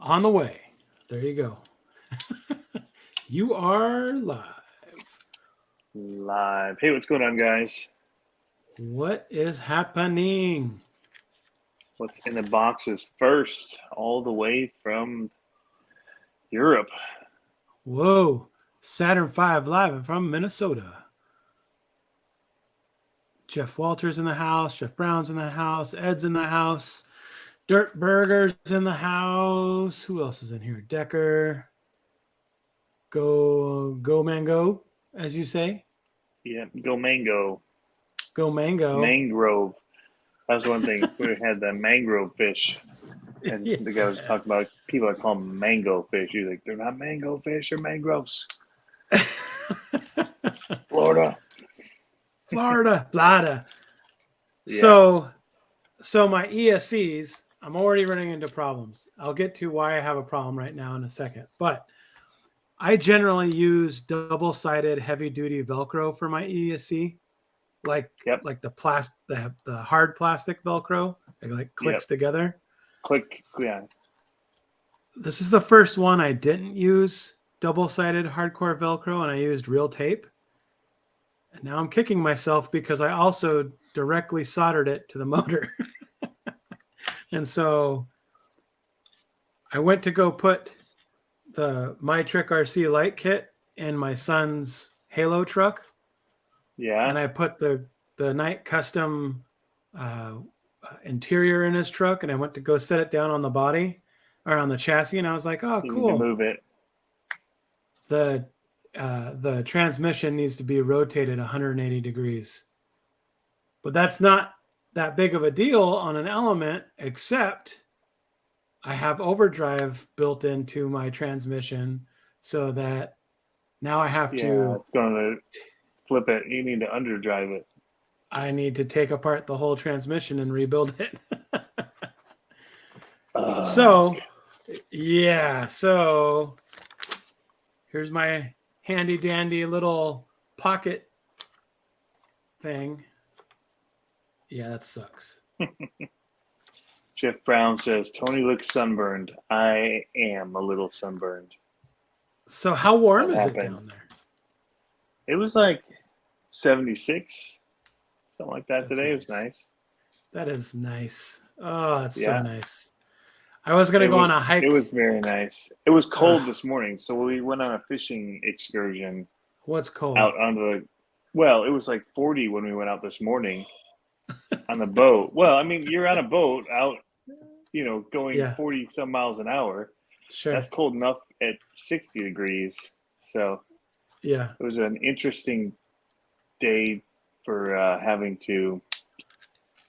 On the way. There you go. You are live. Live. Hey, what's going on, guys? What is happening? What's in the boxes first, all the way from Europe? Whoa. Saturn V live from Minnesota. Jeff Walters in the house. Jeff Brown's in the house. Ed's in the house. Dirt Burger's in the house. Who else is in here? Decker. Go Mango, as you say. Yeah, go mango. Go Mango. Mangrove. That's one thing. We had the mangrove fish. And Yeah. the guy was talking about people that call them mango fish. He's like, they're not mango fish, they're mangroves. Florida. Florida. Yeah. So my ESCs, I'm already running into problems. I'll get to why I have a problem right now in a second. But I generally use double-sided heavy-duty Velcro for my ESC, like the hard plastic Velcro. It like clicks together. Click. Yeah. This is the first one I didn't use double-sided hardcore Velcro, and I used real tape. And now I'm kicking myself because I also directly soldered it to the motor. And so I went to go put the My Trick RC light kit in my son's Halo truck. Yeah. And I put the Night Custom interior in his truck, and I went to go set it down on the body or on the chassis, and I was like, oh, You cool. need to move it. The transmission needs to be rotated 180 degrees. But that's not that big of a deal on an Element, except I have overdrive built into my transmission, so that now I have to... It's going to flip it. You need to underdrive it. I need to take apart the whole transmission and rebuild it. So here's my handy dandy little pocket thing. Yeah, that sucks. Jeff Brown says, Tony looks sunburned. I am a little sunburned. So how warm is it down there? It was like 76, something like that. Today. Nice. It was nice. That is nice. Oh, that's so nice. I was going to go on a hike. It was very nice. It was cold this morning, so we went on a fishing excursion. What's cold? Out on the... Well, it was like 40 when we went out this morning on the boat. Well, I mean, you're on a boat out, going 40 some miles an hour. Sure. That's cold enough at 60 degrees. So yeah, it was an interesting day for having to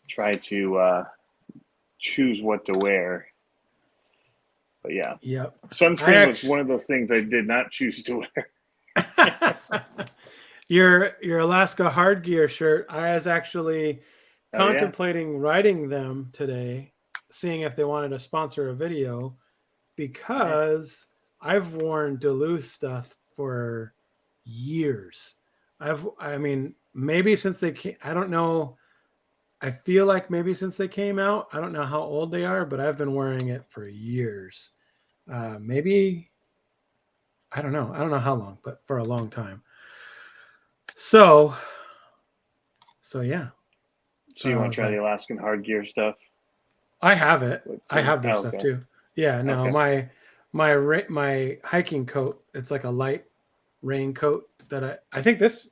try to choose what to wear. But yeah. Yep. Sunscreen was one of those things I did not choose to wear. Your Alaska Hard Gear shirt, I was actually contemplating writing them today, seeing if they wanted to sponsor a video, because I've worn Duluth stuff for years. I mean, maybe since they came, I don't know. I feel like maybe since they came out, I don't know how old they are, but I've been wearing it for years. Maybe, I don't know. I don't know how long, but for a long time. So yeah. So you want to try the Alaskan Hard Gear stuff? I have it. I have their stuff too. Yeah, no, my hiking coat, it's like a light raincoat that I think this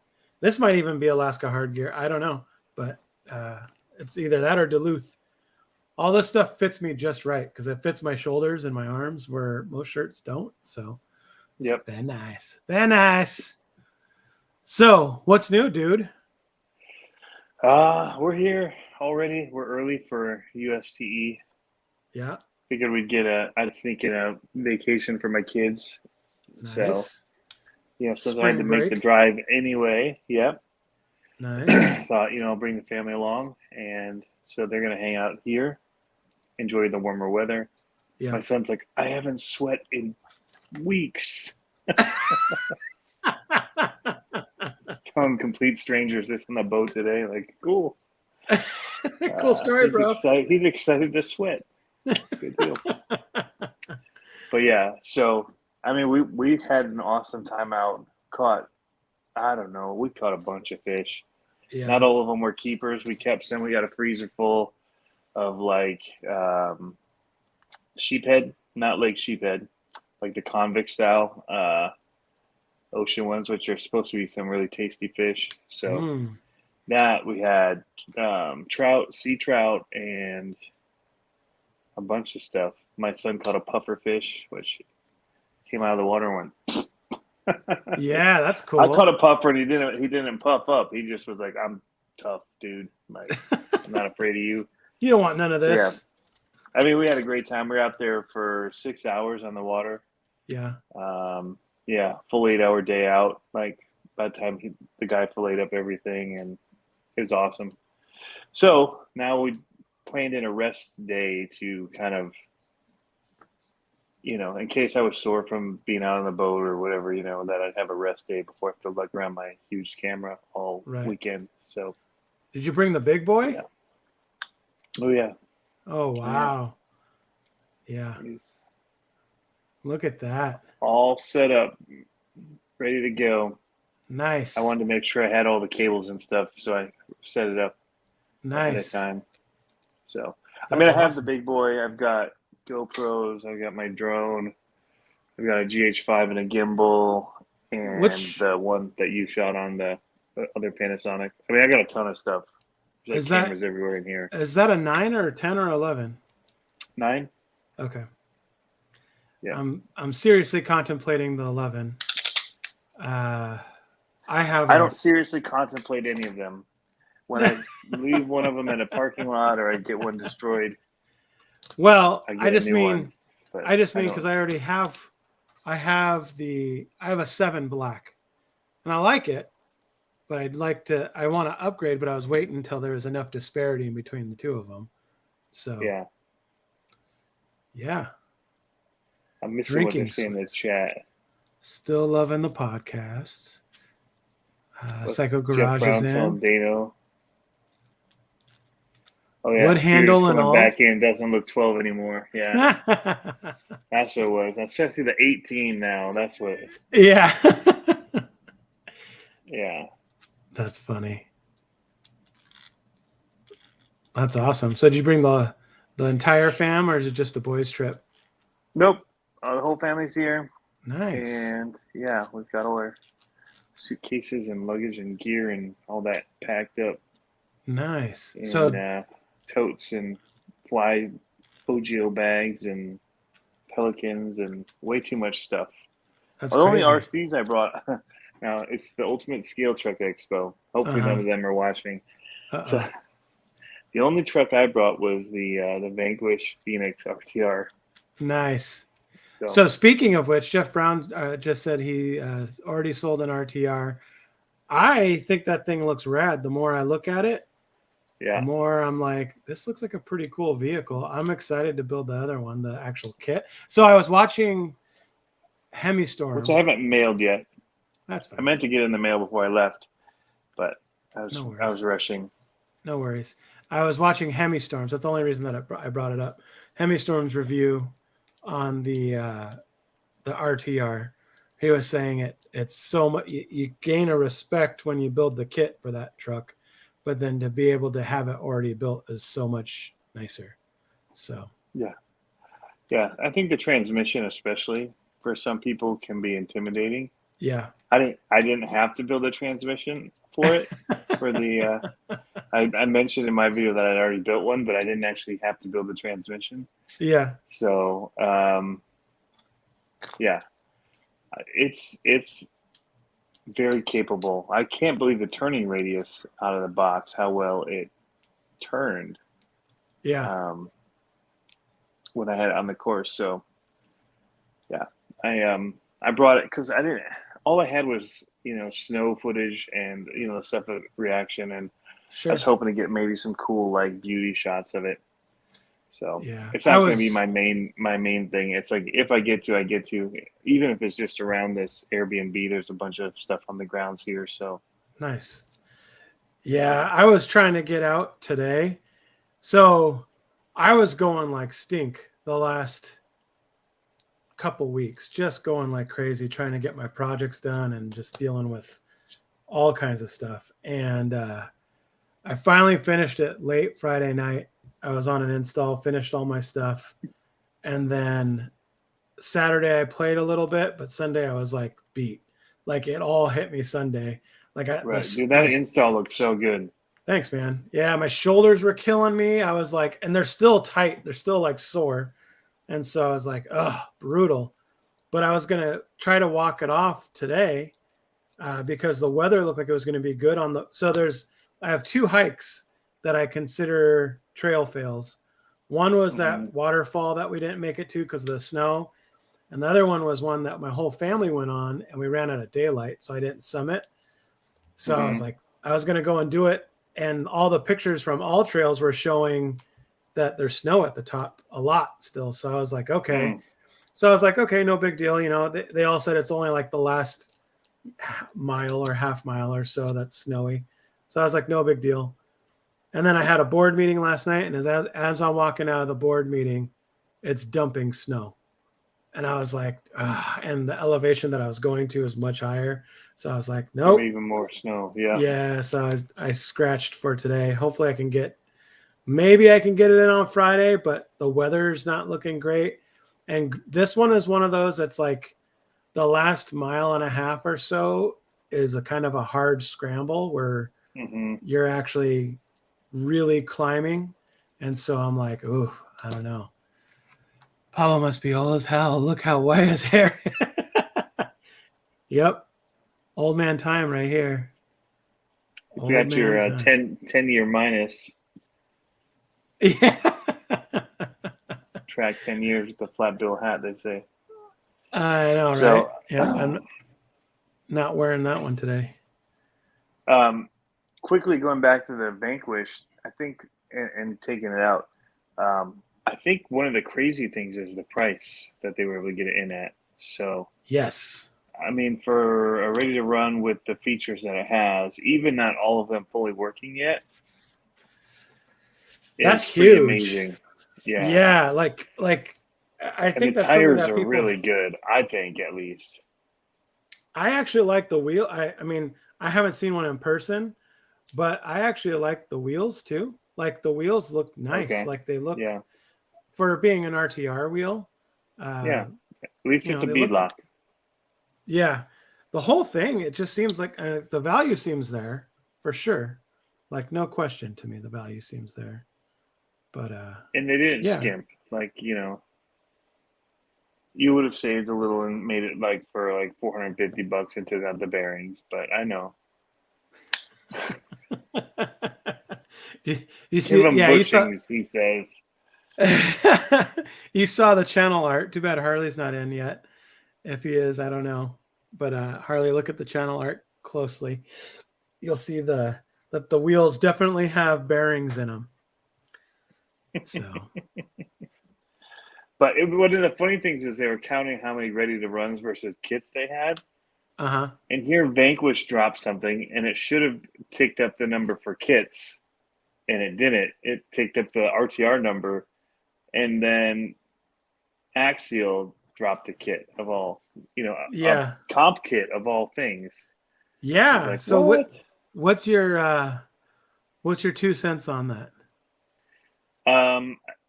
might even be Alaska Hard Gear. I don't know, but it's either that or Duluth. All this stuff fits me just right because it fits my shoulders and my arms where most shirts don't. So it's very nice. Very nice. So what's new, dude? We're here already. We're early for USTE. Yeah. Figured we'd I'd sneak in a vacation for my kids. Nice. So, since I had to make the drive anyway. Yep. Nice. Thought, I'll bring the family along. And so they're going to hang out here, enjoy the warmer weather. Yeah. My son's like, I haven't sweat in weeks. Telling complete strangers this on the boat today. Like, cool. Cool story, bro. He's excited to sweat. Good deal. But yeah, so I mean, we had an awesome time out. Caught, I don't know, we caught a bunch of fish. Yeah. Not all of them were keepers. We kept some. We got a freezer full of like sheephead, not lake sheephead, like the convict style ocean ones, which are supposed to be some really tasty fish. So that we had trout, sea trout, and a bunch of stuff. My son caught a puffer fish, which came out of the water and went. Yeah, that's cool. I caught a puffer and he didn't puff up. He just was like, "I'm tough, dude. Like, I'm not afraid of you." You don't want none of this. So, yeah. I mean, we had a great time. We were out there for 6 hours on the water. Yeah. Yeah, full 8-hour day out. Like by the time the guy filleted up everything, and it was awesome. So now we planned in a rest day to kind of, in case I was sore from being out on the boat or whatever, that I'd have a rest day before I have to lug around my huge camera all weekend. So, did you bring the big boy? Yeah. Oh yeah. Oh wow. Yeah. Look at that. All set up, ready to go. Nice. I wanted to make sure I had all the cables and stuff, so I set it up ahead of time. So, I mean, I have the big boy. I've got GoPros. I've got my drone. I've got a GH5 and a gimbal, and the one that you shot on the other Panasonic. I mean, I got a ton of stuff. There's cameras everywhere in here. Is that a 9 or a 10 or 11? 9. Okay. Yeah. I'm seriously contemplating the 11. I don't seriously contemplate any of them. When I leave one of them in a parking lot or I get one destroyed. Well, I just mean because I already have I have a 7 black, and I like it, but I want to upgrade, but I was waiting until there was enough disparity in between the two of them. So yeah. I'm missing what they're saying in the chat. Still loving the podcasts. Psycho Garage is in. Dano. Oh yeah, Wood handle and all. Back in doesn't look 12 anymore. Yeah, that's what it was. Especially the 18 now. That's what. Yeah. Yeah. That's funny. That's awesome. So did you bring the entire fam, or is it just the boys' trip? Nope. The whole family's here. Nice. And yeah, we've got all our suitcases and luggage and gear and all that packed up. Nice. And, so totes and fly OGO bags and Pelicans and way too much stuff. That's the only RCs I brought. Now it's the Ultimate Scale Truck Expo. Hopefully none of them are watching. So, the only truck I brought was the Vanquish Phoenix RTR. Nice. So speaking of which, Jeff Brown just said he already sold an RTR. I think that thing looks rad. The more I look at it, the more I'm like, this looks like a pretty cool vehicle. I'm excited to build the other one, the actual kit. So I was watching Hemistorm, which I haven't mailed yet. That's fine. I meant to get in the mail before I left, but I was rushing. No worries. I was watching Hemistorms. That's the only reason that I brought it up. Hemistorm's review on the RTR. He was saying it's so much, you gain a respect when you build the kit for that truck, but then to be able to have it already built is so much nicer. So yeah, I think the transmission, especially for some people, can be intimidating. Yeah, I didn't have to build a transmission for it. For the I mentioned in my video that I'd already built one, but I didn't actually have to build the transmission. Yeah. So yeah, it's very capable. I can't believe the turning radius out of the box, how well it turned. Yeah. When I had it on the course. So yeah, I brought it because all I had was, snow footage and, the stuff of reaction. And I was hoping to get maybe some cool, like, beauty shots of it. So it's not going to be my main thing. It's like, if I get to, I get to. Even if it's just around this Airbnb, there's a bunch of stuff on the grounds here. So nice. Yeah, I was trying to get out today. So I was going like stink the last couple weeks, just going like crazy, trying to get my projects done and just dealing with all kinds of stuff. And I finally finished it late Friday night. I was on an install, finished all my stuff. And then Saturday I played a little bit, but Sunday I was like beat. Like it all hit me Sunday. Like Dude, that install looked so good. Thanks, man. Yeah, my shoulders were killing me. I was like, and they're still tight. They're still like sore. And so I was like, oh, brutal. But I was going to try to walk it off today because the weather looked like it was going to be good on the. So I have 2 hikes that I consider trail fails. One was that waterfall that we didn't make it to because of the snow. And the other one was one that my whole family went on and we ran out of daylight. So I didn't summit. So I was like, I was going to go and do it. And all the pictures from all trails were showing that there's snow at the top a lot still. So I was like, okay. So I was like, okay, no big deal. You know, they all said it's only like the last mile or half mile or so that's snowy. So I was like, no big deal. And then I had a board meeting last night. And as I'm walking out of the board meeting, it's dumping snow. And I was like, and the elevation that I was going to is much higher. So I was like, nope. Even more snow. Yeah. Yeah. So I scratched for today. Hopefully maybe I can get it in on Friday, but the weather's not looking great. And this one is one of those that's like the last mile and a half or so is a kind of a hard scramble where you're actually really climbing. And so I'm like, oh, I don't know. Pablo must be old as hell. Look how white his hair. Yep. Old man time right here. You got your 10-year minus. Yeah. Track 10 years with the flat bill hat, they say. I know, right? Yeah, I'm not wearing that one today. Quickly going back to the Vanquish, I think, and taking it out, I think one of the crazy things is the price that they were able to get it in at. So yes, I mean, for a ready to run with the features that it has, even not all of them fully working yet, that's huge. Amazing. Yeah, like I think the tires are really good. I think, at least. I actually like the wheel. I mean, I haven't seen one in person, but I actually like the wheels too. Like the wheels look nice. Okay. Like they look for being an RTR wheel. At least it's a beadlock. Yeah, the whole thing. It just seems like the value seems there for sure. Like no question to me, the value seems there. But and they didn't skimp. Like, you know, you would have saved a little and made it like for like $450 and took out the bearings. But I know. you see? Yeah, bushings, he says. You saw the channel art. Too bad Harley's not in yet. If he is, I don't know. But Harley, look at the channel art closely. You'll see that the wheels definitely have bearings in them. So, but one of the funny things is they were counting how many ready to runs versus kits they had. And here Vanquish dropped something, and it should have ticked up the number for kits, and it didn't. It ticked up the RTR number, and then Axial dropped a kit of all, a comp kit of all things. Yeah. Like, so what's your 2 cents on that?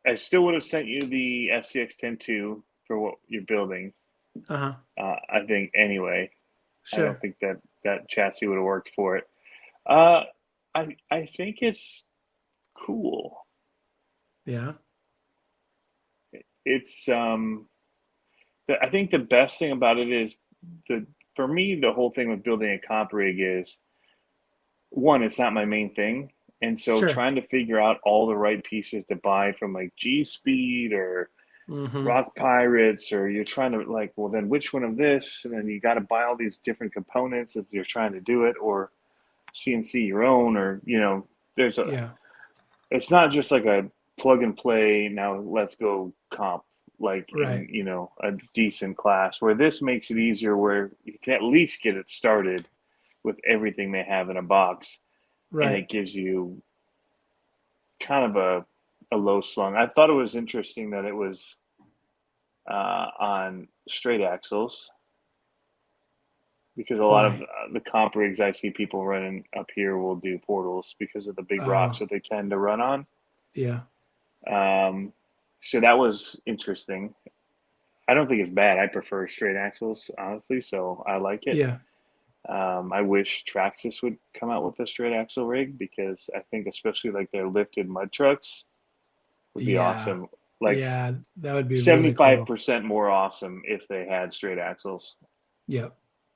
I still would have sent you the SCX10 for what you're building. I think anyway. Sure. I don't think that chassis would have worked for it. I think it's cool. Yeah. It's I think the best thing about it is for me, the whole thing with building a comp rig is, one, it's not my main thing. And so trying to figure out all the right pieces to buy from like G-Speed or Rock Pirates, or you're trying to like, well, then which one of this? And then you got to buy all these different components as you're trying to do it, or CNC your own, or, there's it's not just like a plug and play, now let's go comp, like, in, a decent class, where this makes it easier, where you can at least get it started with everything they have in a box. Right. And it gives you kind of a low slung. I thought it was interesting that it was on straight axles, because a lot of the comp rigs I see people running up here will do portals because of the big rocks that they tend to run on. Yeah. So that was interesting. I don't think it's bad. I prefer straight axles, honestly, so I like it. Yeah. I wish Traxxas would come out with a straight axle rig, because I think especially like their lifted mud trucks would be awesome. Like, yeah, that would be 75% more awesome if they had straight axles. Yep.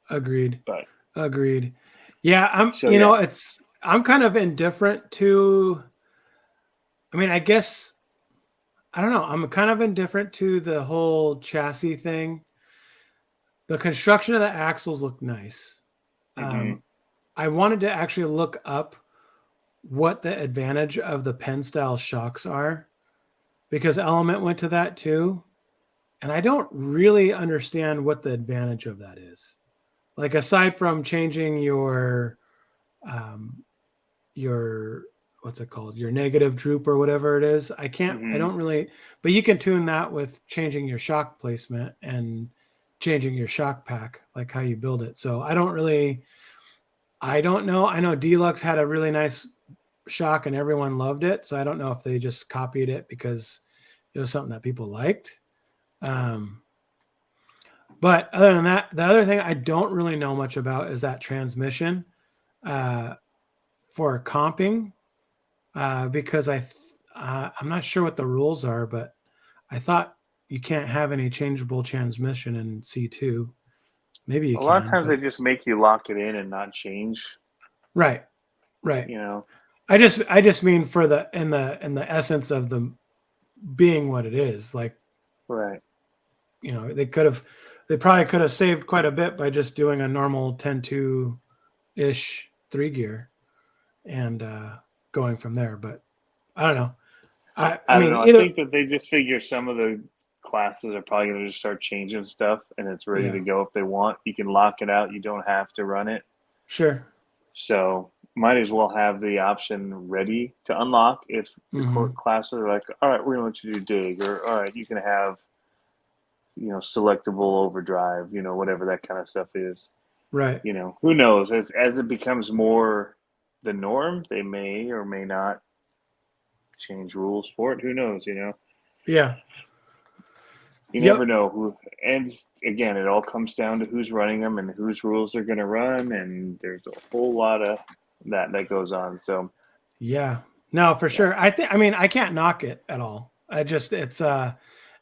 Agreed. But Agreed. Yeah, I'm kind of indifferent to, I mean, I guess, I don't know. I'm kind of indifferent to the whole chassis thing. The construction of the axles look nice. I wanted to actually look up what the advantage of the Penn style shocks are, because Element went to that too. And I don't really understand what the advantage of that is. Like, aside from changing your what's it called? Your negative droop or whatever it is. I don't really, but you can tune that with changing your shock placement and changing your shock pack, like how you build it. So I don't know. I know Deluxe had a really nice shock and everyone loved it. So I don't know if they just copied it because it was something that people liked. But other than that, the other thing I don't really know much about is that transmission for comping, because I'm not sure what the rules are, but I thought you can't have any changeable transmission in C2. Maybe you can. A lot of times they just make you lock it in and not change. Right. You know, I just mean for in the essence of them being what it is, like, right. You know, they probably could have saved quite a bit by just doing a normal 10-2 ish 3-gear and going from there. But I don't know. I mean, don't know. I think that they just figure some of the classes are probably going to just start changing stuff, and it's ready to go if they want. You can lock it out. You don't have to run it. Sure. So might as well have the option ready to unlock if the classes are like, all right, we're going to let you do dig, or all right, you can have, selectable overdrive, whatever that kind of stuff is. Right. Who knows? As it becomes more the norm, they may or may not change rules for it. Who knows? Yeah. You never know who. And again, it all comes down to who's running them and whose rules they're going to run. And there's a whole lot of that goes on. So. Yeah. No, for sure. I can't knock it at all. It's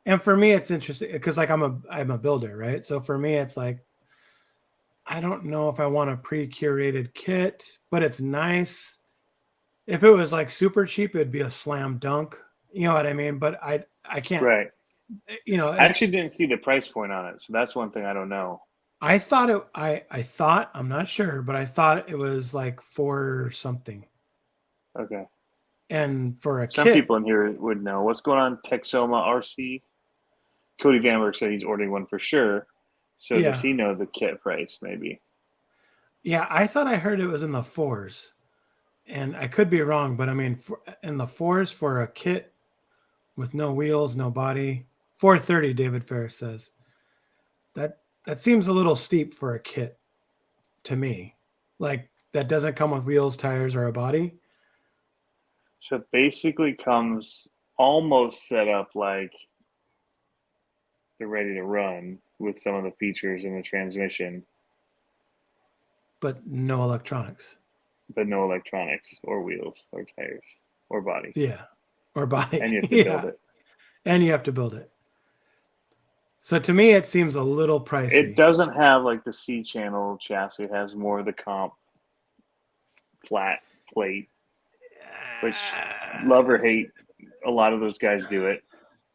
and for me, it's interesting because, like, I'm a builder, right? So for me, it's like, I don't know if I want a pre-curated kit, but it's nice. If it was like super cheap, it'd be a slam dunk. You know what I mean? But I can't. Right. I actually didn't see the price point on it, so that's one thing I don't know. I thought I'm not sure, but I thought it was like $4 something. Okay. And for some people in here would know. What's going on, Texoma RC? Cody Vanberg said he's ordering one for sure. So does he know the kit price, maybe? Yeah, I thought I heard it was in the 4s. And I could be wrong, but I mean, in the 4s for a kit with no wheels, no body, $430, David Ferris says. That seems a little steep for a kit to me. Like, that doesn't come with wheels, tires, or a body. So it basically comes almost set up like they're ready to run with some of the features in the transmission. But no electronics. But no electronics or wheels or tires or body. Yeah. Or body. And you have to build it. And you have to build it. So to me, it seems a little pricey. It doesn't have like the C-channel chassis. It has more of the comp flat plate, which, love or hate, a lot of those guys do it.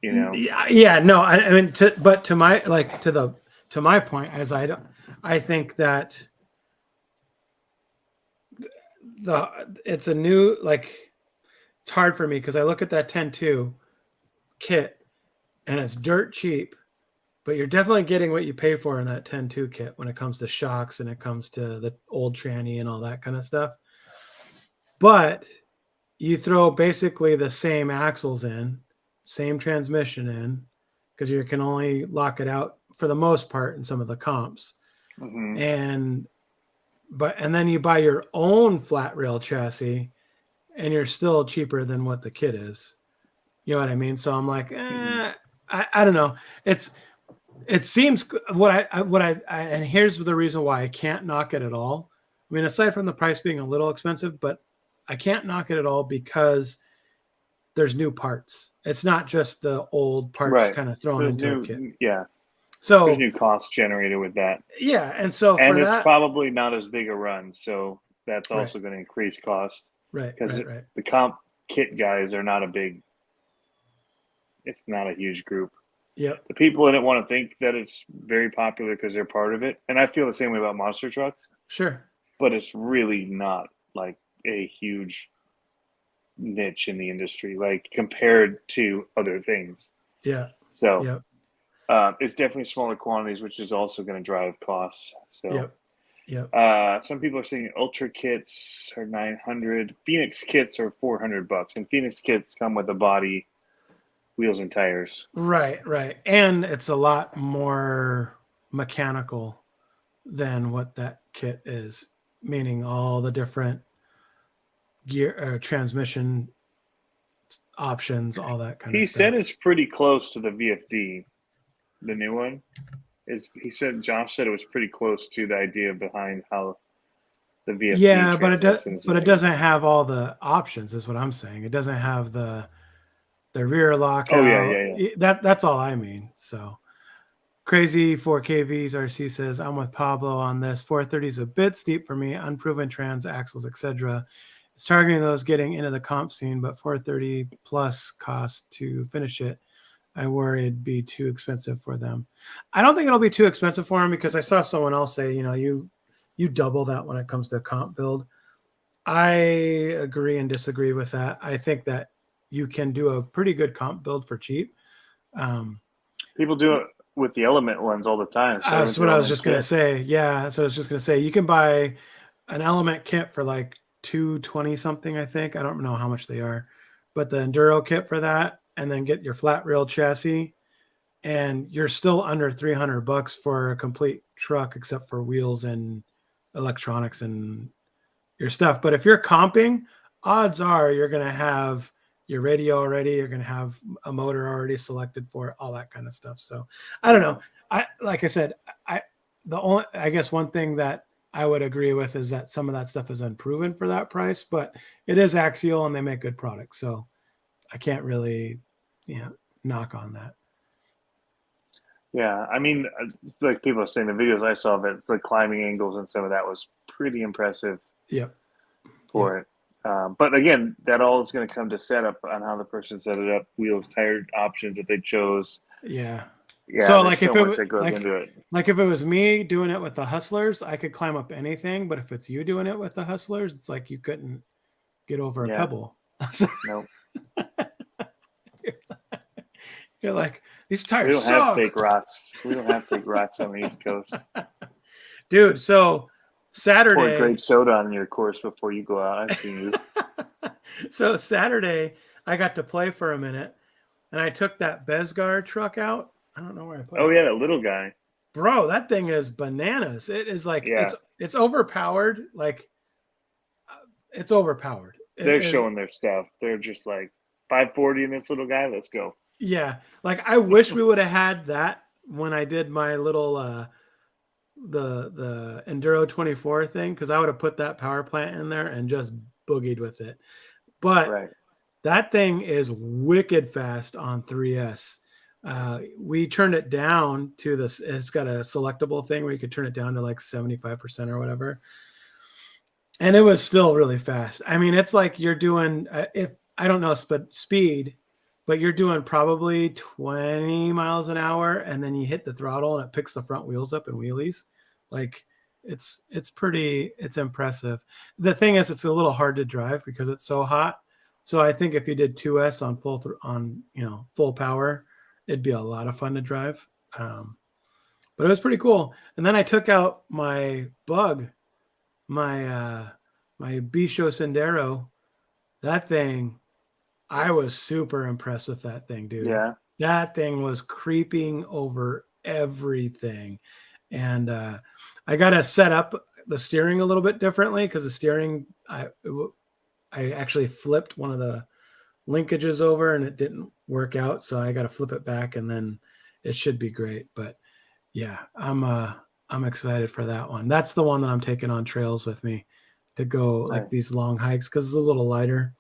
Yeah. No. I mean, to my point, as I think that it's a new, like, it's hard for me because I look at that 10-2 kit and it's dirt cheap. But you're definitely getting what you pay for in that 10-2 kit when it comes to shocks and it comes to the old tranny and all that kind of stuff. But you throw basically the same axles in, same transmission in, because you can only lock it out for the most part in some of the comps. Mm-hmm. And then you buy your own flat rail chassis and you're still cheaper than what the kit is. You know what I mean? So I'm like, I don't know. It seems and here's the reason why I can't knock it at all. I mean, aside from the price being a little expensive, but I can't knock it at all because there's new parts. It's not just the old parts kind of thrown into a kit. Yeah. So there's new costs generated with that. Yeah. And so and it's probably not as big a run. So that's also going to increase cost. Right. Because the comp kit guys are not it's not a huge group. Yep. The people in it want to think that it's very popular because they're part of it. And I feel the same way about monster trucks. Sure. But it's really not like a huge niche in the industry, like compared to other things. Yeah. So it's definitely smaller quantities, which is also going to drive costs. So some people are saying Ultra kits are $900. Phoenix kits are $400, and Phoenix kits come with a body, wheels, and tires. Right. And it's a lot more mechanical than what that kit is, meaning all the different gear transmission options, all that kind of stuff. He said it's pretty close to the VFD, the new one. Josh said it was pretty close to the idea behind how the VFD. Yeah, but it doesn't have all the options, is what I'm saying. It doesn't have the rear lockout. Oh yeah. That's all I mean. So Crazy 4KVs RC says, I'm with Pablo on this. 430 is a bit steep for me. Unproven trans axles, etc. It's targeting those getting into the comp scene, but 430 plus cost to finish it. I worry it'd be too expensive for them. I don't think it'll be too expensive for them because I saw someone else say, you double that when it comes to comp build. I agree and disagree with that. I think that you can do a pretty good comp build for cheap. People do it with the Element ones all the time. So that's what I was just going to say. Yeah. So I was just going to say, you can buy an Element kit for like $220 something, I think. I don't know how much they are, but the Enduro kit for that, and then get your flat rail chassis, and you're still under $300 for a complete truck, except for wheels and electronics and your stuff. But if you're comping, odds are you're going to have your radio already. You're going to have a motor already selected for it, all that kind of stuff. So I don't know. Like I said, I guess one thing that I would agree with is that some of that stuff is unproven for that price, but it is Axial and they make good products. So I can't really, knock on that. Yeah. I mean, like people are saying, the videos I saw of it, the climbing angles and some of that was pretty impressive. Yep. For it. But again, that all is going to come to setup on how the person set it up, wheels, tire options that they chose. Yeah. So like if it was me doing it with the Hustlers, I could climb up anything. But if it's you doing it with the Hustlers, it's like you couldn't get over a pebble. Nope. You're like, these tires We don't have fake rocks. We don't have fake rocks on the East Coast. Dude, so Saturday. Pour grape soda on your course before you go out. I've seen you. So Saturday, I got to play for a minute, and I took that Bezgar truck out. I don't know where I put it. Oh yeah, that little guy. Bro, that thing is bananas. It is like it's overpowered. Like it's overpowered. They're showing their stuff. They're just like 540 in this little guy. Let's go. Yeah, like I wish we would have had that when I did my little the Enduro 24 thing, because I would have put that power plant in there and just boogied with it. But that thing is wicked fast on 3S. We turned it down to this. It's got a selectable thing where you could turn it down to like 75% or whatever. And it was still really fast. I mean, it's like you're doing, if I don't know speed, but you're doing probably 20 miles an hour, and then you hit the throttle and it picks the front wheels up and wheelies. Like it's impressive. The thing is, it's a little hard to drive because it's so hot. So I think if you did 2S on full power, it'd be a lot of fun to drive. But it was pretty cool. And then I took out my Bug, my Bisho Sendero. That thing, I was super impressed with that thing, dude. Yeah. That thing was creeping over everything. And I got to set up the steering a little bit differently because the steering, I actually flipped one of the linkages over and it didn't work out. So I got to flip it back and then it should be great. But yeah, I'm excited for that one. That's the one that I'm taking on trails with me to go like these long hikes because it's a little lighter.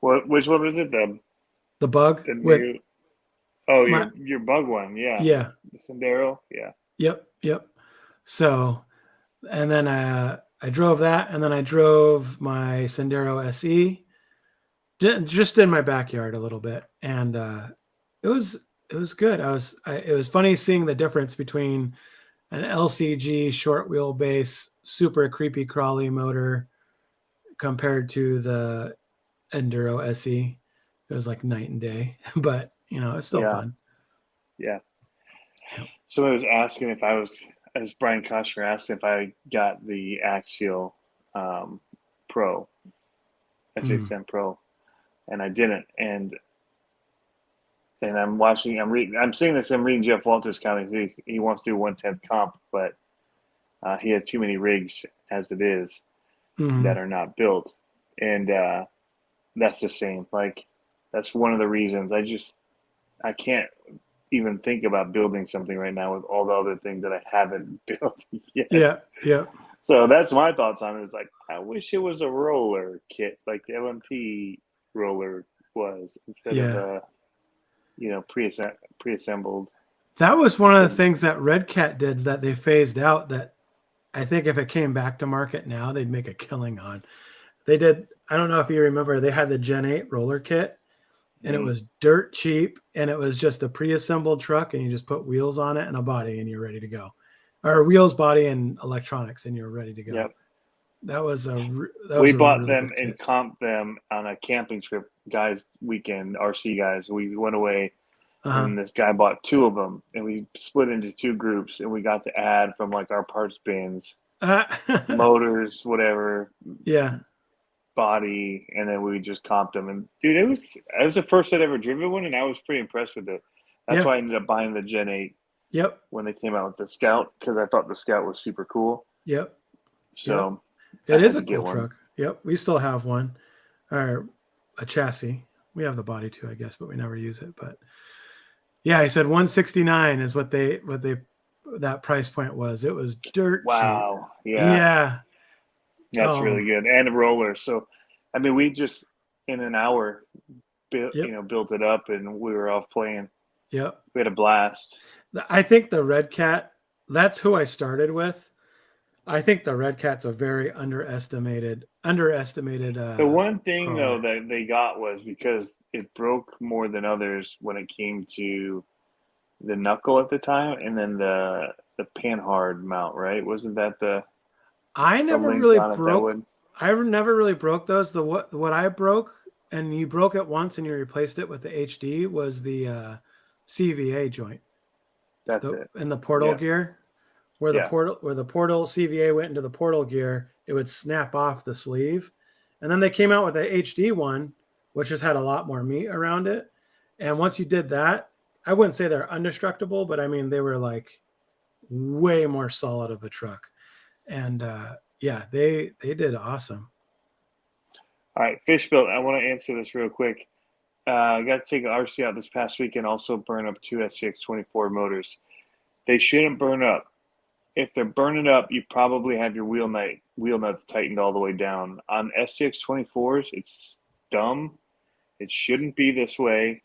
Which one was it? The Bug The with new, my, your Bug one, yeah. yeah. The Sendero, yeah. Yep. So, and then I drove that, and then I drove my Sendero SE, just in my backyard a little bit, and it was good. It was funny seeing the difference between an LCG short wheelbase, super creepy crawly motor compared to the Enduro SE. It was like night and day, but it's still fun. Yeah. Yep. Somebody was asking as Brian Koshner asked if I got the Axial Pro, SCX10 Pro, and I didn't. And I'm seeing this. I'm reading Jeff Walters' comments. He wants to do 1/10 comp, but he had too many rigs as it is that are not built, and that's the same. Like that's one of the reasons I can't even think about building something right now with all the other things that I haven't built yet. Yeah. So that's my thoughts on it. It's like I wish it was a roller kit like the LMT roller was instead of pre-assembled. That was one of the things that Red Cat did that they phased out that I think if it came back to market now, they'd make a killing on. They did. I don't know if you remember, they had the Gen 8 roller kit and it was dirt cheap and it was just a pre-assembled truck and you just put wheels on it and a body and you're ready to go. Or wheels, body, and electronics and you're ready to go. Yep. We bought them and comped them on a camping trip, guys, weekend, RC guys. We went away and this guy bought two of them and we split into two groups and we got to add from like our parts bins, motors, whatever. Yeah. Body, and then we just comped them. And dude, it was the first I'd ever driven one, and I was pretty impressed with it. That's why I ended up buying the Gen 8. Yep. When they came out with the Scout, because I thought the Scout was super cool. Yep. So it is a cool truck. Yep. We still have one, or a chassis. We have the body too, I guess, but we never use it. But yeah, he said 169 is what that price point was. It was dirt cheap. Yeah. That's really good. And a roller. So, I mean, we just, in an hour, built it up and we were off playing. Yep. We had a blast. I think the Red Cat, that's who I started with. I think the Red Cat's a very underestimated. The one thing, though, that they got was because it broke more than others when it came to the knuckle at the time and then the panhard mount, right? Wasn't that the... I never really broke those. What I broke, and you broke it once and you replaced it with the HD, was the CVA joint. That's it. In the portal gear, where the portal CVA went into the portal gear, it would snap off the sleeve. And then they came out with the HD one, which just had a lot more meat around it. And once you did that, I wouldn't say they're indestructible, but I mean they were like way more solid of a truck. And they did awesome. All right, Fishbill, I want to answer this real quick. I got to take an RC out this past week and also burn up two SCX24 motors. They shouldn't burn up. If they're burning up, you probably have your wheel nuts tightened all the way down. On SCX24s, it's dumb. It shouldn't be this way.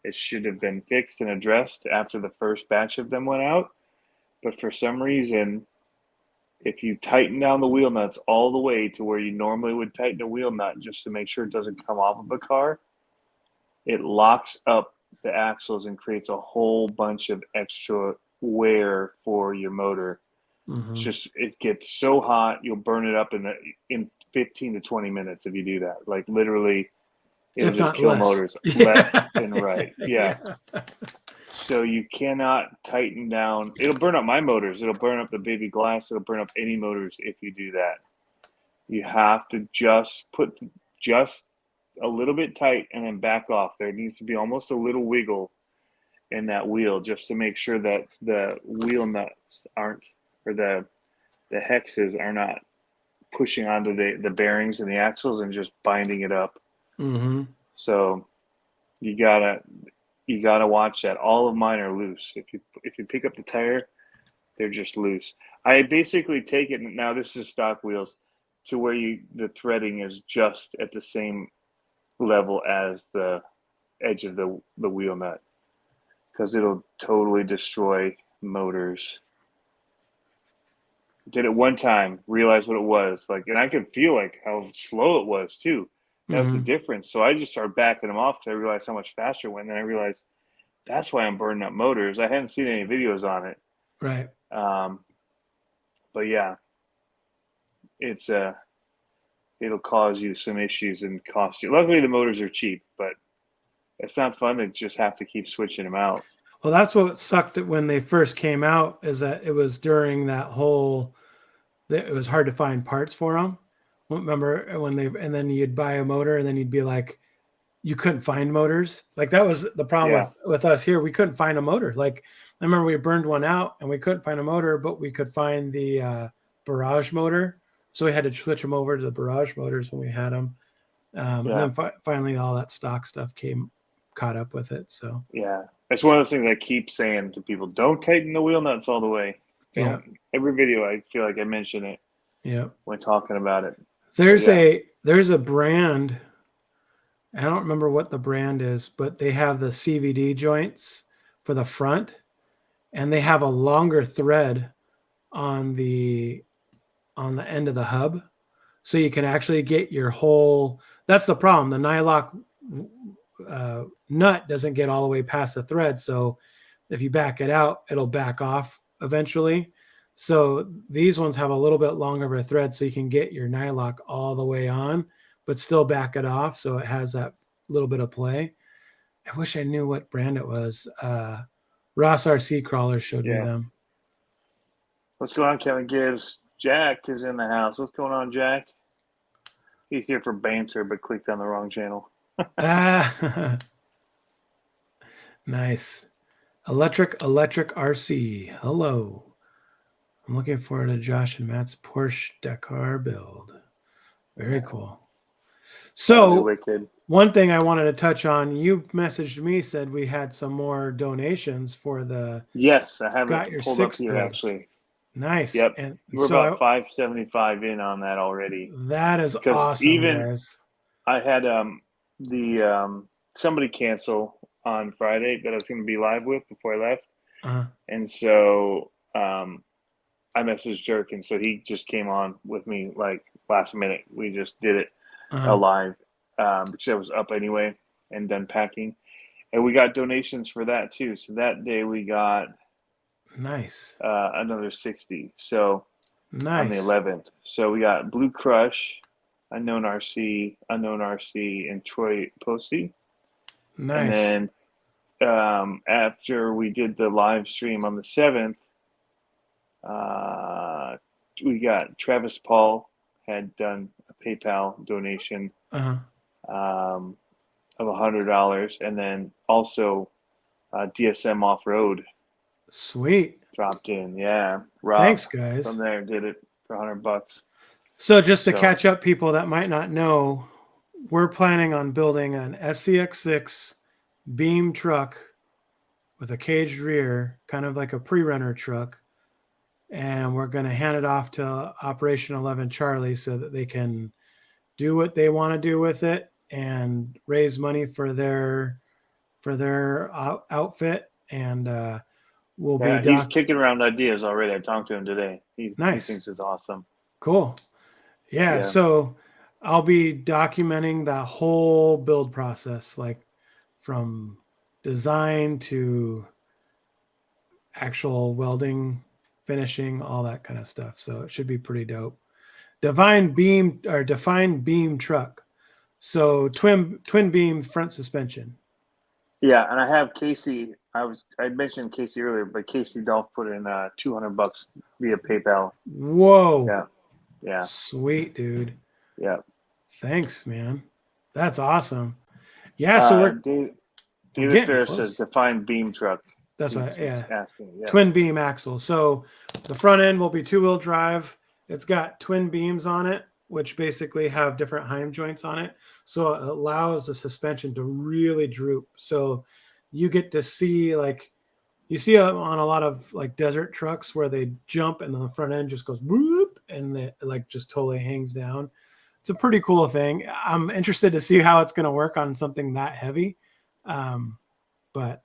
It should have been fixed and addressed after the first batch of them went out. But for some reason, if you tighten down the wheel nuts all the way to where you normally would tighten a wheel nut just to make sure it doesn't come off of a car, it locks up the axles and creates a whole bunch of extra wear for your motor. It gets so hot, you'll burn it up in 15 to 20 minutes if you do that. Like literally, it'll just kill motors left and right. Yeah. So you cannot tighten down. It'll burn up my motors. It'll burn up the baby glass. It'll burn up any motors if you do that. You have to just a little bit tight and then back off. There needs to be almost a little wiggle in that wheel just to make sure that the wheel nuts aren't, or the hexes are not pushing onto the bearings and the axles and just binding it up. Mm-hmm. So you gotta watch that. All of mine are loose. If you pick up the tire, they're just loose. I basically take it, now this is stock wheels, to where the threading is just at the same level as the edge of the wheel nut, because it'll totally destroy motors. Did it one time, realized what it was like, and I could feel like how slow it was too. That was the difference. So I just started backing them off because I realized how much faster it went. And then I realized that's why I'm burning up motors. I hadn't seen any videos on it. Right. But yeah, it'll cause you some issues and cost you. Luckily, the motors are cheap, but it's not fun to just have to keep switching them out. Well, that's what sucked when they first came out, is that it was during that whole, it was hard to find parts for them. Remember when and then you'd buy a motor and then you'd be like, you couldn't find motors. Like that was the problem with us here. We couldn't find a motor. Like I remember we burned one out and we couldn't find a motor, but we could find the barrage motor. So we had to switch them over to the barrage motors when we had them. And then finally all that stock stuff caught up with it. So yeah, it's one of those things I keep saying to people: don't tighten the wheel nuts all the way. Every video I feel like I mention it. Yeah, when talking about it. There's a brand. I don't remember what the brand is, but they have the CVD joints for the front, and they have a longer thread on the end of the hub, so you can actually get your whole. That's the problem. The nylock nut doesn't get all the way past the thread, so if you back it out, it'll back off eventually. So these ones have a little bit longer of a thread, so you can get your nylock all the way on, but still back it off, so it has that little bit of play. I wish I knew what brand it was. Ross RC Crawler showed me them. What's going on, Kevin Gibbs? Jack is in the house. What's going on, Jack? He's here for banter, but clicked on the wrong channel. Nice. Electric RC. Hello. I'm looking forward to Josh and Matt's Porsche Dakar build. Very cool. So one thing I wanted to touch on, you messaged me, said we had some more donations for the. Yes, I have it pulled up here actually. Nice. Yep. And we're so about $575 in on that already. That is awesome, guys. I had somebody cancel on Friday that I was going to be live with before I left. And so I messaged Jerk, and so he just came on with me like last minute. We just did it live because I was up anyway and done packing. And we got donations for that too. So that day we got another 60. So on the 11th. So we got Blue Crush, Unknown RC, and Troy Posey. Nice. And then after we did the live stream on the 7th, we got Travis Paul had done a PayPal donation of $100, and then also DSM Off Road. Sweet. Dropped in, yeah. Rob, thanks, guys. From there, did it for $100. So just to catch up, people that might not know, we're planning on building an SCX6 beam truck with a caged rear, kind of like a pre-runner truck. And we're going to hand it off to Operation 11 Charlie so that they can do what they want to do with it and raise money for their outfit. And we'll be. He's kicking around ideas already. I talked to him today. He thinks it's awesome. Cool. Yeah. So I'll be documenting that whole build process, like from design to actual welding, finishing, all that kind of stuff. So it should be pretty dope. Defined beam truck. So twin beam front suspension. Yeah, and I have Casey. I mentioned Casey earlier, but Casey Dolph put in $200 via PayPal. Whoa. Yeah. Sweet, dude. Yeah. Thanks, man. That's awesome. Yeah, so we're David getting Ferris says close. define beam truck. That's He's yeah. asking. Yeah. Twin beam axle. So the front end will be 2-wheel drive. It's got twin beams on it, which basically have different heim joints on it. So it allows the suspension to really droop. So you get to see, like, you see on a lot of like desert trucks where they jump and then the front end just goes whoop and it like just totally hangs down. It's a pretty cool thing. I'm interested to see how it's going to work on something that heavy. But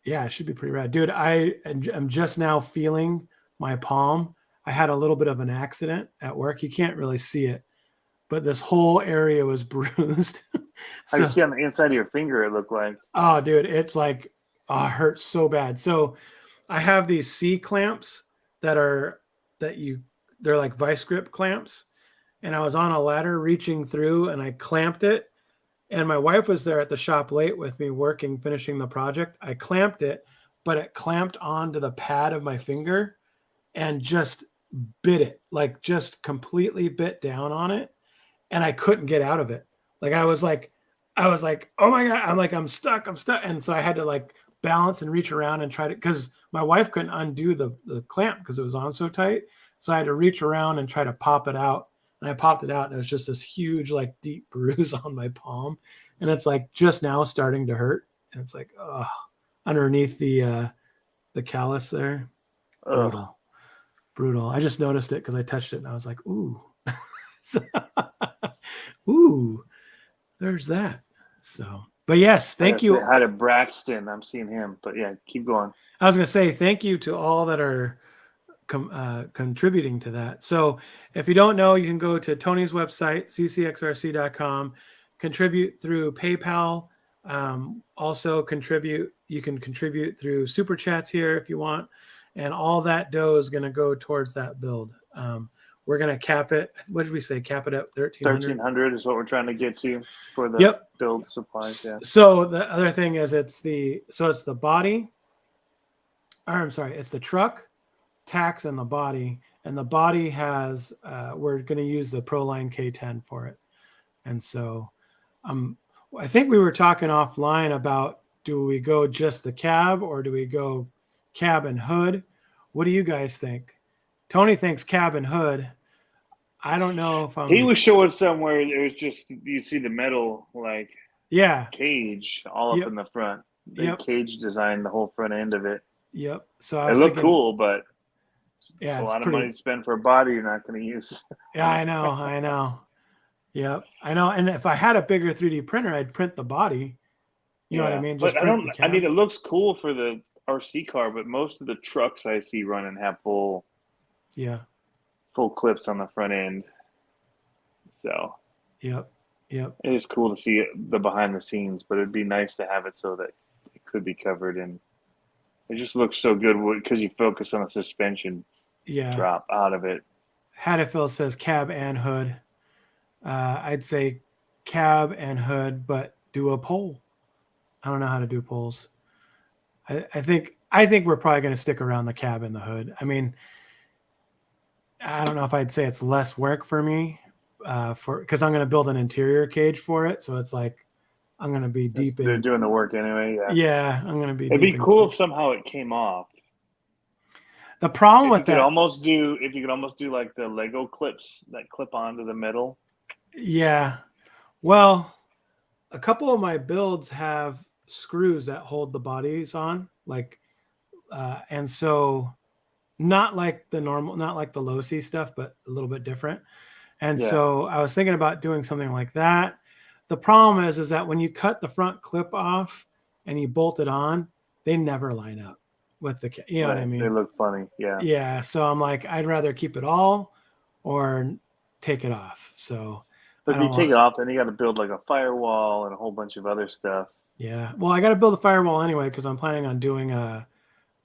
yeah, it should be pretty rad. Dude, I am just now feeling my palm. I had a little bit of an accident at work. You can't really see it, but this whole area was bruised. I can So, see on the inside of your finger, it looked like. oh, dude, it's like, oh, it hurts so bad. So I have these C clamps that are, they're like vice grip clamps. And I was on a ladder reaching through and I clamped it. And my wife was there at the shop late with me working, finishing the project. I clamped it, but it clamped onto the pad of my finger and just bit it, like just completely bit down on it. And I couldn't get out of it. Like I was like, oh my God, I'm stuck. And so I had to like balance and reach around and try to, because my wife couldn't undo the clamp because it was on so tight. So I had to reach around and try to pop it out. And I popped it out and it was just this huge, like deep bruise on my palm. And it's like just now starting to hurt. And it's like, oh, underneath the callus there. Brutal. Ugh. Brutal. I just noticed it because I touched it and I was like, ooh. So, ooh, there's that. So, but yes, thank you. Say hi to Braxton. I'm seeing him, but yeah, keep going. I was going to say thank you to all that are contributing to that. So if you don't know, you can go to Tony's website, ccxrc.com, contribute through PayPal. Also you can contribute through super chats here if you want. And all that dough is going to go towards that build. We're going to cap it. What did we say? Cap it at 1,300? 1,300 is what we're trying to get to for the build supplies. Yeah. So the other thing is it's the body, or I'm sorry, it's the truck, tax, and the body has we're going to use the Proline K10 for it. And so I think we were talking offline about, do we go just the cab or do we go cab and hood? What do you guys think? Tony thinks cab and hood. I don't know if he was showing somewhere it was just, you see the metal like cage all up in the front. The cage design, the whole front end of it. Yep. So it looked cool, but yeah, it's a lot of money to spend for a body you're not going to use. Yeah, I know. Yep, I know. And if I had a bigger 3D printer, I'd print the body. You know what I mean? Just I mean, it looks cool for the RC car, but most of the trucks I see running have full clips on the front end. So yep. It is cool to see the behind the scenes, but it'd be nice to have it so that it could be covered, and it just looks so good because you focus on the suspension drop out of it. Hadfield says cab and hood. I'd say cab and hood, but do a pole. I don't know how to do poles. I think we're probably going to stick around the cab and the hood. I mean, I don't know if I'd say it's less work for me, because I'm going to build an interior cage for it. So it's like I'm going to be deep in. They're doing the work anyway. Yeah, I'm going to be. It'd be cool if somehow it came off. The problem with that, if you could almost do like the Lego clips that clip onto the middle. Yeah, well, a couple of my builds have screws that hold the bodies on, like, and so not like the low C stuff, but a little bit different. And so I was thinking about doing something like that. The problem is that when you cut the front clip off and you bolt it on, they never line up with the, you know what I mean? They look funny. Yeah. Yeah. So I'm like, I'd rather keep it all or take it off. So, but if you take it off, then you got to build like a firewall and a whole bunch of other stuff. Yeah. Well, I got to build a firewall anyway because I'm planning on doing an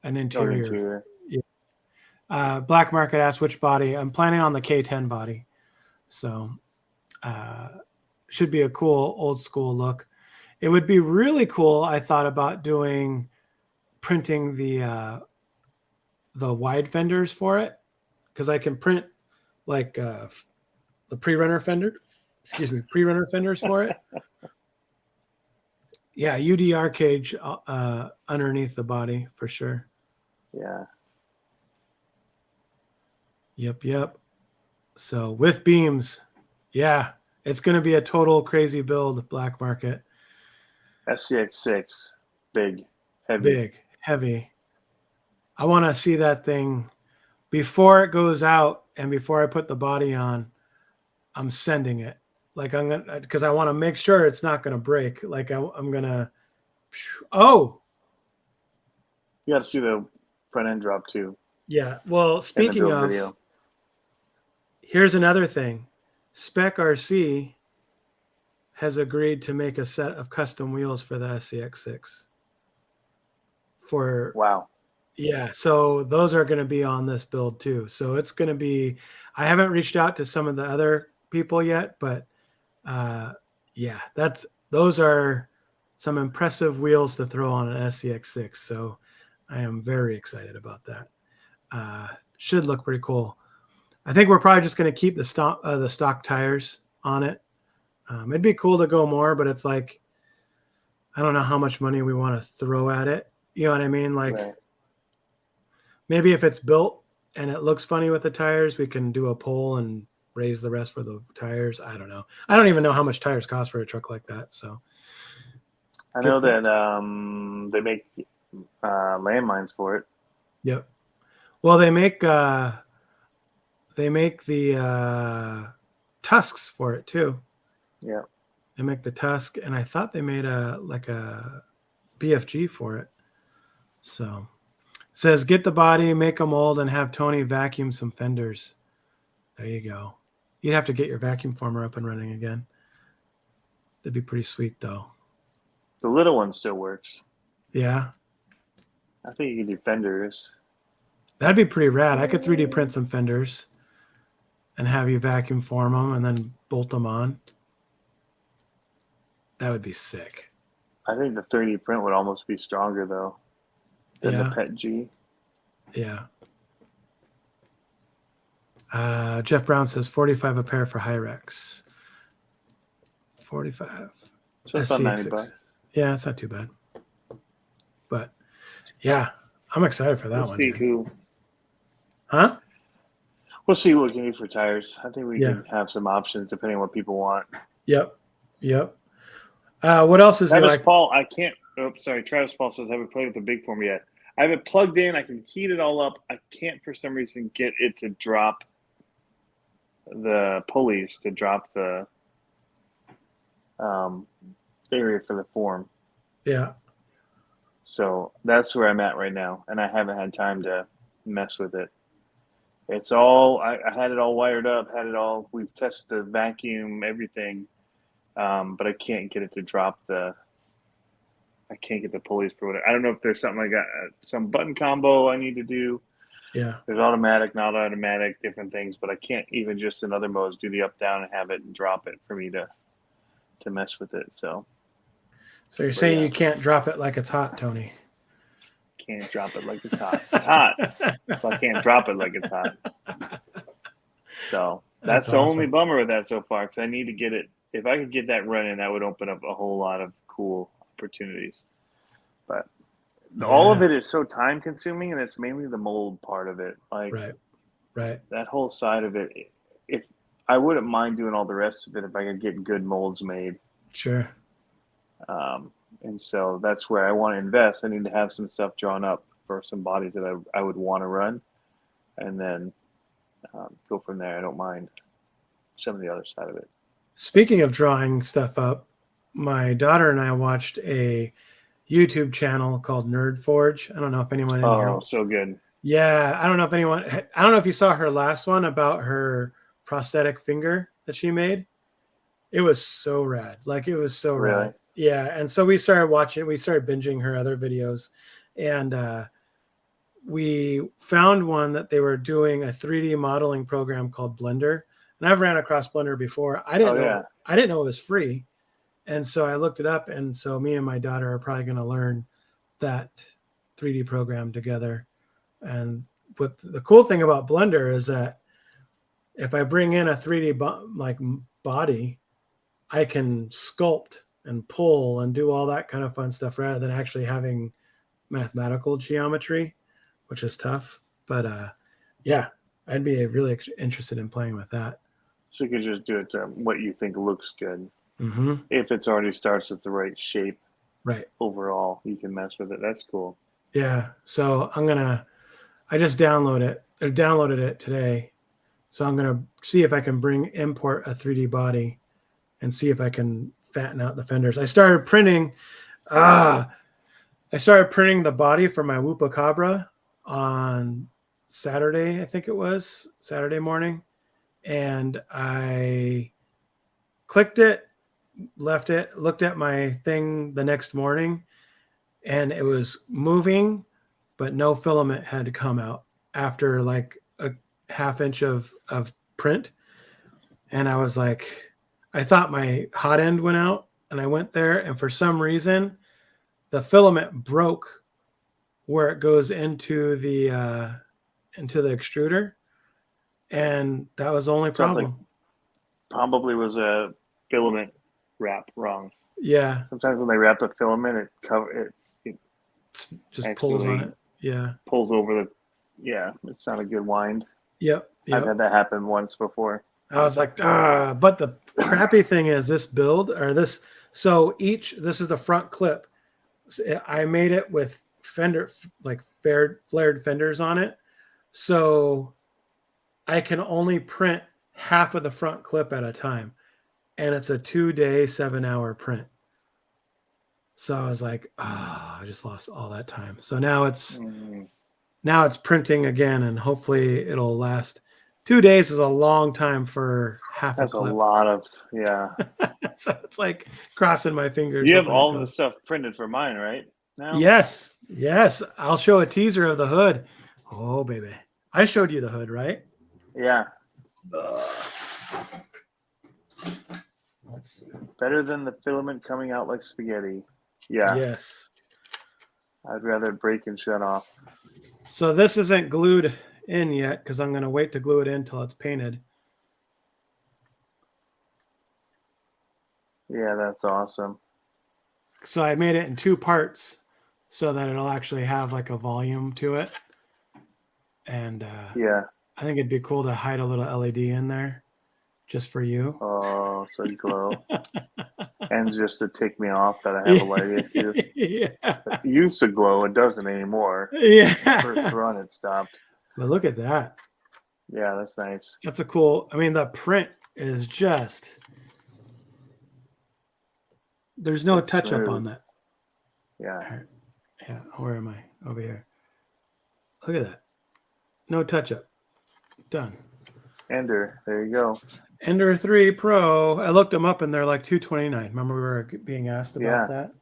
interior. Yeah. Black Market asked which body. I'm planning on the K10 body. So should be a cool old school look. It would be really cool. I thought about printing the wide fenders for it because I can print like the pre-runner fender excuse me, pre-runner fenders for it. Yeah, UDR cage underneath the body for sure. Yeah. Yep. So with beams, yeah, it's going to be a total crazy build, black market. SCX6, big, heavy. Big, heavy. I want to see that thing before it goes out and before I put the body on. I'm sending it. Like I'm gonna, because I want to make sure it's not going to break. Like I'm gonna. Oh, you got to see the front end drop too. Yeah. Well, speaking of, video. Here's another thing. Spec RC has agreed to make a set of custom wheels for the SCX6. Wow. Yeah. So those are going to be on this build too. So it's going to be, I haven't reached out to some of the other people yet, but yeah, those are some impressive wheels to throw on an SCX6. So I am very excited about that. Should look pretty cool. I think we're probably just going to keep the stock tires on it. It'd be cool to go more, but it's like, I don't know how much money we want to throw at it. You know what I mean? Like maybe if it's built and it looks funny with the tires, we can do a poll and raise the rest for the tires. I don't know. I don't even know how much tires cost for a truck like that. So I know that they make landmines for it. Yep. Well, they make the tusks for it too. Yeah. They make the tusk, and I thought they made a BFG for it. So it says get the body, make a mold, and have Tony vacuum some fenders. There you go. You'd have to get your vacuum former up and running again. That'd be pretty sweet though. The little one still works. Yeah. I think you can do fenders. That'd be pretty rad. I could 3D print some fenders and have you vacuum form them and then bolt them on. That would be sick. I think the 3D print would almost be stronger though than the PET G. Yeah. Jeff Brown says 45 a pair for Hyrex. 45. So it's about $90. Yeah, it's not too bad. But yeah, I'm excited for that one. See who. Huh? We'll see what we can do for tires. I think we can have some options depending on what people want. Yep. What else is Travis Paul? I can't. Oh, sorry. Travis Paul says I haven't played with the big form yet. I have it plugged in. I can heat it all up. I can't for some reason get it to drop the pulleys to drop the area for the form. Yeah. So that's where I'm at right now, and I haven't had time to mess with it. It's all I had it all wired up, had it all. We've tested the vacuum, everything, but I can't get it to drop the. I can't get the pulleys for it. I don't know if there's something I got some button combo I need to do. Yeah. There's automatic, not automatic, different things, but I can't even just in other modes do the up down and have it and drop it for me to mess with it. So you're saying you can't drop it like it's hot, Tony? Can't drop it like it's hot. It's hot. So I can't drop it like it's hot. So that's the only bummer with that so far, because I need to get it. If I could get that running, that would open up a whole lot of cool opportunities. But all of it is so time consuming, and it's mainly the mold part of it. Like right. That whole side of it. If I wouldn't mind doing all the rest of it if I could get good molds made. Sure. And so that's where I want to invest. I need to have some stuff drawn up for some bodies that I would want to run, and then go from there. I don't mind some of the other side of it. Speaking of drawing stuff up, my daughter and I watched a YouTube channel called Nerd Forge. I don't know if anyone in here. Oh, so good. Yeah, I don't know if you saw her last one about her prosthetic finger that she made. It was so rad. Like, it was so rad. Yeah, and so we started binging her other videos, and we found one that they were doing a 3D modeling program called Blender. And I've ran across Blender before. I didn't know it was free. And so I looked it up, and so me and my daughter are probably going to learn that 3D program together. And what the cool thing about Blender is that if I bring in a 3D body, I can sculpt and pull and do all that kind of fun stuff rather than actually having mathematical geometry, which is tough. But yeah, I'd be really interested in playing with that. So you could just do it to what you think looks good. Mm-hmm. If it's already starts with the right shape, right? Overall, you can mess with it. That's cool. Yeah. So I just downloaded it today. So I'm gonna see if I can import a 3D body and see if I can fatten out the fenders. I started printing the body for my Whoopacabra on Saturday, I think it was Saturday morning, and I clicked it, left it, looked at my thing the next morning, and it was moving, but no filament had come out after like a half inch of print. And I was like, I thought my hot end went out, and I went there, and for some reason the filament broke where it goes into the extruder, and that was the only Sounds like problem. probably was a filament wrap wrong. Yeah. Sometimes when they wrap the filament, it just pulls on it. Yeah. Pulls over the. Yeah, it's not a good wind. Yep. I've had that happen once before. I was like, but the crappy thing is this build or this. So this is the front clip. I made it with flared fenders on it. So I can only print half of the front clip at a time. And it's a 2-day, 7-hour print. So I was like, I just lost all that time. So now it's printing again, and hopefully it'll last. 2 days is a long time for half a clip. That's a lot of, yeah. So it's like crossing my fingers. You have all the stuff printed for mine, right? Now? Yes. I'll show a teaser of the hood. Oh, baby. I showed you the hood, right? Yeah. Let's see. Better than the filament coming out like spaghetti. Yeah. Yes. I'd rather break and shut off. So this isn't glued in yet because I'm going to wait to glue it in until it's painted. Yeah, that's awesome. So I made it in 2 parts so that it'll actually have like a volume to it. And yeah, I think it'd be cool to hide a little LED in there just for you. Oh, so glow. And just to take me off that I have a light issue. Yeah. It used to glow. It doesn't anymore. Yeah. The first run, it stopped. But look at that. Yeah, that's nice. That's a cool. I mean, the print is just. There's no touch up on that. Yeah. Yeah. Where am I? Over here. Look at that. No touch up. Done. Ender. There you go. Ender 3 Pro. I looked them up and they're like $229. Remember we were being asked about that?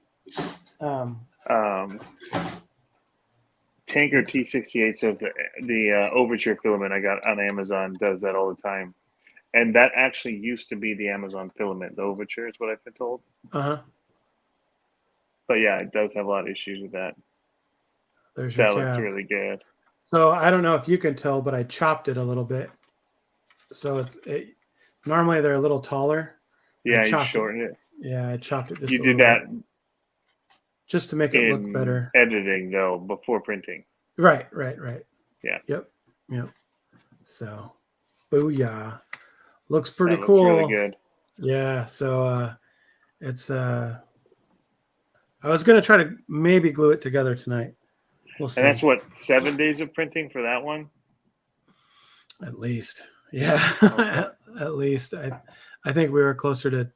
Tanker T68 says the Overture filament I got on Amazon does that all the time. And that actually used to be the Amazon filament. The Overture is what I've been told. Uh-huh. But yeah, it does have a lot of issues with that. There's your that cab. Looks really good. So I don't know if you can tell, but I chopped it a little bit. So normally they're a little taller. Yeah, you shortened it. Yeah, I chopped it just You a did little that bit. Just to make it look better. Editing though, before printing. Right. Yeah. Yep. So, booyah. Looks pretty cool. Really good. Yeah. So it's I was gonna try to maybe glue it together tonight. We'll see. And that's what, 7 days of printing for that one? At least. Yeah. Okay. At least. I think we were closer to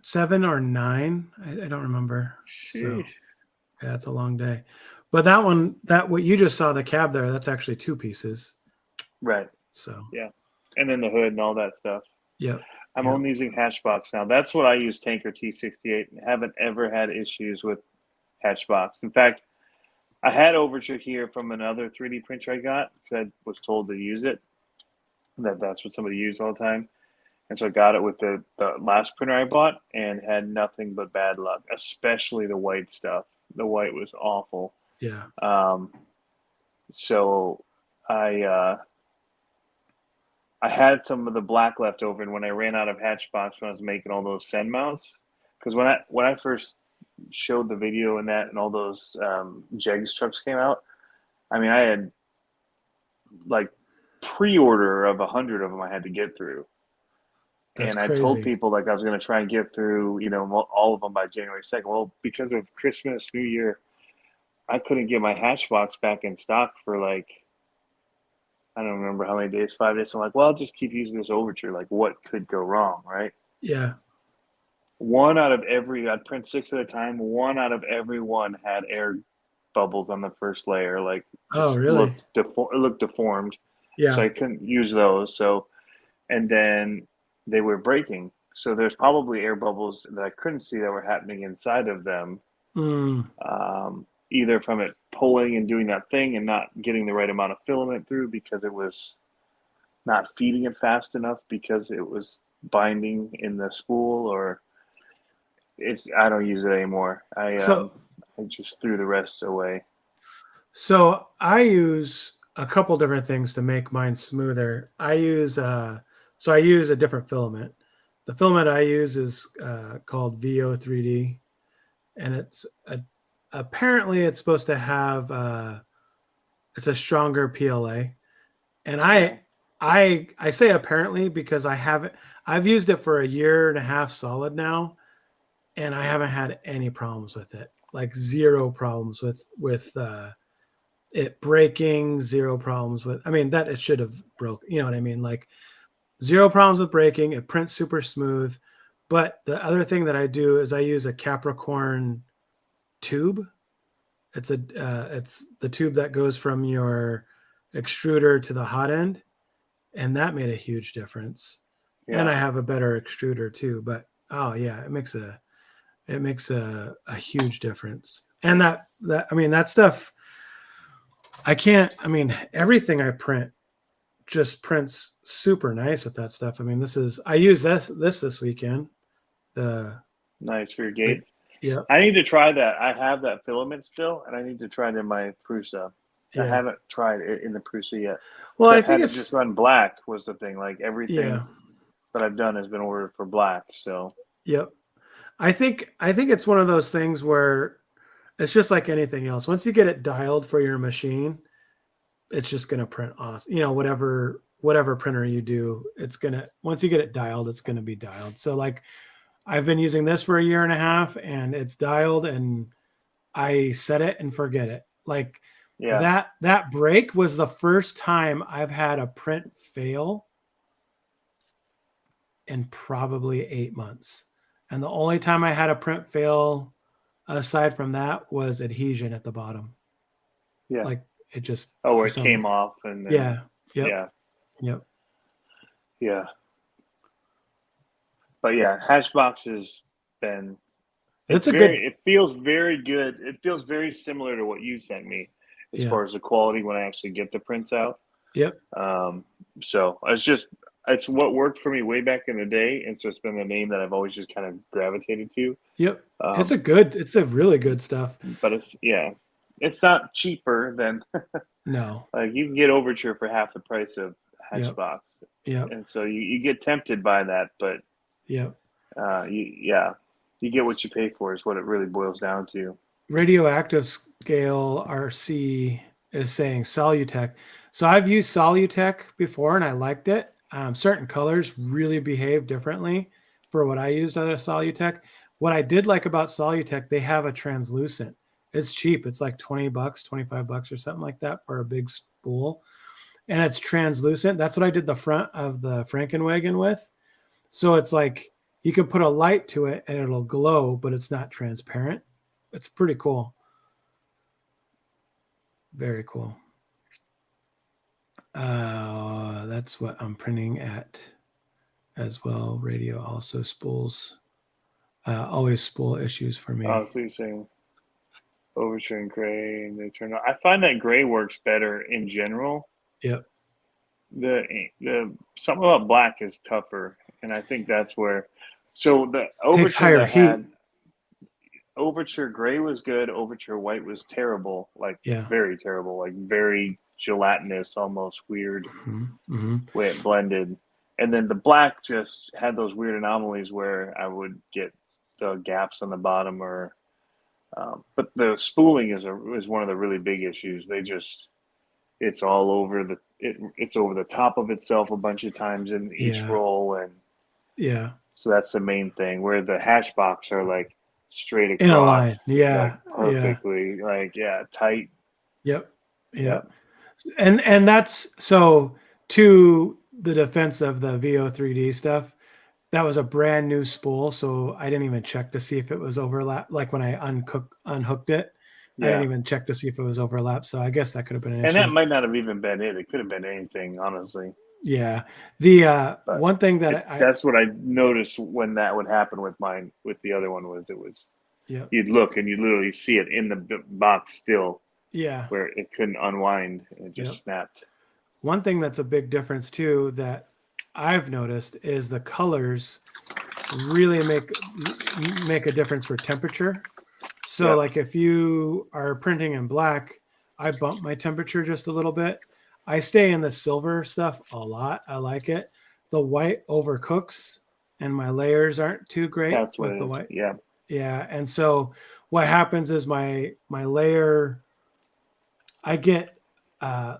7 or 9. I don't remember. Sheesh. So yeah, it's a long day. But that one, what you just saw, the cab there, that's actually 2 pieces. Right. So yeah. And then the hood and all that stuff. Yep. I'm only using Hatchbox now. That's what I use, Tanker T68. Haven't ever had issues with Hatchbox. In fact, I had Overture here from another 3D printer I got because I was told to use it. That's what somebody used all the time. And so I got it with the last printer I bought and had nothing but bad luck, especially the white stuff. The white was awful. Yeah. So I I had some of the black left over, and when I ran out of Hatchbox when I was making all those send mounts, because when I first showed the video and that, and all those Jegs trucks came out, I mean, I had like pre-order of 100 of them I had to get through. That's And I told crazy. people like I was going to try and get through, you know, all of them by January 2nd. Well, because of Christmas, New Year, I couldn't get my Hatchbox back in stock for like, I don't remember how many days, 5 days. So I'm like, well, I'll just keep using this Overture. Like, what could go wrong, right? Yeah. One out of every, I'd print 6 at a time. One out of every one had air bubbles on the first layer. Like, Oh, just really? it looked deformed. So Yeah. I couldn't use those. So, and then they were breaking. So there's probably air bubbles that I couldn't see that were happening inside of them, Mm, either from it pulling and doing that thing and not getting the right amount of filament through because it was not feeding it fast enough because it was binding in the spool, or I don't use it anymore. so I just threw the rest away. so I use a couple different things to make mine smoother. I use a different filament. The filament I use is called VO3D, and apparently it's supposed to have it's a stronger PLA. And Yeah. I say apparently because I've used it for a year and a half solid now, and I haven't had any problems with it. Like zero problems with it breaking, zero problems with, I mean, that it should have broke, you know what I mean? Like zero problems with breaking. It prints super smooth. But the other thing that I do is I use a Capricorn tube. It's the tube that goes from your extruder to the hot end, and that made a huge difference. And Yeah. I have a better extruder too, but oh yeah, it makes a huge difference. And that I mean that stuff I mean everything I print just prints super nice with that stuff. I mean I use this weekend. The Nice for your the gates. yeah, I need to try that. I have that filament still, and I need to try it in my Prusa. I yeah. haven't tried it in the Prusa yet. Well, So I I've think had to it's just run black was the thing. Like everything yeah, that I've done has been ordered for black. So yep. I think it's one of those things where it's just like anything else. Once you get it dialed for your machine, it's just going to print awesome. You know, whatever printer you do, it's going to, once you get it dialed, it's going to be dialed. So like I've been using this for a year and a half and it's dialed and I set it and forget it. Like yeah, that break was the first time I've had a print fail in probably 8 months. And the only time I had a print fail aside from that was adhesion at the bottom. yeah. Like it just Oh, where for it came some, off and then yeah, yep, yeah, yep. yeah. But yeah, Hatchbox has been. It's a good, It feels very good. It feels very similar to what you sent me as yeah, far as the quality when I actually get the prints out. yep, Um, so it's what worked for me way back in the day, and so it's been the name that I've always just kind of gravitated to. yep. Um, It's a really good stuff. but it's not cheaper than No, like you can get Overture for half the price of yep, Hatchbox, yep, and so you get tempted by that, but yep. you get what you pay for is what it really boils down to. Radioactive scale RC is saying Solutech. So I've used Solutech before and I liked it. Certain colors really behave differently for what I used out of Solutech. What I did like about Solutech, they have a translucent. It's cheap. It's like $20, $25 or something like that for a big spool. And it's translucent. That's what I did the front of the Frankenwagon with. So it's like you can put a light to it and it'll glow, but it's not transparent. It's pretty cool. Very cool. That's what I'm printing at as well. Radio also spools. Always spool issues for me. Honestly, saying Overture and gray, and they turn on. I find that gray works better in general. Yep. The something about black is tougher, and I think that's where. So the Takes Overtures higher I had, heat. Overture gray was good. Overture white was terrible, like Yeah. very terrible, like very. gelatinous, almost weird Mm-hmm. way it blended. And then the black just had those weird anomalies where I would get the gaps on the bottom, or but the spooling is one of the really big issues. It's all over it's over the top of itself a bunch of times in each Yeah. roll, and Yeah. so that's the main thing. Where the hatchbacks are like straight In a across, line. Yeah. like Yeah. perfectly, like tight. Yep. Yeah, Yep. And that's so, to the defense of the VO3D stuff, that was a brand new spool, so I didn't even check to see if it was overlap. Like when I unhooked it, I didn't yeah. even check to see if it was overlapped. So I guess that could have been an And that issue. might not have even been it. It could have been anything, honestly. Yeah. The But one thing that that's what I noticed when that would happen with mine. With the other one was yeah. you'd look and you literally see it in the box still, Yeah. where it couldn't unwind and it Yep. just snapped. One thing that's a big difference too that I've noticed is the colors really make a difference for temperature. So Yep. like if you are printing in black, I bump my temperature just a little bit. I stay in the silver stuff a lot. I like it. The white overcooks and my layers aren't too great That's what with it the is. white. Yeah. Yeah. And so what happens is my layer, I get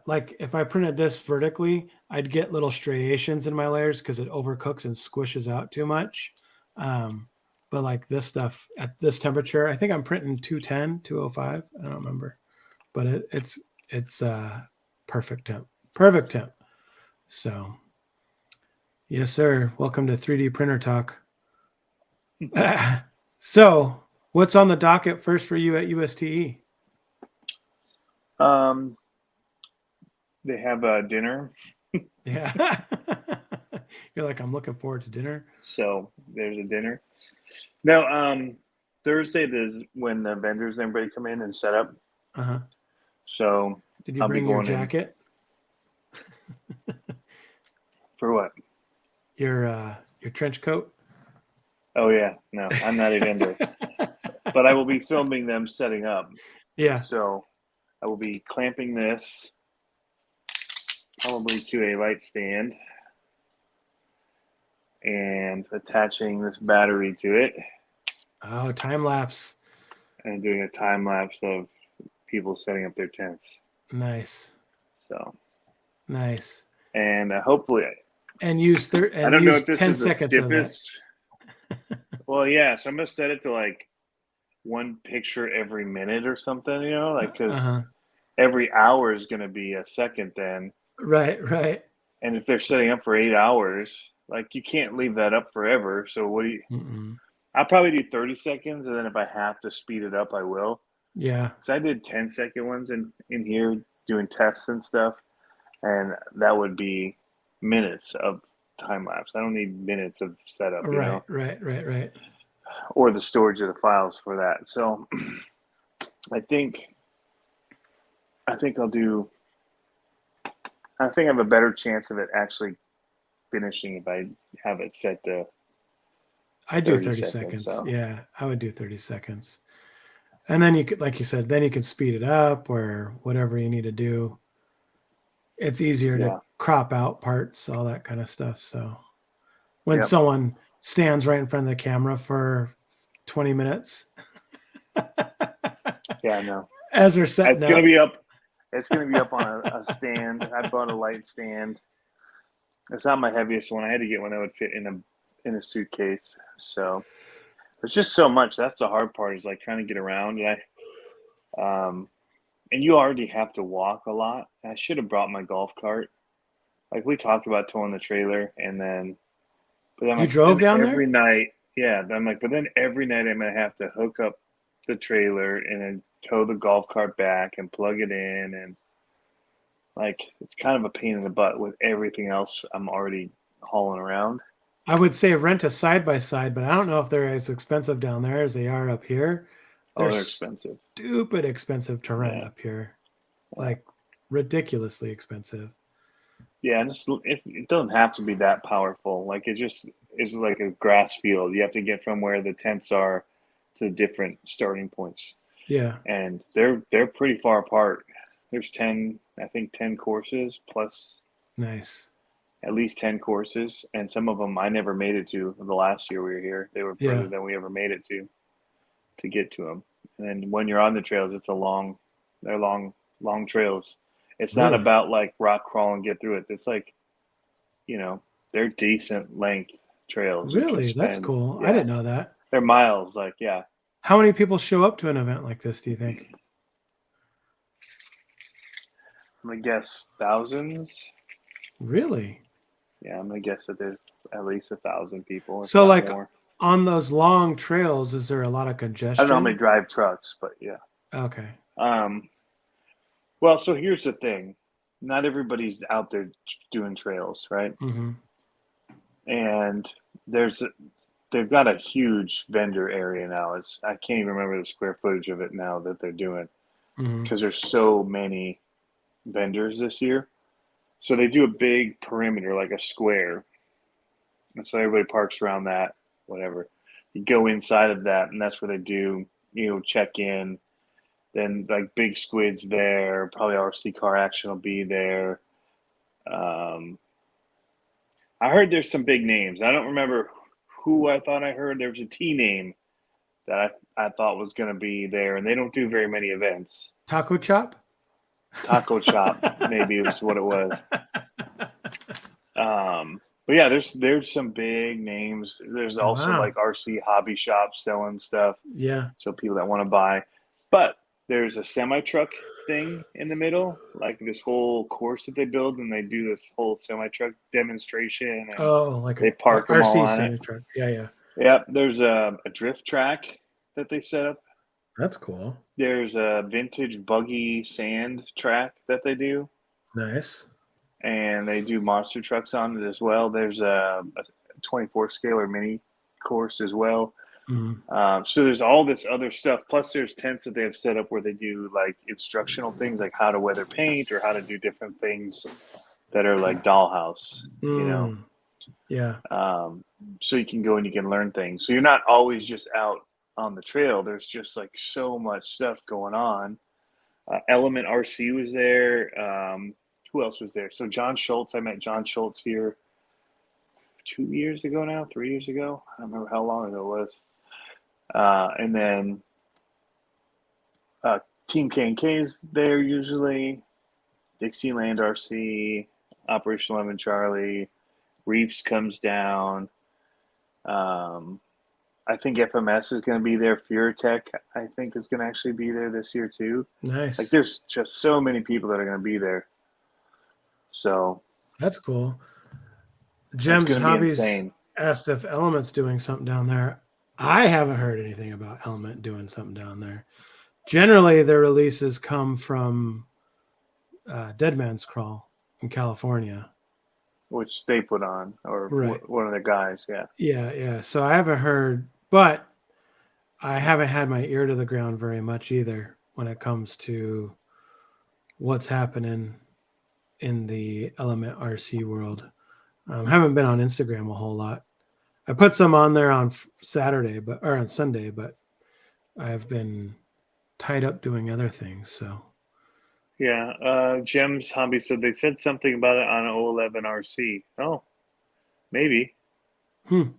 like if I printed this vertically, I'd get little striations in my layers because it overcooks and squishes out too much. But like this stuff at this temperature, I think I'm printing 210, 205. I don't remember, but it's perfect temp, perfect temp. So yes, sir. Welcome to 3D printer talk. So what's on the docket first for you at USTE? Um, they have a dinner, Yeah. You're like, I'm looking forward to dinner. so there's a dinner. Now, Thursday is when the vendors and everybody come in and set up. Uh-huh. So Did you I'll be bring your going in jacket? for what? Your trench coat? Oh yeah, no, I'm not a vendor, but I will be filming them setting up. Yeah. So I will be clamping this probably to a light stand and attaching this battery to it Oh, time lapse. and doing a time lapse of people setting up their tents. Nice. So, Nice. and hopefully, And I don't know if use this 10 is the seconds of it. stiffest. Well, yeah, so I'm gonna set it to like one picture every minute or something, like because Uh-huh. every hour is gonna be a second then. Right, right. And if they're setting up for 8 hours, like you can't leave that up forever. So what do you? Mm-mm. I'll probably do 30 seconds, and then if I have to speed it up, I will. Yeah. So I did 10-second ones in here doing tests and stuff, and that would be minutes of time lapse. I don't need minutes of setup, Right, right. or the storage of the files for that. So I think I'll do. I think I have a better chance of it actually finishing if I have it set to I do 30 30 seconds. seconds. So Yeah, I would do 30 seconds. And then you could, like you said, then you can speed it up or whatever you need to do. It's easier to yeah, crop out parts, all that kind of stuff. So when yep, someone stands right in front of the camera for 20 minutes yeah. No, as they're setting it's gonna up. be up. It's gonna be up on a stand. I bought a light stand. It's not my heaviest one. I had to get one that would fit in a suitcase. So it's just so much. That's the hard part, is like trying to get around. And you already have to walk a lot. I should have brought my golf cart. Like we talked about towing the trailer, and then, but I'm You like, drove then down every there? night, yeah. I'm like, but then every night I'm gonna have to hook up the trailer and then tow the golf cart back and plug it in, and like it's kind of a pain in the butt with everything else I'm already hauling around. I would say rent a side by side, but I don't know if they're as expensive down there as they are up here. Oh, They're they're expensive. stupid expensive to rent Yeah, up here, yeah, like ridiculously expensive. yeah. And it doesn't have to be that powerful. Like it just is like a grass field. You have to get from where the tents are to different starting points, Yeah. and they're pretty far apart. There's 10, I think 10 courses plus Nice. at least 10 courses, and some of them I never made it to. The last year we were here, they were further than we ever made it to get to them. And then when you're on the trails, they're long trails. It's not Really? about like rock crawl and get through it. It's like, they're decent length trails. Really? That's cool. Yeah, I didn't know that. they're miles. Like, yeah. How many people show up to an event like this, do you think? I'm gonna guess thousands. Really? Yeah, I'm gonna guess that there's at least 1,000 people. If So not like more. on those long trails, is there a lot of I don't congestion? know how many drive trucks, but yeah. Okay. Well, so here's the thing. Not everybody's out there doing trails, right? Mm-hmm. And they've got a huge vendor area now. I can't even remember the square footage of it now that they're doing, because there's so many vendors this year. So they do a big perimeter, like a square. And so everybody parks around that, whatever. You go inside of that, and that's where they do, check in. Then like Big Squid's there. Probably RC Car Action will be there. I heard there's some big names. I don't remember who I thought I heard. There was a T name that I thought was going to be there, and they don't do very many events. Taco Chop? Taco Chop, maybe is what it was. But yeah, there's some big names. There's also like RC hobby shops selling stuff. Yeah. So people that want to buy. But there's a semi-truck thing in the middle, like this whole course that they build, and they do this whole semi-truck demonstration. And like they park them all on semi-truck. Yeah, yeah. Yep, there's a drift track that they set up. That's cool. There's a vintage buggy sand track that they do. Nice. And they do monster trucks on it as well. There's a 24 scalar mini course as well. Mm-hmm. So there's all this other stuff. Plus there's tents that they have set up where they do like instructional things, like how to weather paint or how to do different things that are like dollhouse, Yeah. So you can go and you can learn things. So you're not always just out on the trail. There's just like so much stuff going on. Element RC was there. Who else was there? So John Schultz, I met John Schultz here 3 years ago. I don't remember how long ago it was. And then Team K&K is there usually. Dixieland RC, Operation 11 Charlie, Reefs comes down. I think FMS is going to be there. Furatech, I think, is going to actually be there this year too. Nice. Like there's just so many people that are going to be there. So that's cool. Jem's Hobbies asked if Element's doing something down there. I haven't heard anything about Element doing something down there. Generally, their releases come from Dead Man's Crawl in California, which they put on, or one of the guys. Yeah. So I haven't heard, but I haven't had my ear to the ground very much either when it comes to what's happening in the Element RC world. Haven't been on Instagram a whole lot. I put some on there on Saturday, or on Sunday, but I've been tied up doing other things. So, yeah. Jem's Hobby said they said something about it on 011 RC. Oh, maybe. When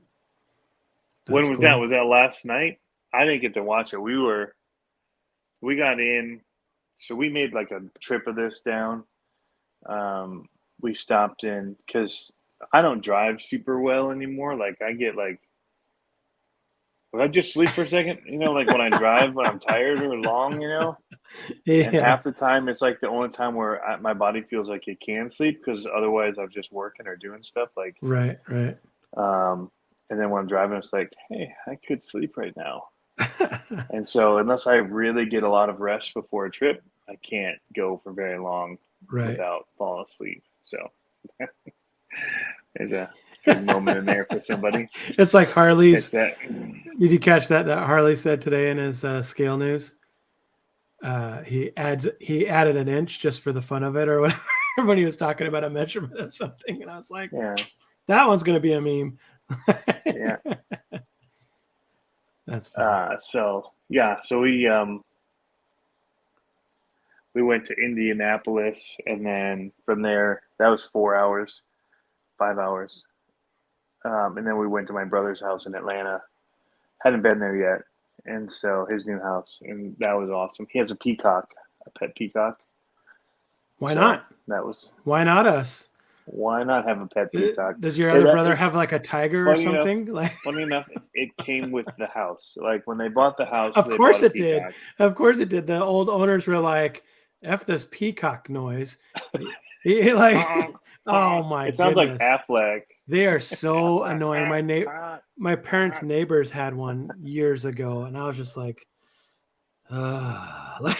was that? Was that last night? I didn't get to watch it. We got in, so we made like a trip of this down. We stopped in because I don't drive super well anymore. Like I get like, if I just sleep for a second, like when I drive, when I'm tired or long, Yeah. And half the time it's like the only time where my body feels like it can sleep, because otherwise I'm just working or doing stuff like. Right. And then when I'm driving, it's like, hey, I could sleep right now. And so unless I really get a lot of rest before a trip, I can't go for very long without falling asleep. So there's a good moment in there for somebody. It's like Harley's. Did you catch that Harley said today in his scale news? He added an inch just for the fun of it or whatever when he was talking about a measurement of something. And I was like, that one's going to be a meme. Yeah. That's funny. So we we went to Indianapolis, and then from there, that was 4 hours, 5 hours. And then we went to my brother's house in Atlanta. Hadn't been there yet. And so his new house, and that was awesome. He has a peacock, a pet peacock. Why not? That was. Why not us? Why not have a pet peacock? Does your other brother have like a tiger or something? Funny enough, it came with the house. Like when they bought the house, of course it did. Of course it did. The old owners were like, "F this peacock noise." Like, oh my! It sounds goodness. like Affleck. They are so annoying. My parents' neighbors had one years ago, and I was just like, like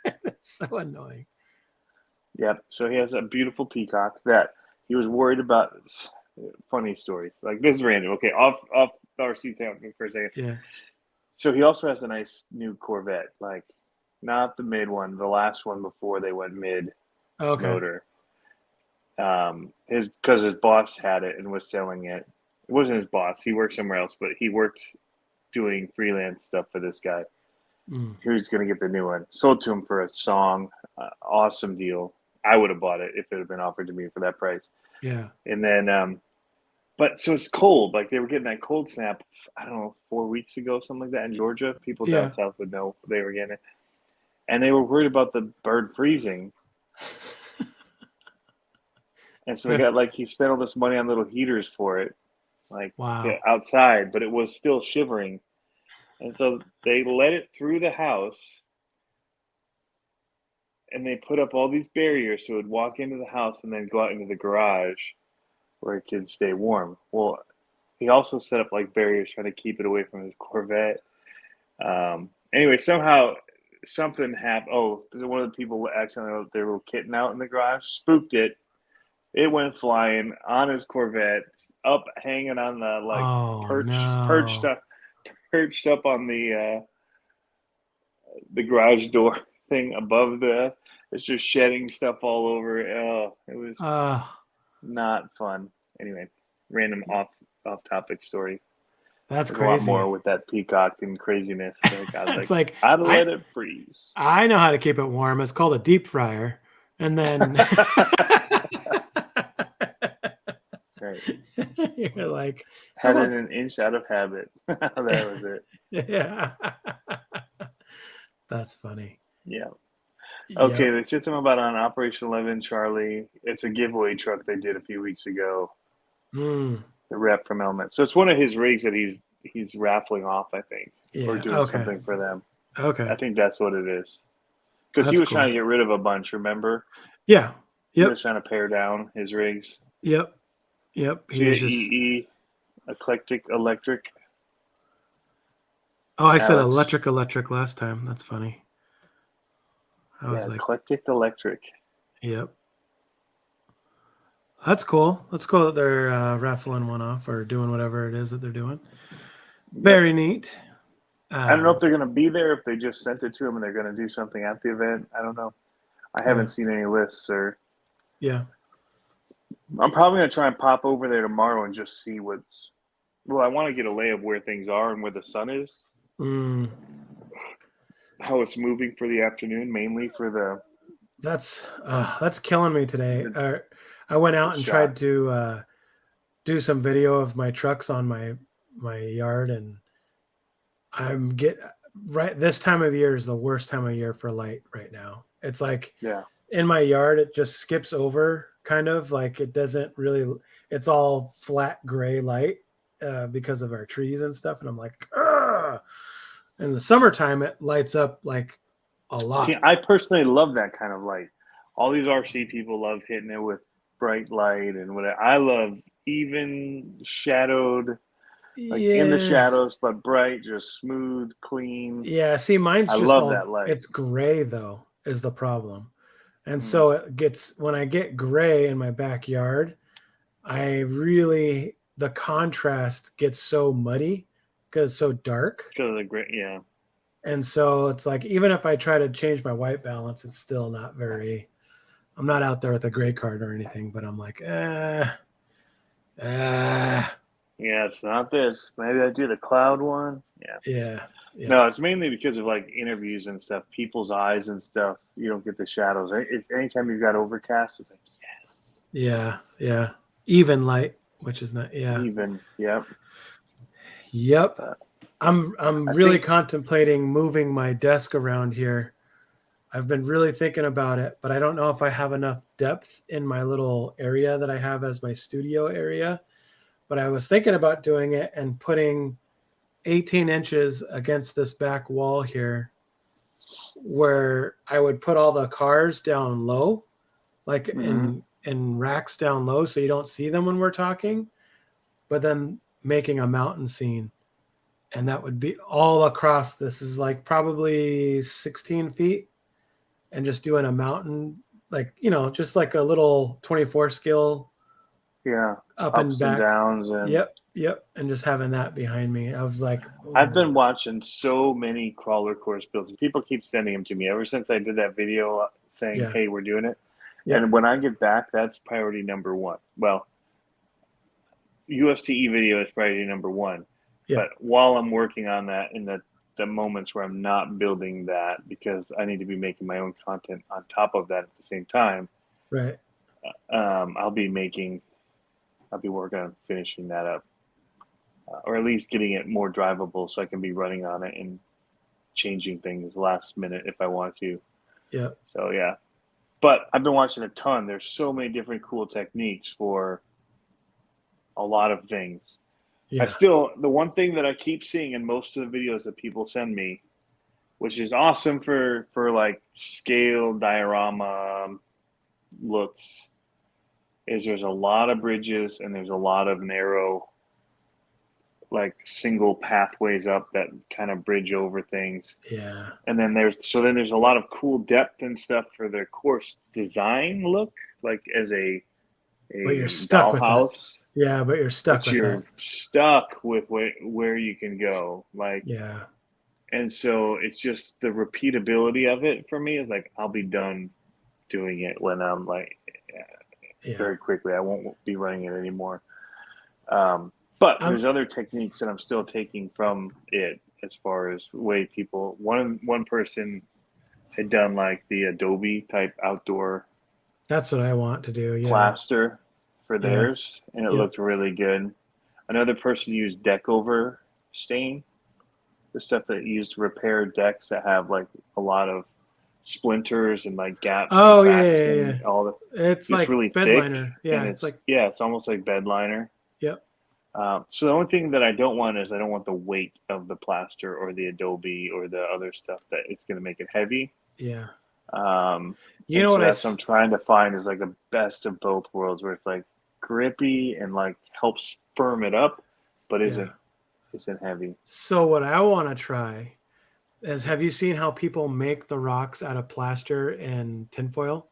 it's so annoying. Yep. So he has a beautiful peacock that he was worried about. Funny story. Like this is random. Okay, off the RC topic for a second. Yeah. So he also has a nice new Corvette, like not the mid one, the last one before they went mid motor. Because his boss had it and was selling it. It wasn't his boss. He worked somewhere else, but he worked doing freelance stuff for this guy. He was going to get the new one. Sold to him for a song. Awesome deal. I would have bought it if it had been offered to me for that price. Yeah. And then, but so it's cold. Like they were getting that cold snap, I don't know, 4 weeks ago, something like that in Georgia. People down south would know they were getting it. And they were worried about the bird freezing. And so they got he spent all this money on little heaters for it, outside, but it was still shivering. And so they let it through the house, and they put up all these barriers so it would walk into the house and then go out into the garage where it could stay warm. Well, he also set up barriers trying to keep it away from his Corvette. Anyway, somehow something happened. Oh, one of the people accidentally let their little kitten out in the garage, spooked it. It went flying on his Corvette, up hanging on the perched up on the garage door thing above the. It's just shedding stuff all over. Oh, it was not fun. Anyway, random off topic story. That's There's crazy. A lot more with that peacock and craziness. It's like I'd let it freeze. I know how to keep it warm. It's called a deep fryer, and then. Right. You're like had it an inch out of habit. That was it. Yeah. That's funny. Yeah. Okay, they said something about on Operation 11 Charlie. It's a giveaway truck they did a few weeks ago. The rep from Element. So it's one of his rigs that he's raffling off, I think. Or doing something for them. Okay. I think that's what it is. Because he was trying to get rid of a bunch, remember? Yeah. He was trying to pare down his rigs. Yep. He was just EE, eclectic electric. Oh, I said electric last time. That's funny. I was like eclectic electric. Yep. That's cool. That's cool that they're raffling one off or doing whatever it is that they're doing. Very neat. I don't know if they're going to be there, if they just sent it to them and they're going to do something at the event. I don't know. I haven't seen any lists or. Yeah. I'm probably going to try and pop over there tomorrow and just see what's. Well, I want to get a lay of where things are and where the sun is. How it's moving for the afternoon, mainly for the. That's killing me today. I went out and tried to do some video of my trucks on my yard, and this time of year is the worst time of year for light right now. It's like in my yard, it just skips over. Kind of like it doesn't really, it's all flat gray light because of our trees and stuff. And I'm like, ugh. In the summertime, it lights up like a lot. See, I personally love that kind of light. All these RC people love hitting it with bright light and whatever. I love even shadowed, in the shadows, but bright, just smooth, clean. Yeah, see, mine's I just love that light. It's gray though, is the problem. And so when I get gray in my backyard, the contrast gets so muddy because it's so dark. Because of the gray, yeah. And so it's like, even if I try to change my white balance, it's still not I'm not out there with a gray card or anything, but I'm like, Yeah, Yeah, it's not this. Maybe I do the cloud one. Yeah. Yeah. Yeah. No, it's mainly because of like interviews and stuff, people's eyes and stuff. You don't get the shadows. Anytime you've got overcast, it's like Yeah. Yeah. Even light, which is not. Yeah. even. Yep. Yep. But I'm I really think contemplating moving my desk around here. I've been really thinking about it, but I don't know if I have enough depth in my little area that I have as my studio area. But I was thinking about doing it and putting 18 inches against this back wall here where I would put all the cars down low, like mhm. in racks down low so you don't see them when we're talking, but then making a mountain scene. And that would be all across. This is like probably 16 feet, and just doing a mountain, like, just like a little 24 scale Yeah, up and ups and back. downs, and Yep. Yep. And just having that behind me. I was like, I've oh, been watching so many crawler course builds, and people keep sending them to me ever since I did that video saying, yeah. "Hey, we're doing it." Yep. And when I get back, that's priority number one. Well, USTE video is priority number one. But Yep. while I'm working on that, in the moments where I'm not building that, because I need to be making my own content on top of that at the same time, Right. I'll be working on finishing that up, or at least getting it more drivable so I can be running on it and changing things last minute if I want to. Yep. So yeah, but I've been watching a ton. There's so many different cool techniques for a lot of things. Yeah. The one thing that I keep seeing in most of the videos that people send me, which is awesome for like scale diorama looks, is there's a lot of bridges and there's a lot of narrow, like single pathways up that kind of bridge over things. Yeah. And then there's a lot of cool depth and stuff for their course design look, like as But you're a stuck with it. dollhouse. Yeah, but you're stuck But with you're it. stuck with where you can go, like. Yeah. And so it's just the repeatability of it for me is like I'll be done doing it when I'm like Yeah. very quickly. I won't be running it anymore. But I'm there's other techniques that I'm still taking from it, as far as way people. One person had done like the Adobe type outdoor That's what I want to do. Yeah. plaster for Yeah. theirs, and it Yep. looked really good. Another person used deck over stain, the stuff that you use to repair decks that have like a lot of splinters and like gaps and Oh yeah, cracks yeah, and yeah. all the. It's It's like really bed thick, liner. and Yeah, it's like it's almost like bed liner. yep. So the only thing that I don't want is I don't want the weight of the plaster or the Adobe or the other stuff that it's going to make it heavy. Yeah. Um, You and know so what that's what I'm trying to find is like the best of both worlds, where it's like grippy and like helps firm it up, but yeah. isn't heavy. So what I want to try is, have you seen how people make the rocks out of plaster and tinfoil?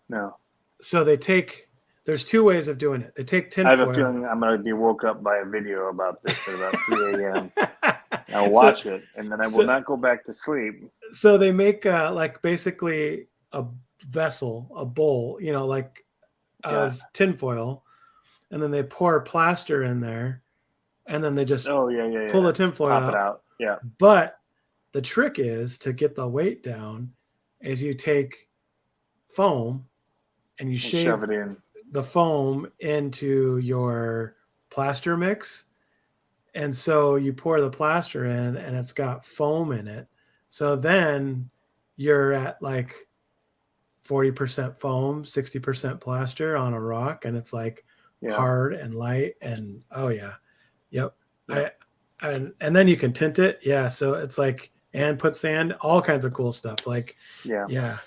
No, So there's two ways of doing it. They take I have a tinfoil. feeling I'm going to be woke up by a video about this at about 3 a.m. I'll so watch it, and then I will so not go back to sleep. so they make like basically a vessel, a bowl, like Yeah. of tinfoil, and then they pour plaster in there, and then they just Oh, yeah, pull yeah. the tinfoil Pop it out. out. Yeah. But the trick is to get the weight down is you take foam and you And shove shave it in. the foam into your plaster mix. And so you pour the plaster in and it's got foam in it. So then you're at like 40% foam, 60% plaster on a rock, and it's like Yeah. hard and light, and oh yeah. Yep. Yeah. And then you can tint it. Yeah, so it's like, and put sand, all kinds of cool stuff. Like, Yeah. yeah.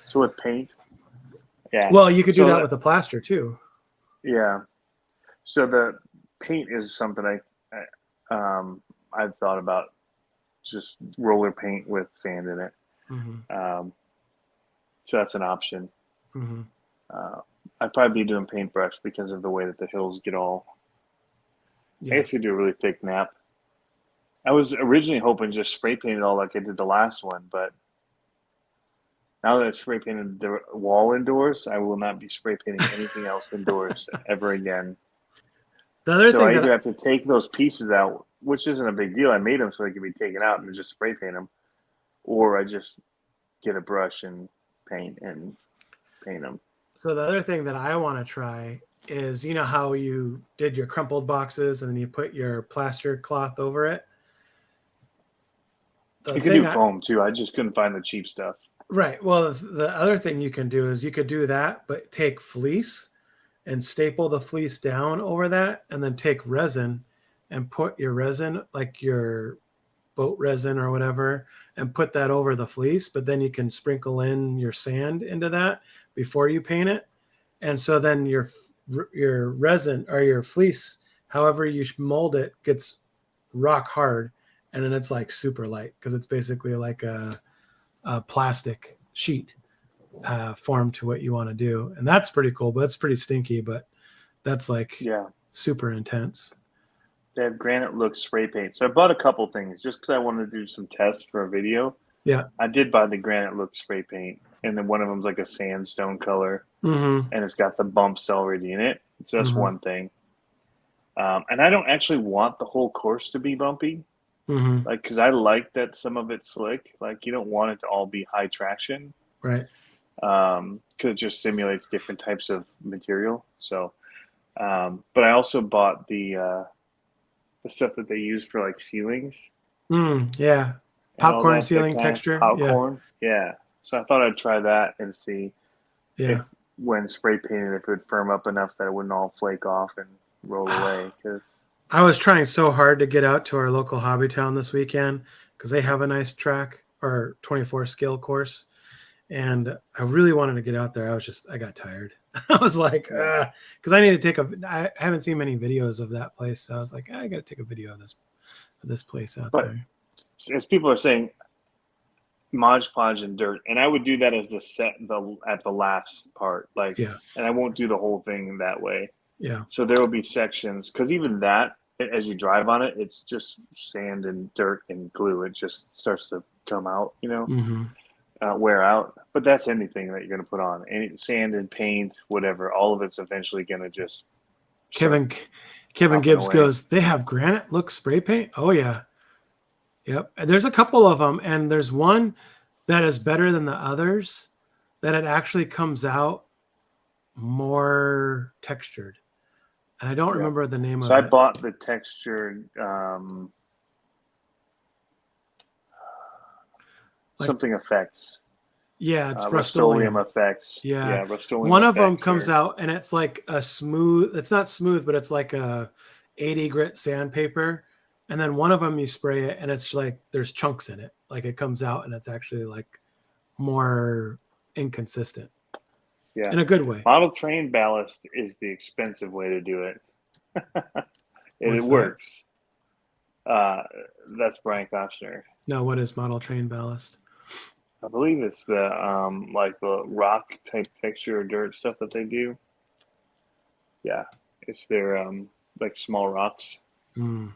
So with paint. Yeah. Well, you could do So that with the plaster too. yeah. So the paint is something I've thought about, just roller paint with sand in it. Mm-hmm. So that's an option. Mm-hmm. I'd probably be doing paintbrush because of the way that the hills get all. I Yeah. guess you do a really thick nap. I was originally hoping just spray paint it all like I did the last one, but now that I've spray painted the wall indoors, I will not be spray painting anything else indoors ever again. The other So thing I that either have to take those pieces out, which isn't a big deal. I made them so they can be taken out and just spray paint them, or I just get a brush and paint them. so the other thing that I want to try is, you know how you did your crumpled boxes and then you put your plaster cloth over it. The You can do thing I, foam too. I just couldn't find the cheap stuff. right. Well, the other thing you can do is you could do that, but take fleece and staple the fleece down over that, and then take resin and put your resin, like your boat resin or whatever, and put that over the fleece. But then you can sprinkle in your sand into that before you paint it, and so then your resin or your fleece, however you mold it, gets rock hard, and then it's like super light because it's basically like a plastic sheet form to what you want to do. And that's pretty cool, but it's pretty stinky, but that's like super intense. They have Granite Look spray paint. So I bought a couple things just because I wanted to do some tests for a video. Yeah. I did buy the Granite Look spray paint, and then one of them's like a sandstone color, Mm-hmm. and it's got the bumps already in it. So that's Mm-hmm. one thing. And I don't actually want the whole course to be bumpy, Mm-hmm. like because I like that some of it's slick. Like you don't want it to all be high traction, Right. because it just simulates different types of material. So, but I also bought the stuff that they use for like ceilings Yeah. and all Popcorn that, that ceiling kind of texture. popcorn. Yeah. So I thought I'd try that and see if Yeah. when spray painted, if it would firm up enough that it wouldn't all flake off and roll away. Because I was trying so hard to get out to our local hobby town this weekend because they have a nice track or 24 scale course. And I really wanted to get out there. I got tired. I was like, because I need to I haven't seen many videos of that place. So I was like, I got to take a video of this place out there. as people are saying, Mod Podge and dirt, and I would do that as at the last part, like, and I won't do the whole thing that way. Yeah. So there will be sections because even that, as you drive on it, it's just sand and dirt and glue. It just starts to come out, wear out. But that's anything that you're going to put on, any sand and paint, whatever. All of it's eventually going to just. Kevin Gibbs goes, they have Granite Look spray paint. Oh yeah. Yep. And there's a couple of them, and there's one that is better than the others, that it actually comes out more textured. And I don't remember the name of it. So I bought the textured something effects. Yeah, it's Rust-Oleum effects. Yeah, Rust-Oleum one of them comes out and it's like a smooth, it's not smooth, but it's like a 80 grit sandpaper. And then one of them you spray it and it's like there's chunks in it. Like it comes out and it's actually like more inconsistent. Yeah. In a good way. Model train ballast is the expensive way to do it. It works. That's Brian Koshner. No, what is model train ballast? I believe it's the like the rock type texture or dirt stuff that they do. Yeah. It's their like small rocks in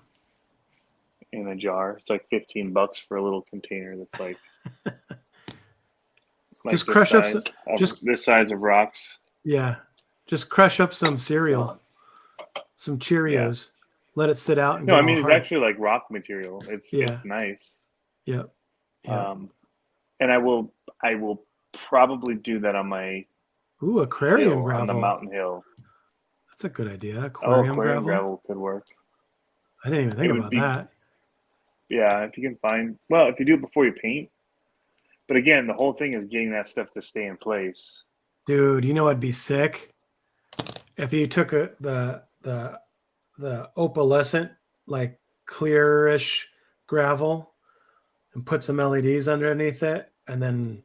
a jar. It's like $15 for a little container that's like just crush up this size of rocks. Yeah. Just crush up some cereal. Some Cheerios. Let it sit out and no, I mean it's actually like rock material. It's nice. Yeah. And I will probably do that on my aquarium gravel on the mountain hill. That's a good idea. Aquarium gravel could work. I didn't even think about that. Yeah, if you can find if you do it before you paint. But again, the whole thing is getting that stuff to stay in place. Dude, you know what'd be sick? If you took the opalescent, like clearish gravel and put some LEDs underneath it and then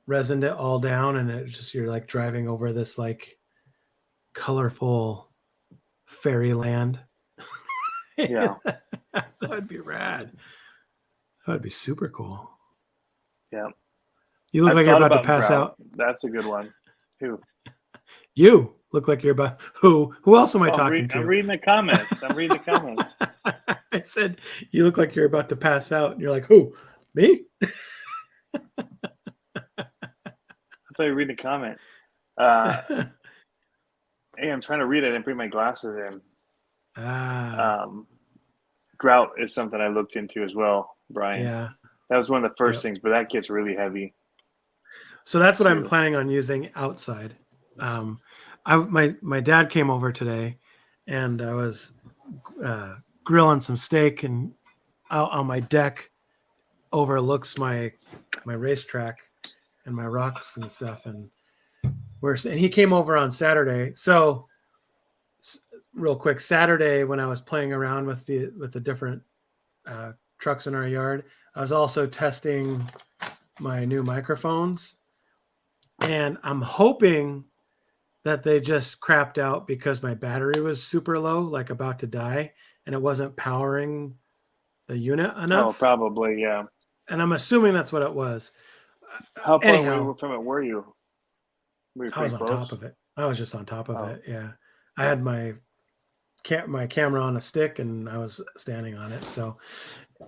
resined it all down, and it just, you're like driving over this like colorful fairyland. Yeah. That would be rad. That would be super cool. Yeah. You look like you're about to pass out. That's a good one. Who? You look like you're about. Who else am I talking to? I'm reading the comments. I said you look like you're about to pass out, and you're like, who? Me? I thought you were reading a comment. Hey, I'm trying to read it. I didn't bring my glasses in. Um, grout is something I looked into as well, Brian. Yeah. That was one of the first Yep. things, but that gets really heavy. So that's what I'm Too. planning on using outside. My dad came over today, and I was grilling some steak, and out on my deck overlooks my racetrack and my rocks and stuff. And he came over on Saturday. So real quick, Saturday when I was playing around with the different trucks in our yard, I was also testing my new microphones, and I'm hoping that they just crapped out because my battery was super low, like about to die, and it wasn't powering the unit Oh, enough. probably, yeah. And I'm assuming that's what it was. How far Anyhow, away from it were you? Were you I was pretty on close? top of it. I was just on top of Oh, it. Yeah. I had my camera on a stick and I was standing on it. So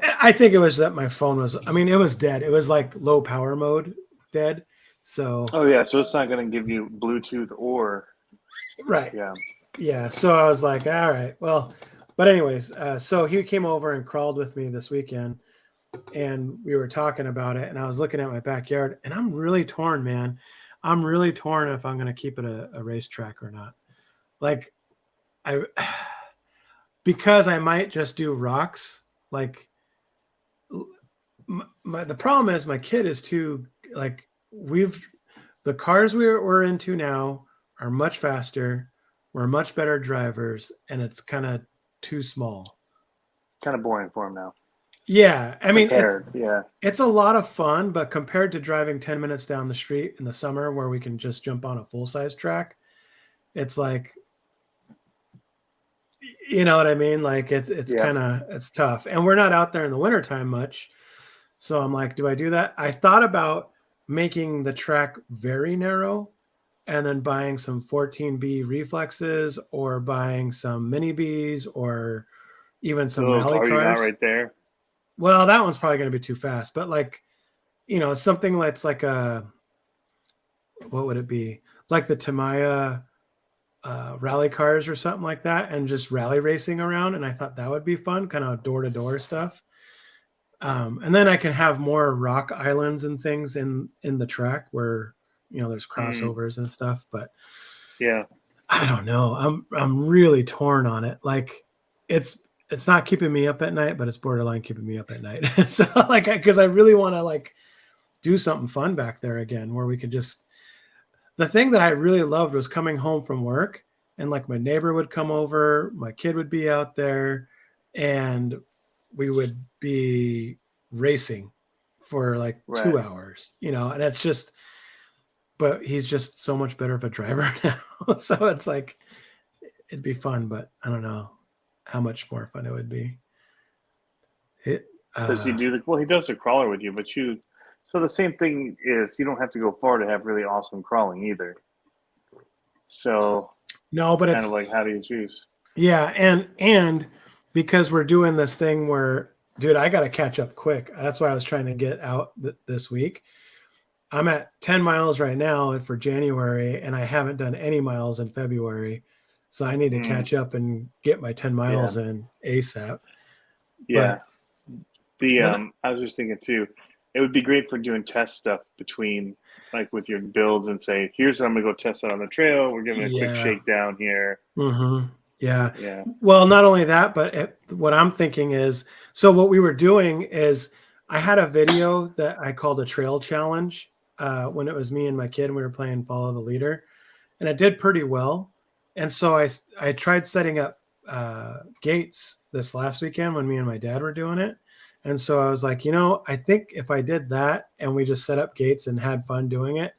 I think it was that my phone was, I mean, it was dead. It was like low power mode dead. So, oh yeah. So it's not going to give you Bluetooth or right. yeah. Yeah. So I was like, all right, well, but anyways, so he came over and crawled with me this weekend and we were talking about it and I was looking at my backyard and I'm really torn, man. I'm really torn if I'm going to keep it a racetrack or not. Like I, because I might just do rocks. Like the problem is my kid is too, like the cars we're into now are much faster. We're much better drivers and it's kind of too small. Kind of boring for him now. Yeah. I mean, Compared, yeah. it's a lot of fun, but compared to driving 10 minutes down the street in the summer where we can just jump on a full size track, it's like, you know what I mean? Like it's Yeah. kind of, it's tough. And we're not out there in the wintertime much. So I'm like, do I do that? I thought about making the track very narrow and then buying some 14B reflexes or buying some mini Bs or even A some little rally target out cars. right there. Well, that one's probably going to be too fast, but like, something that's like what would it be? Like the Tamiya rally cars or something like that and just rally racing around. And I thought that would be fun, kind of door to door stuff. And then I can have more rock islands and things in the track where there's crossovers and stuff. But Yeah. I don't know. I'm really torn on it. Like it's not keeping me up at night, but it's borderline keeping me up at night. So like because I really want to like do something fun back there again where we could just. The thing that I really loved was coming home from work and like my neighbor would come over, my kid would be out there, and we would be racing for like Right. 2 hours, and it's just, but he's just so much better of a driver now. So it's like, it'd be fun, but I don't know how much more fun it would be. It, Does he do the? Well, he does the crawler with you, but you. So the same thing is you don't have to go far to have really awesome crawling either. So no, but it's kind it's, of like how do you choose? yeah. And because we're doing this thing where, dude, I got to catch up quick. That's why I was trying to get out this week. I'm at 10 miles right now for January, and I haven't done any miles in February. So I need to catch up and get my 10 Yeah. miles in ASAP. Yeah. But The when, I was just thinking too, it would be great for doing test stuff between like with your builds and say, here's what I'm gonna go test out on the trail. We're giving a quick yeah. shakedown here. Yeah. Yeah. Well, not only that, but what I'm thinking is, so what we were doing is I had a video that I called a trail challenge when it was me and my kid, and we were playing follow the leader, and it did pretty well. And so I tried setting up gates this last weekend when me and my dad were doing it. And so I was like, I think if I did that and we just set up gates and had fun doing it,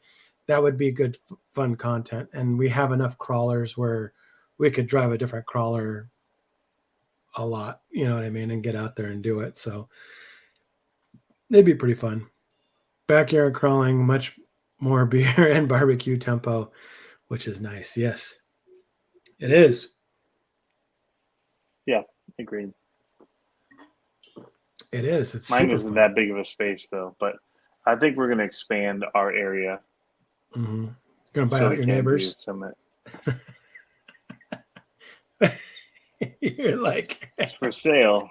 that would be good, fun content. And we have enough crawlers where we could drive a different crawler a lot, you know what I mean, and get out there and do it. So it'd be pretty fun. Backyard crawling, much more beer and barbecue tempo, which is nice. Yes, it is. Yeah. Agreed. It is. It's Mine super isn't fun. that big of a space though, but I think we're gonna expand our area Gonna buy so out we your can do neighbors. some. You're like, it's for sale.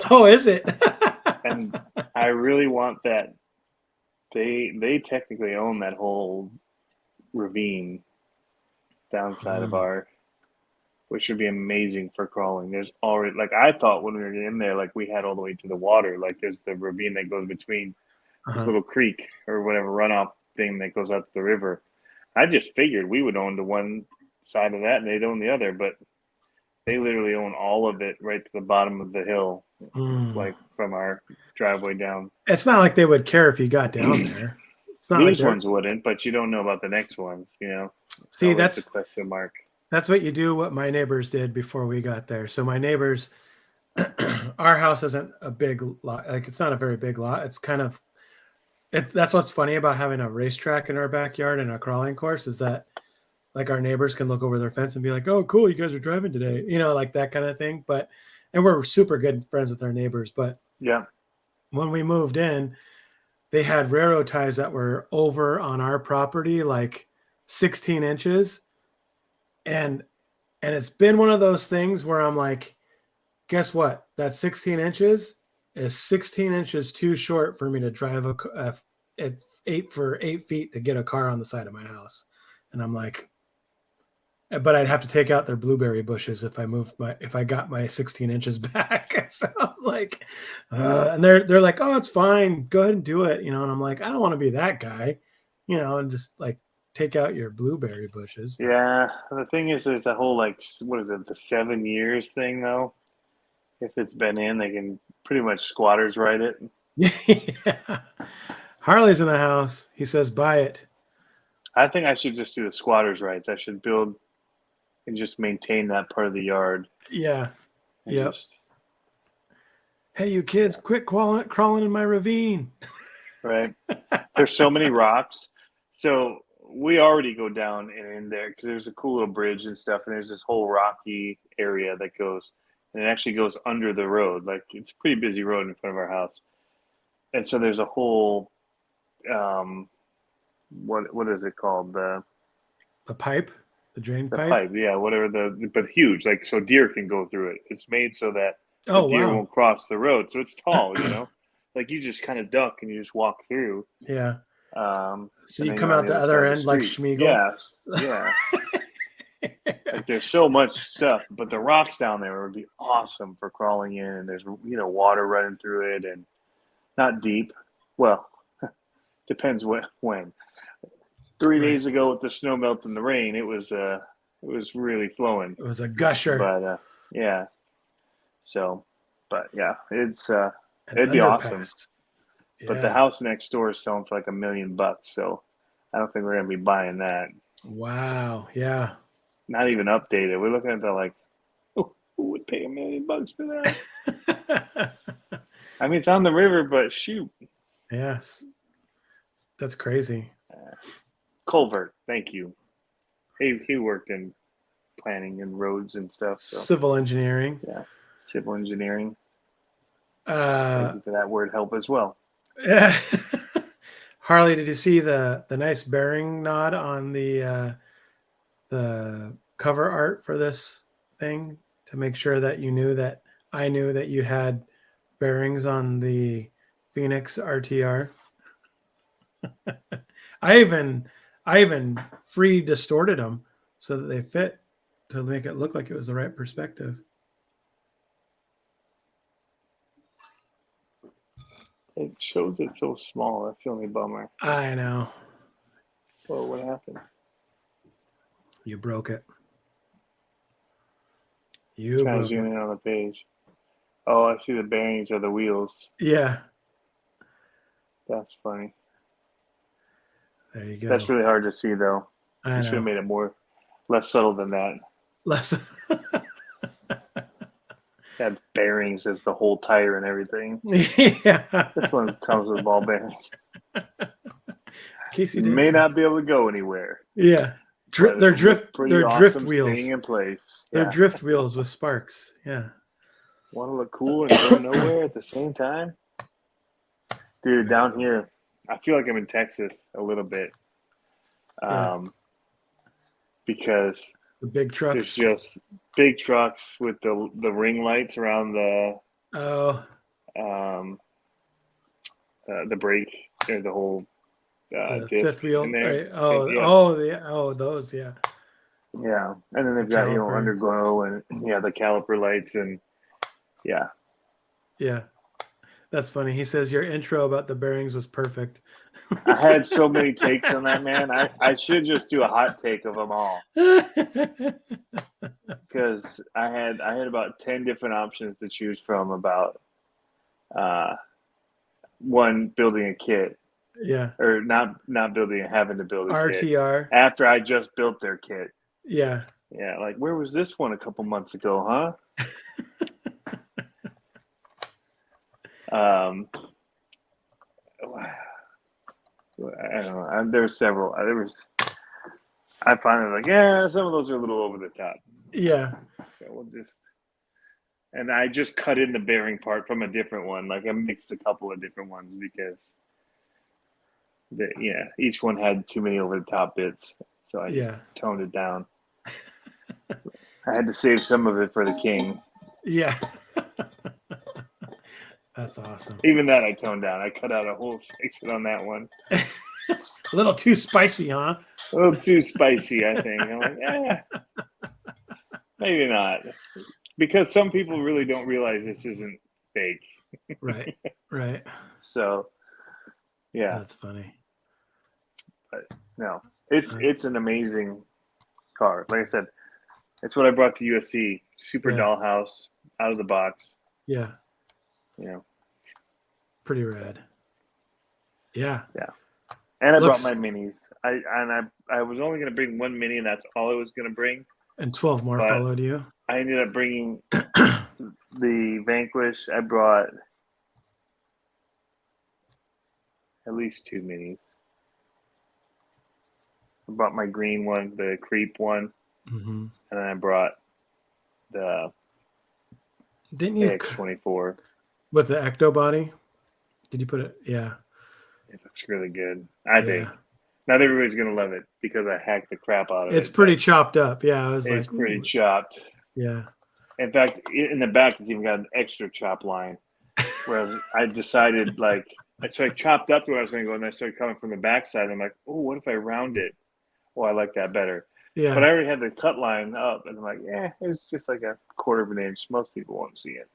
oh, is it? And I really want that. They technically own that whole ravine downside of our, which would be amazing for crawling. There's already, like, I thought when we were in there, like we had all the way to the water. Like there's the ravine that goes between this little creek or whatever runoff thing that goes out to the river. I just figured we would own the one side of that and they'd own the other, but they literally own all of it right to the bottom of the hill, like from our driveway down. It's not like they would care if you got down there. It's not These like ones wouldn't, but you don't know about the next ones, you know. See, that's a question mark. That's what you do. What my neighbors did before we got there. So my neighbors, our house isn't a big lot. Like it's not a very big lot. It's kind of that's what's funny about having a racetrack in our backyard and a crawling course is that like our neighbors can look over their fence and be like, "Oh, cool, you guys are driving today," you know, like that kind of thing. But and we're super good friends with our neighbors. But yeah, when we moved in, they had railroad ties that were over on our property, like 16 inches, and it's been one of those things where I'm like, guess what? That 16 inches is 16 inches too short for me to drive at 8 feet to get a car on the side of my house. And I'm like, but I'd have to take out their blueberry bushes if I got my 16 inches back. So I'm like, and they're like, oh, it's fine. Go ahead and do it. You know, and I'm like, I don't want to be that guy, you know, and just like take out your blueberry bushes. Yeah. The thing is, there's a whole, like, what is it? The 7 years thing though. If it's been in, they can pretty much squatters right it. Yeah. Harley's in the house. He says, buy it. I think I should just do the squatters' rights. I should build and just maintain that part of the yard. Yeah. Yep. Hey, you kids, quit crawling in my ravine. Right. There's so many rocks. So we already go down and in there because there's a cool little bridge and stuff. And there's this whole rocky area that goes, and it actually goes under the road. Like it's a pretty busy road in front of our house. And so there's a whole, what is it called? The pipe, the drain pipe. Pipe, yeah, whatever but huge, like so deer can go through it. It's made so that the deer won't cross the road, so it's tall, you know, like you just kind of duck and you just walk through. Yeah. So you come out out the other end like Schmeagol. Yes, yeah. Like there's so much stuff, but the rocks down there would be awesome for crawling in, and there's water running through it, and not deep. Well, depends when. 3 days ago with the snow melt and the rain, it was really flowing. It was a gusher. But yeah. So, but yeah, it'd be awesome. Yeah. But the house next door is selling for like $1 million, so I don't think we're gonna be buying that. Wow. Yeah. Not even updated. We're looking at the like, who would pay $1 million for that? I mean, it's on the river, but shoot. Yes. That's crazy. Culvert, thank you. He worked in planning and roads and stuff. So. Civil engineering. Yeah, civil engineering. Thank you for that word help as well. Yeah. Harley, did you see the nice bearing nod on the cover art for this thing to make sure that you knew that I knew that you had bearings on the Phoenix RTR? I even free distorted them so that they fit to make it look like it was the right perspective. It shows it so small. That's the only bummer. I know. Well, what happened? You broke it. Trying to zoom in on the page. Oh, I see the bearings of the wheels. Yeah. That's funny. There you go. That's really hard to see, though. I should have made it less subtle than that. Less. Had bearings as the whole tire and everything. Yeah. This one comes with ball bearings. You may not be able to go anywhere. Yeah. They're drift wheels. Staying in place. They're drift wheels with sparks. Yeah. Want to look cool and go nowhere at the same time? Dude, down here, I feel like I'm in Texas a little bit. Because The big It's trucks. just big trucks with the ring lights around the brake, or the whole the disc fifth wheel. in there. Right. Oh, those. Yeah. Yeah, and then The they've got caliper. underglow and the caliper lights and yeah. That's funny. He says your intro about the bearings was perfect. I had so many takes on that, man. I should just do a hot take of them all, because I had about 10 different options to choose from about one, building a kit, yeah. or not building it, having to build a RTR. kit after I just built their kit. Yeah. Yeah, like, where was this one a couple months ago, huh? I don't know. There's several. I finally like, some of those are a little over the top. Yeah. So we'll just, and I just cut in the bearing part from a different one. Like, I mixed a couple of different ones because each one had too many over the top bits. So I just toned it down. I had to save some of it for the king. Yeah. That's awesome. Even that I toned down. I cut out a whole section on that one. A little too spicy, huh? A little too spicy, I think. I'm like, maybe not. Because some people really don't realize this isn't fake. Right. So, yeah. That's funny. But no, it's an amazing car. Like I said, it's what I brought to USTE. Super dollhouse, out of the box. Yeah. Pretty rad. Yeah. And I brought my minis. I was only going to bring one mini, and that's all I was going to bring. And 12 more followed you. I ended up bringing the Vanquish. I brought at least 2 minis. I brought my green one, the Creep one, and then I brought the AX24 with the Ecto body. Did you put it? Yeah. It looks really good. I think. Not everybody's gonna love it because I hacked the crap out of it. It's pretty chopped up. Yeah, it's pretty chopped. Yeah. In fact, in the back, it's even got an extra chop line. Whereas I decided, like, so I chopped up to where I was going to go, and I started coming from the backside. I'm like, oh, what if I round it? Oh, I like that better. Yeah. But I already had the cut line up, and I'm like, it's just like a 1/4 of an inch. Most people won't see it.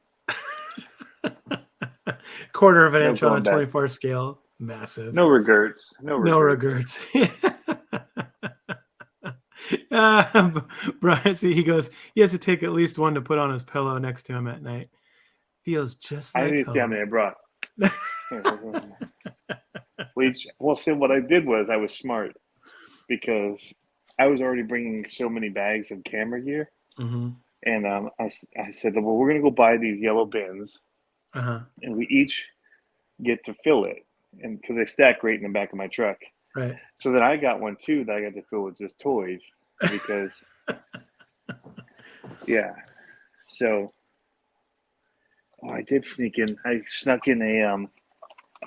1/4 of an inch on a 24 scale. Massive. No regrets. No regrets. Brian, see, he goes, he has to take at least one to put on his pillow next to him at night. Feels just like I didn't see how many I brought. Well, see, what I did was I was smart because I was already bringing so many bags of camera gear. And I said, well, we're going to go buy these yellow bins, and we each get to fill it. And because they stack right in the back of my truck. Right. So then I got one too that I got to fill with just toys because, So, I did sneak in. I snuck in a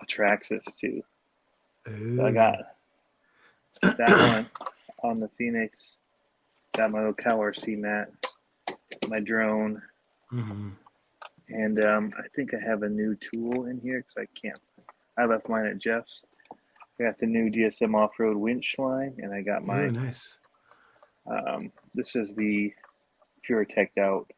Traxxas too. So I got that one on the Phoenix. Got my little CalRC mat, my drone, and I think I have a new tool in here because I can't. I left mine at Jeff's. I got the new DSM off-road winch line, and I got my. Nice. This is the Pure-Tech out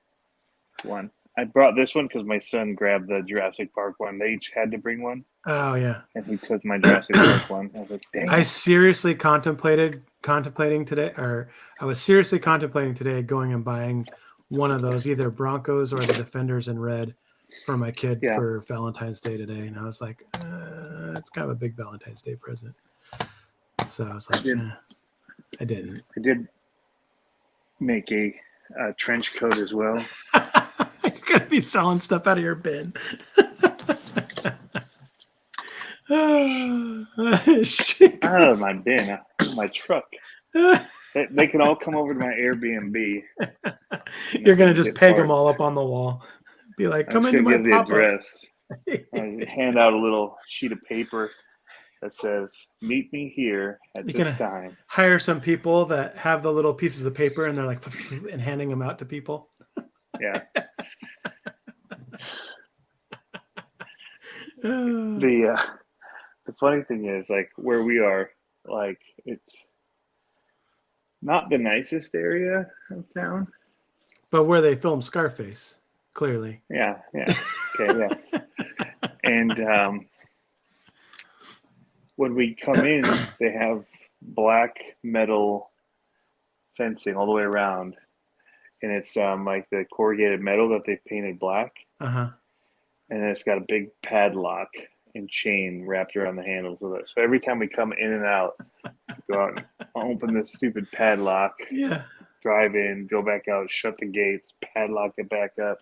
one. I brought this one because my son grabbed the Jurassic Park one. They each had to bring one. Oh yeah. And he took my Jurassic Park one. I was like, dang. I seriously contemplating today going and buying one of those, either Broncos or the Defenders in red, for my kid for Valentine's Day today. And I was like, it's kind of a big Valentine's Day present. So I was like, I didn't. I did make a trench coat as well. You're going to be selling stuff out of your bin. Out of my bin, my truck. They can all come over to my Airbnb. You're going to just peg them all up on the wall. Be like, come into my pop-up. Hand out a little sheet of paper. that says, "Meet me here at You this can time." hire some people that have the little pieces of paper and they're like and handing them out to people. Yeah. Uh, The funny thing is, like where we are, like it's not the nicest area of town. but where they film Scarface, clearly. Yeah, yeah. Okay, yes. And when we come in, they have black metal fencing all the way around, and it's like the corrugated metal that they've painted black, Uh-huh. and then it's got a big padlock and chain wrapped around the handles of it. So every time we come in and out, to go out and open this stupid padlock, Yeah. drive in, go back out, shut the gates, padlock it back up.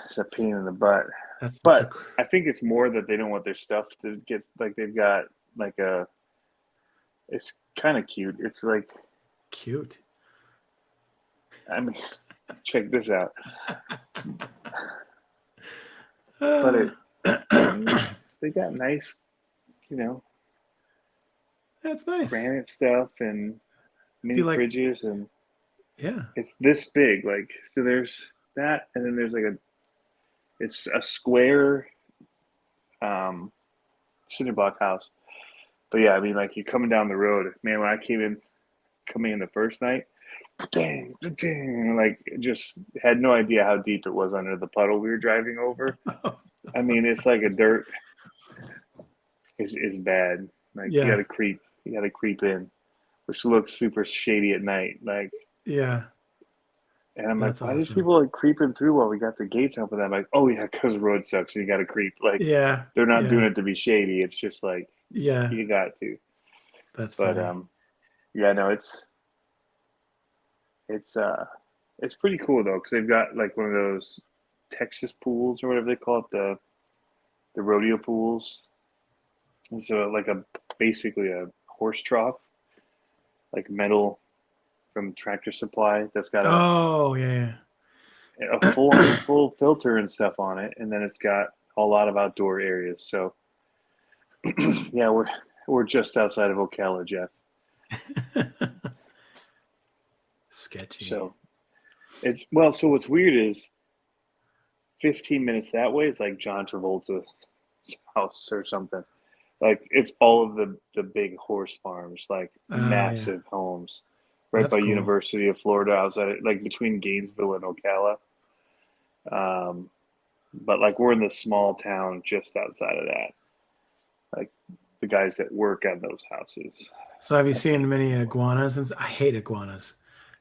It's a pain in the butt. That's But I think it's more that they don't want their stuff to get, like they've got like a, it's kind of cute. It's like, cute. I mean, check this out. But it, they got nice, you know, That's nice. granite stuff and mini like, fridges, and yeah, it's this big. Like, so there's that, and then there's like it's a square cinder block house. But yeah, I mean, like you're coming down the road, man. When I coming in the first night, dang, dang, like just had no idea how deep it was under the puddle we were driving over. I mean, it's like a dirt is bad. Like yeah, you gotta creep in, which looks super shady at night. Like, yeah. and I'm That's like, why are these awesome. people like creeping through while we got the gates open? I'm like, oh yeah, because the road sucks. So you got to creep. Like, Yeah, they're not yeah, doing it to be shady. It's just like, yeah. you got to. That's But funny. yeah, no, it's pretty cool though, because they've got like one of those Texas pools or whatever they call it, the rodeo pools. And so like basically a horse trough, like metal from Tractor Supply that's got Oh yeah, a yeah. full filter and stuff on it, and then it's got a lot of outdoor areas. So yeah, we're just outside of Ocala, Jeff. Sketchy. So it's well. So what's weird is 15 minutes that way is like John Travolta's house or something. Like it's all of the big horse farms, like Oh yeah, massive homes, right that's by cool. University of Florida, outside like between Gainesville and Ocala. But like we're in this small town just outside of that. Like the guys that work on those houses. So have you seen many iguanas? I hate iguanas.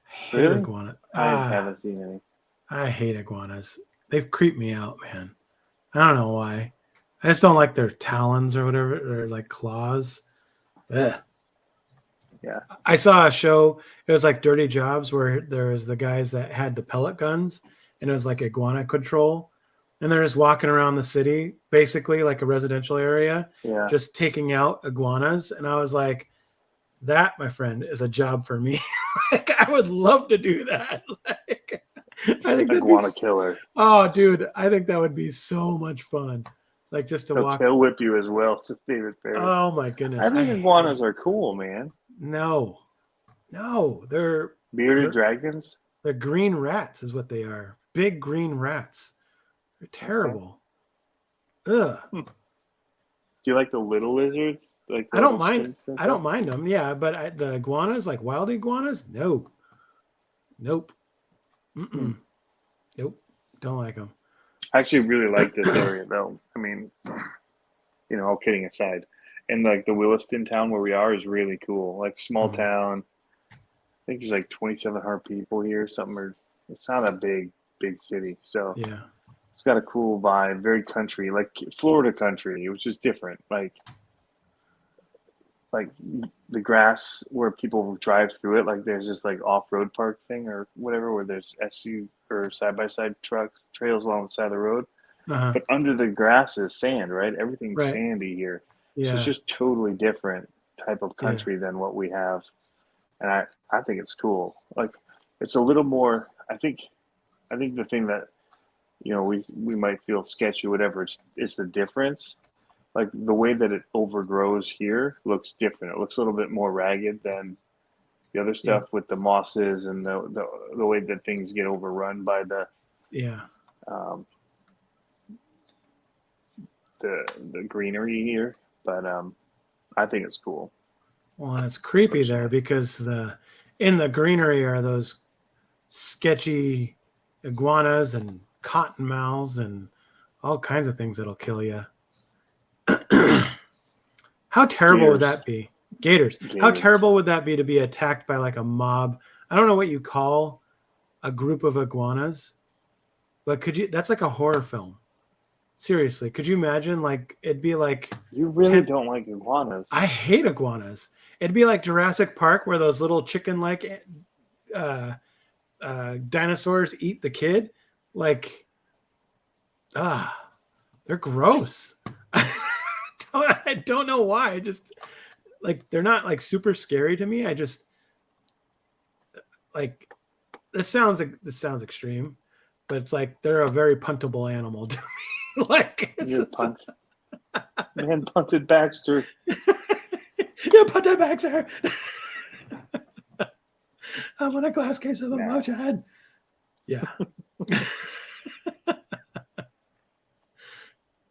I hate Really? iguanas. I haven't seen any. I hate iguanas. They've creeped me out, man. I don't know why. I just don't like their talons or whatever, or like claws. Ugh. Yeah. I saw a show. It was like Dirty Jobs, where there was the guys that had the pellet guns, and it was like iguana control, and they're just walking around the city, basically like a residential area, Yeah. just taking out iguanas. And I was like, that, my friend, is a job for me. Like, I would love to do that. Like, I think Iguana killer. oh, dude, I think that would be so much fun. Like just to They'll walk. tail whip you as well. It's a favorite bears. Oh my goodness, I think iguanas are cool, man. no, they're Bearded dragons. they're green rats, is what they are. Big green rats. They're Okay. terrible. Ugh. Do you like the little lizards? Like the I don't little mind. skinks and I don't stuff? mind them. Yeah, but the iguanas, like wild iguanas, no, nope, nope, don't like them. I actually really like this area, though. I mean, you know, all kidding aside, and like the Williston town where we are is really cool. Like small town. I think there's like 2,700 people here, or something. Or it's not a big city, so Yeah, it's got a cool vibe. Very country, like Florida country, which is different. Like the grass where people drive through it, like there's this like off-road park thing or whatever where there's SU or side-by-side trucks trails along the side of the road, but under the grass is sand, right? Everything's right. sandy here, so it's Yeah, just totally different type of country than what we have, and I think it's cool. Like it's a little more, I think the thing that, you know, we might feel sketchy, whatever, it's the difference. like the way that it overgrows here looks different. It looks a little bit more ragged than the other stuff with the mosses and the way that things get overrun by the um, the greenery here. But I think it's cool. Well, it's creepy there because in the greenery are those sketchy iguanas and cottonmouths and all kinds of things that'll kill you. How terrible would that be? Gators. How terrible would that be to be attacked by like a mob? I don't know what you call a group of iguanas, but that's like a horror film. Seriously, could you imagine? Like, it'd be like, you really don't like iguanas. I hate iguanas. It'd be like Jurassic Park where those little chicken-like dinosaurs eat the kid. Like, they're gross. I don't know why. I just like, they're not like super scary to me. I just like, this sounds extreme, but it's like they're a very puntable animal to me. Like, you punt. Man punted Baxter. You punted Baxter. I want a glass case of emotion. Yeah.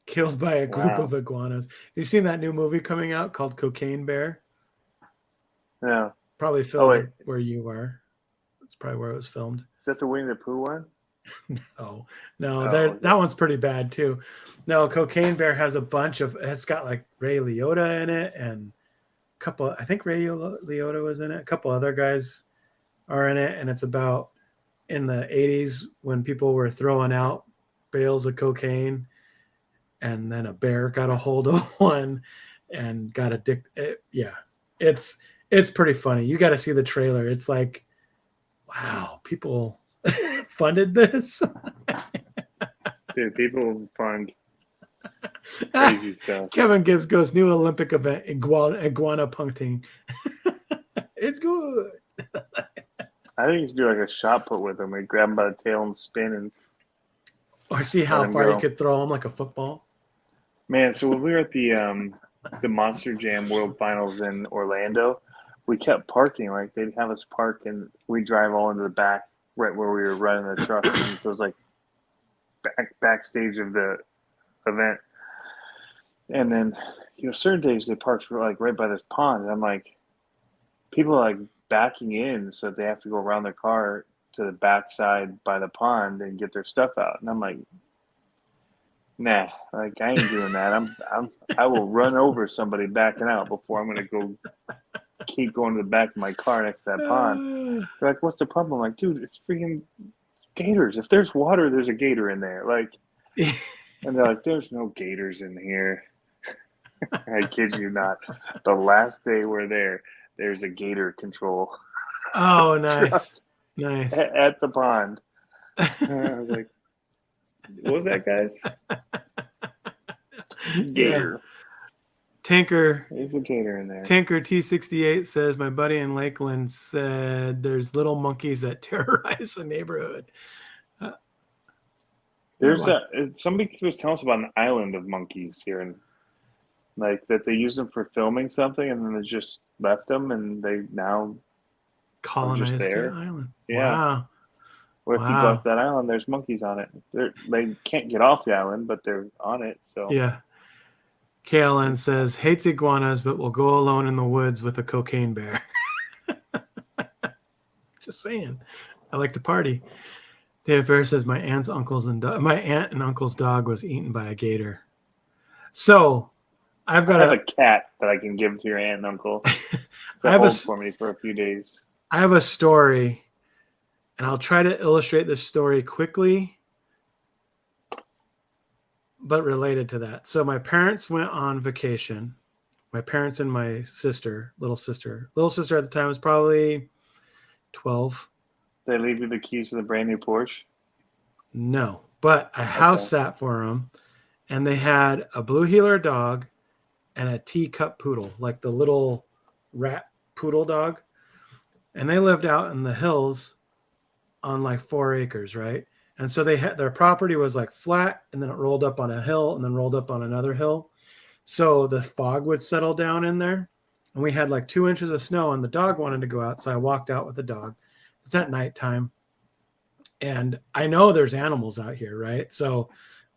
Killed by a group of iguanas. You seen that new movie coming out called Cocaine Bear? Yeah. Probably filmed where you were. That's probably where it was filmed. Is that the Winnie the Pooh one? No, that one's pretty bad too. No, Cocaine Bear has a bunch of. It's got like Ray Liotta in it, and a couple. I think Ray Liotta was in it. A couple other guys are in it, and it's about in the 80s when people were throwing out bales of cocaine, and then a bear got a hold of one and got addicted. It's pretty funny. You got to see the trailer. It's like, wow, people funded this. Dude, people fund crazy stuff. Kevin Gibbs goes, new Olympic event, iguana punting. It's good. I think you should do like a shot put with them. We grab them by the tail and spin, and or see how far you could throw them like a football. Man, so when we were at the Monster Jam World Finals in Orlando, we kept parking. Like, they'd have us park, and we'd drive all into the back, right where we were running the truck. And so it was like backstage of the event. And then, certain days they parked like right by this pond. And I'm like, people are like backing in, so they have to go around their car to the backside by the pond and get their stuff out. And I'm like, nah, like, I ain't doing that. I will run over somebody backing out before I'm gonna go keep going to the back of my car next to that pond. They're like, what's the problem? I'm like, dude, it's freaking gators. If there's water, there's a gator in there. Like, and they're like, there's no gators in here. I kid you not. The last day we're there, there's a gator control. Oh, nice. Nice. At the pond. I was like, what was that, guys? Gator. Yeah. Tanker. There's a gator in there. Tanker T68 says, my buddy in Lakeland said there's little monkeys that terrorize the neighborhood. Somebody was telling us about an island of monkeys here, and like that they used them for filming something, and then they just left them, and they now colonized the island. Yeah. Wow. Or if you go off that island, there's monkeys on it. They can't get off the island, but they're on it. So yeah. KLN says, hates iguanas, but will go alone in the woods with a cocaine bear. Just saying. I like to party. David Fair says, my aunt and uncle's dog was eaten by a gator. So I have a cat that I can give to your aunt and uncle. Hold for me for a few days. I have a story, and I'll try to illustrate this story quickly, but related to that. So my parents went on vacation. My parents and my little sister at the time was probably 12. They leave you the keys to the brand new Porsche? No, but a house sat for them, and they had a blue heeler dog and a teacup poodle, like the little rat poodle dog. And they lived out in the hills on like 4 acres, right? And so their property was like flat, and then it rolled up on a hill, and then rolled up on another hill. So the fog would settle down in there, and we had like 2 inches of snow, and the dog wanted to go out. So I walked out with the dog. It's at nighttime. And I know there's animals out here, right? So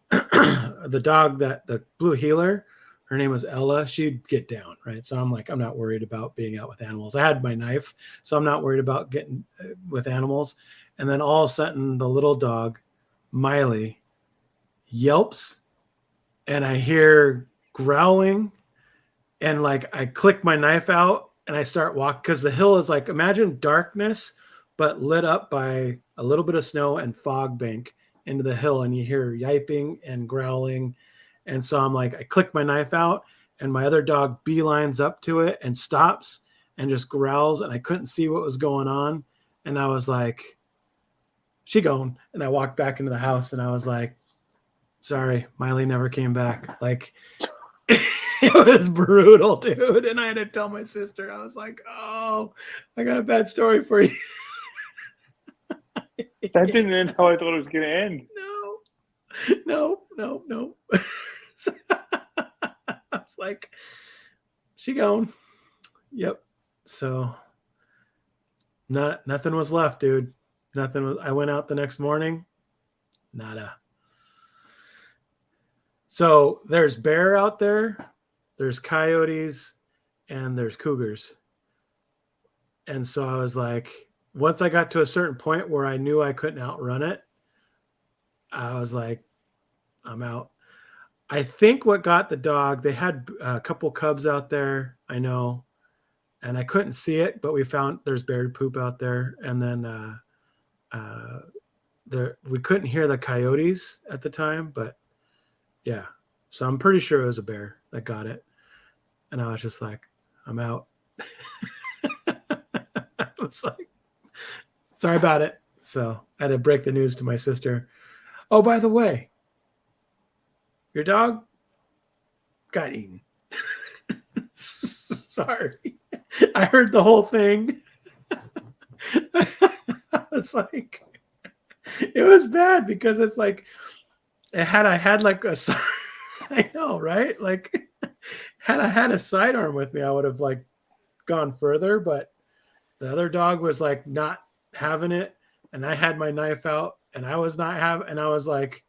the dog, the blue heeler, her name was Ella, she'd get down, right? So I'm like, I'm not worried about being out with animals. I had my knife, so I'm not worried about getting with animals. And then all of a sudden, the little dog, Miley, yelps, and I hear growling, and like I click my knife out and I start walking, because the hill is like, imagine darkness, but lit up by a little bit of snow and fog bank into the hill, and you hear yiping and growling. And so I'm like, I click my knife out, and my other dog beelines up to it and stops and just growls, and I couldn't see what was going on. And I was like, she gone. And I walked back into the house, and I was like, sorry, Miley never came back. Like, it was brutal, dude. And I had to tell my sister, I was like, oh, I got a bad story for you. That didn't end how I thought it was going to end. No. So, I was like, she gone. Yep. So nothing was left, dude. Nothing was. I went out the next morning. Nada. So there's bear out there, there's coyotes, and there's cougars. And so I was like, once I got to a certain point where I knew I couldn't outrun it, I was like, I'm out. I think what got the dog, they had a couple cubs out there, I know, and I couldn't see it, but we found there's bear poop out there. And then we couldn't hear the coyotes at the time, but yeah. So I'm pretty sure it was a bear that got it. And I was just like, I'm out. I was like, sorry about it. So I had to break the news to my sister. Oh, by the way, your dog got eaten. Sorry. I heard the whole thing. I was like, it was bad because it's like, I had like a, I know, right? Like, had I had a sidearm with me, I would have like gone further, but the other dog was like not having it. And I had my knife out, and I was not having, and I was like,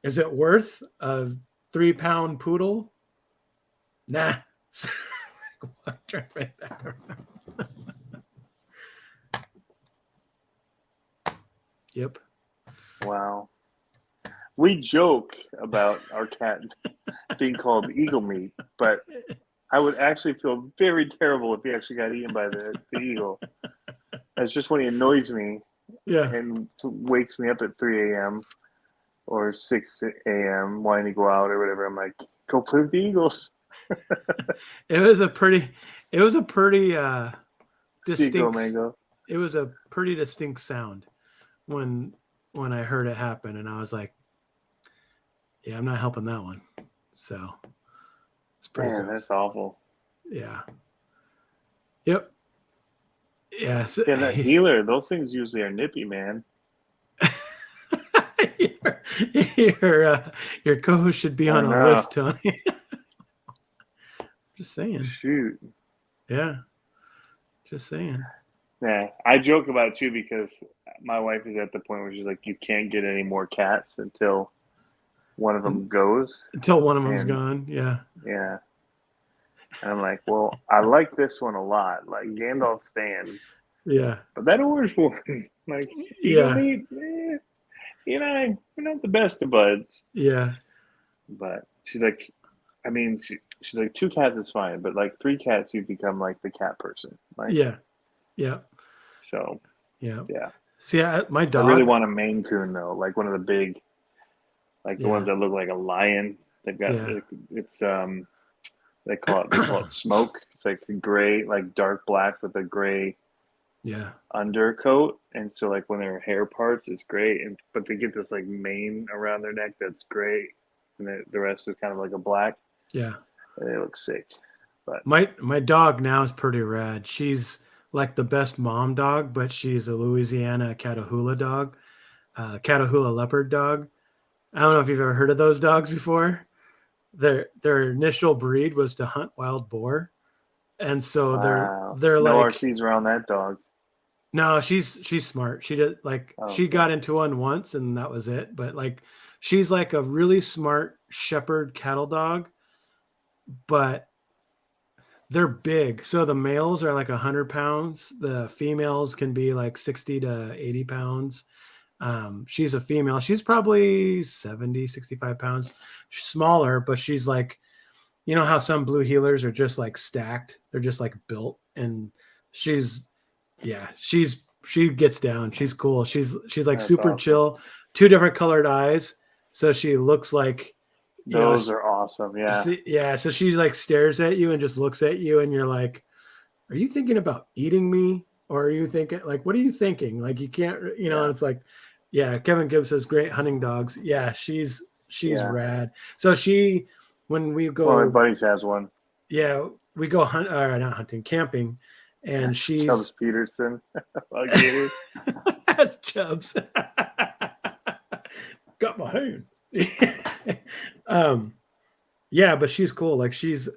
is it worth a 3-pound poodle? Nah. So, turn right back around. Yep. Wow. We joke about our cat being called eagle meat, but I would actually feel very terrible if he actually got eaten by the eagle. That's just when he annoys me, Yeah, and wakes me up at 3 a.m. or 6 a.m. wanting to go out or whatever. I'm like, go play with the Eagles. it was a pretty distinct. Mango. It was a pretty distinct sound when I heard it happen, and I was like, yeah, I'm not helping that one. So it's pretty. Man, gross. That's awful. Yeah. Yep. Yes. Yeah, that healer. Those things usually are nippy, man. Your co-host should be on a list, Tony. Just saying. Shoot. Yeah. Just saying. Yeah, I joke about it too because my wife is at the point where she's like, you can't get any more cats until one of them goes. Until one of them's gone. Yeah. Yeah. And I'm like, well, I like this one a lot, like Gandalf stand. Yeah. But that orange one, like, yeah, meat, we're not the best of buds. Yeah. But she's like, I mean, she's like, 2 cats is fine, but like 3 cats, you become like the cat person. Like, yeah. Yeah. So, yeah. Yeah. See, my dog. I really want a Maine Coon though, like one of the big, like the ones that look like a lion. They've got it's they call it smoke. It's like gray, like dark black with a gray undercoat, and so like when their hair parts, it's gray, but they get this like mane around their neck that's gray, and the rest is kind of like a black. Yeah, and they look sick. But my dog now is pretty rad. She's like the best mom dog, but she's a Louisiana Catahoula dog, Catahoula leopard dog. I don't know if you've ever heard of those dogs before, their initial breed was to hunt wild boar, and so Wow. they're No like, RCs around that dog. no, she's smart. She did like Oh, she okay. got into one once and that was it. But like she's like a really smart shepherd cattle dog, but they're big. So the males are like 100 pounds. The females can be like 60 to 80 pounds. She's a female. She's probably 70, 65 pounds. She's smaller, but she's like, you know how some blue heelers are just like stacked. They're just like built. And she's, yeah, she gets down. She's cool. She's like That's super awesome. chill. Two different colored eyes. So she looks like, you know, Those are awesome. Yeah. yeah. So she like stares at you and just looks at you, and you're like, "Are you thinking about eating me, or are you thinking like, what are you thinking? Like, you can't, you know?" Yeah. And it's like, yeah. Kevin Gibbs says, "Great hunting dogs." Yeah, she's Yeah. rad. So when we One of my go, buddies has one. yeah, we go hunt, or not hunting, camping, and Chubbs she's Peterson. Gators. that's Chubbs. Got my hand. um, yeah, but she's cool. Like she's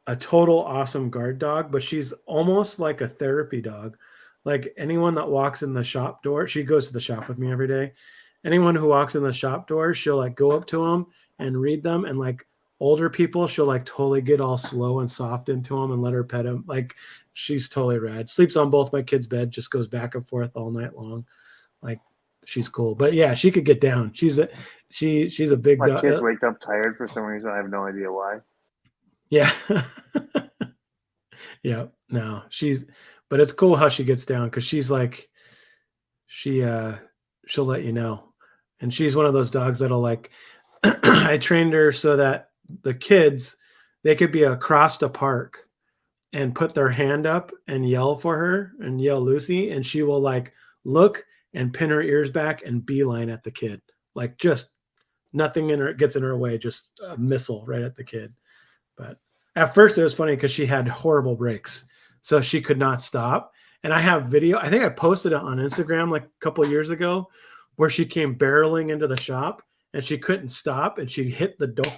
a total awesome guard dog, but she's almost like a therapy dog. Like anyone that walks in the shop door, she goes to the shop with me every day. Anyone who walks in the shop door, she'll like go up to them and read them. And like older people, she'll like totally get all slow and soft into them and let her pet them. Like she's totally rad. Sleeps on both my kids' bed, just goes back and forth all night long. Like she's cool. But yeah, she could get down. She's a big My dog. kids wake up tired for some reason. I have no idea why. Yeah. Yeah, no, but it's cool how she gets down because she's like, she, she'll let you know. And she's one of those dogs that'll like, I trained her so that the kids, they could be across the park and put their hand up and yell for her and yell Lucy. And she will like look and pin her ears back and beeline at the kid. Like just nothing in her gets in her way, just a missile right at the kid. But at first it was funny because she had horrible brakes, so she could not stop. And I have video. I think I posted it on Instagram like a couple of years ago, where she came barreling into the shop and she couldn't stop and she hit the door.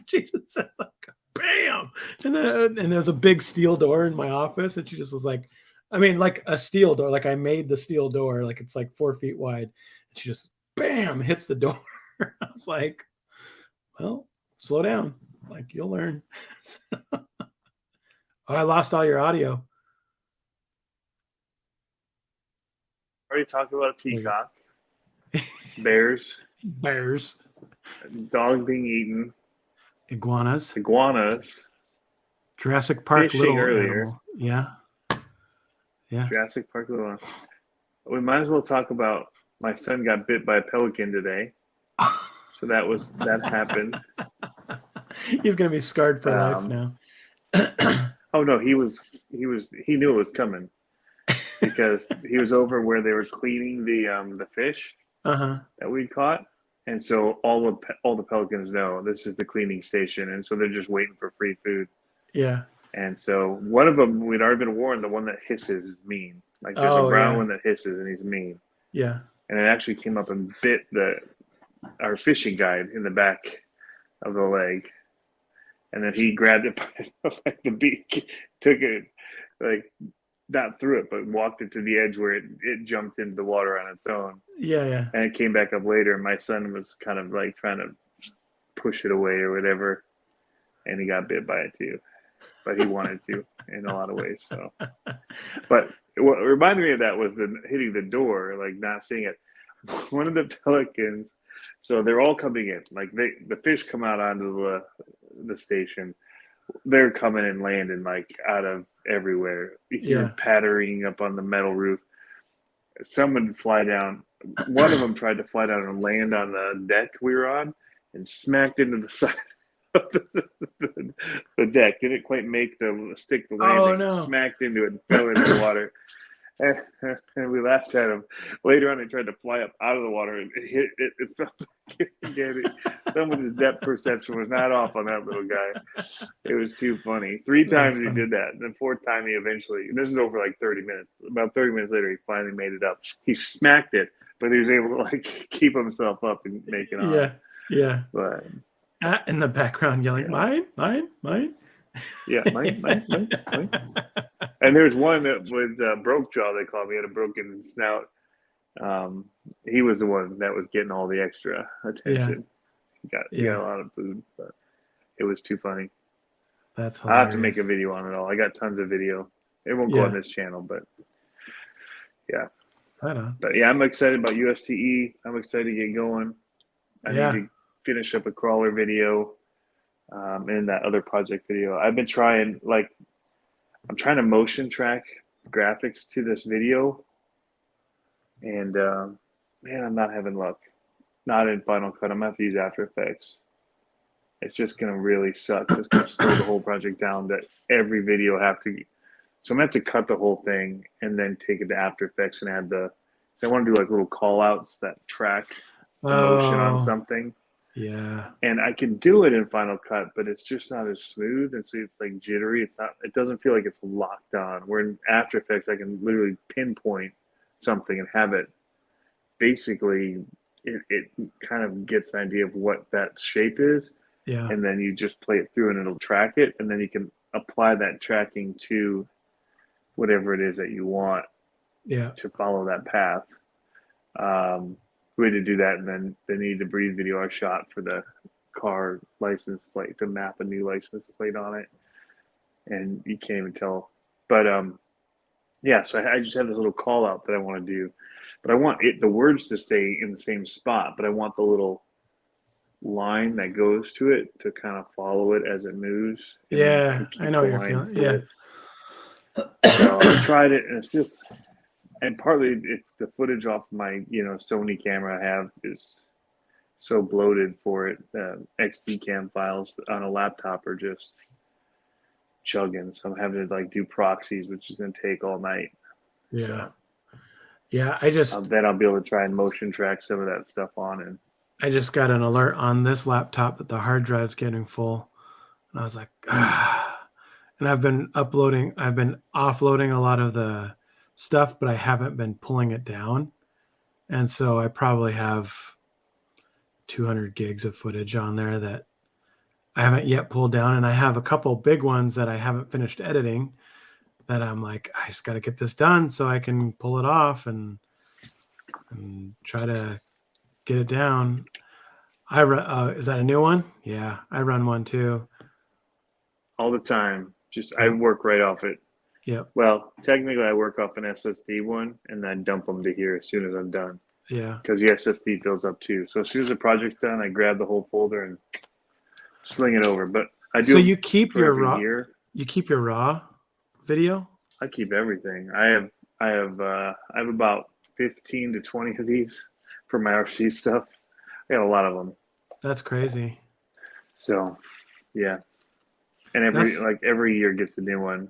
She just said like bam, and there's a big steel door in my office, and she just was like, I mean, like a steel door. Like I made the steel door, like it's like 4 feet wide. And she just bam hits the door. I was like, well, slow down. Like you'll learn. Oh, I lost all your audio. Already talked about a peacock, bears, dog being eaten, iguanas, Jurassic Park, fishing little earlier. animal. Yeah. Jurassic Park, little one. We might as well talk about my son got bit by a pelican today. So that happened. He's gonna be scarred for life now. Oh no, he knew it was coming because he was over where they were cleaning the fish that we caught, and so all the pelicans know this is the cleaning station, and so they're just waiting for free food. Yeah. And so one of them, we'd already been warned, the one that hisses is mean. Like there's a brown one that hisses and he's mean. Yeah. And it actually came up and bit our fishing guide in the back of the leg. And then he grabbed it by the beak, took it, like not through it, but walked it to the edge where it jumped into the water on its own. Yeah. And it came back up later, and my son was kind of like trying to push it away or whatever, and he got bit by it too. But he wanted to in a lot of ways. So, but what reminded me of that was hitting the door, like not seeing it. One of the pelicans, so they're all coming in, like the fish come out onto the station. They're coming and landing like out of everywhere. You hear pattering up on the metal roof. Someone fly down. One of them tried to fly down and land on the deck we were on, and smacked into the side of the deck. Didn't quite make the stick the landing. Oh no! Smacked into it and fell into the water. And we laughed at him. Later on, he tried to fly up out of the water and hit it. It felt like someone's depth perception was not off on that little guy. It was too funny. 3 times he did that. And the 4th time he eventually, this is over like 30 minutes. About 30 minutes later, he finally made it up. He smacked it, but he was able to like keep himself up and make it on. Yeah. But In the background yelling, mine. Yeah, mine. And there's one that was broke jaw. They called me, had a broken snout. He was the one that was getting all the extra attention. He got a lot of food, but it was too funny. That's I have to hilarious. make a video on it all. I got tons of video. It won't go on this channel, but yeah. Right on. But yeah, I'm excited about USTE. I'm excited to get going. I need to finish up a crawler video and that other project video. I've been trying, I'm trying to motion track graphics to this video, and man, I'm not having luck. Not in Final Cut. I'm gonna have to use After Effects. It's just gonna really suck. It's gonna slow the whole project down. That every video have to. So I'm gonna have to cut the whole thing and then take it to After Effects and add the. So I want to do like little call outs that track the motion on something. Yeah. And I can do it in Final Cut, but it's just not as smooth, and so it's like jittery. It's not. It doesn't feel like it's locked on. Where in After Effects, I can literally pinpoint something and have it. Basically, it kind of gets an idea of what that shape is, and then you just play it through, and it'll track it, and then you can apply that tracking to whatever it is that you want. To follow that path. We had to do that, and then the Need to Breathe video I shot for the car license plate to map a new license plate on it, and you can't even tell. But yeah, so I just have this little call out that I want to do, but I want the words to stay in the same spot, but I want the little line that goes to it to kind of follow it as it moves. Yeah, I know what you're feeling. Yeah. So I tried it, and it's just. And partly it's the footage off my, Sony camera I have is so bloated for it. XD cam files on a laptop are just chugging. So I'm having to do proxies, which is going to take all night. Yeah. So, yeah. then I'll be able to try and motion track some of that stuff on. And I just got an alert on this laptop that the hard drive's getting full. And I was like, And I've been offloading a lot of the stuff, but I haven't been pulling it down. And so I probably have 200 gigs of footage on there that I haven't yet pulled down. And I have a couple big ones that I haven't finished editing that I'm like, I just got to get this done so I can pull it off and try to get it down. I run, is that a new one? Yeah, I run one too. All the time. I work right off it. Yep. Well, technically, I work off an SSD one, and then dump them to here as soon as I'm done. Yeah. Because the SSD fills up too. So as soon as the project's done, I grab the whole folder and sling it over. But I do. So you keep your raw. Year. You keep your raw video. I keep everything. I have about 15 to 20 of these for my RC stuff. I got a lot of them. That's crazy. So, yeah. And every year gets a new one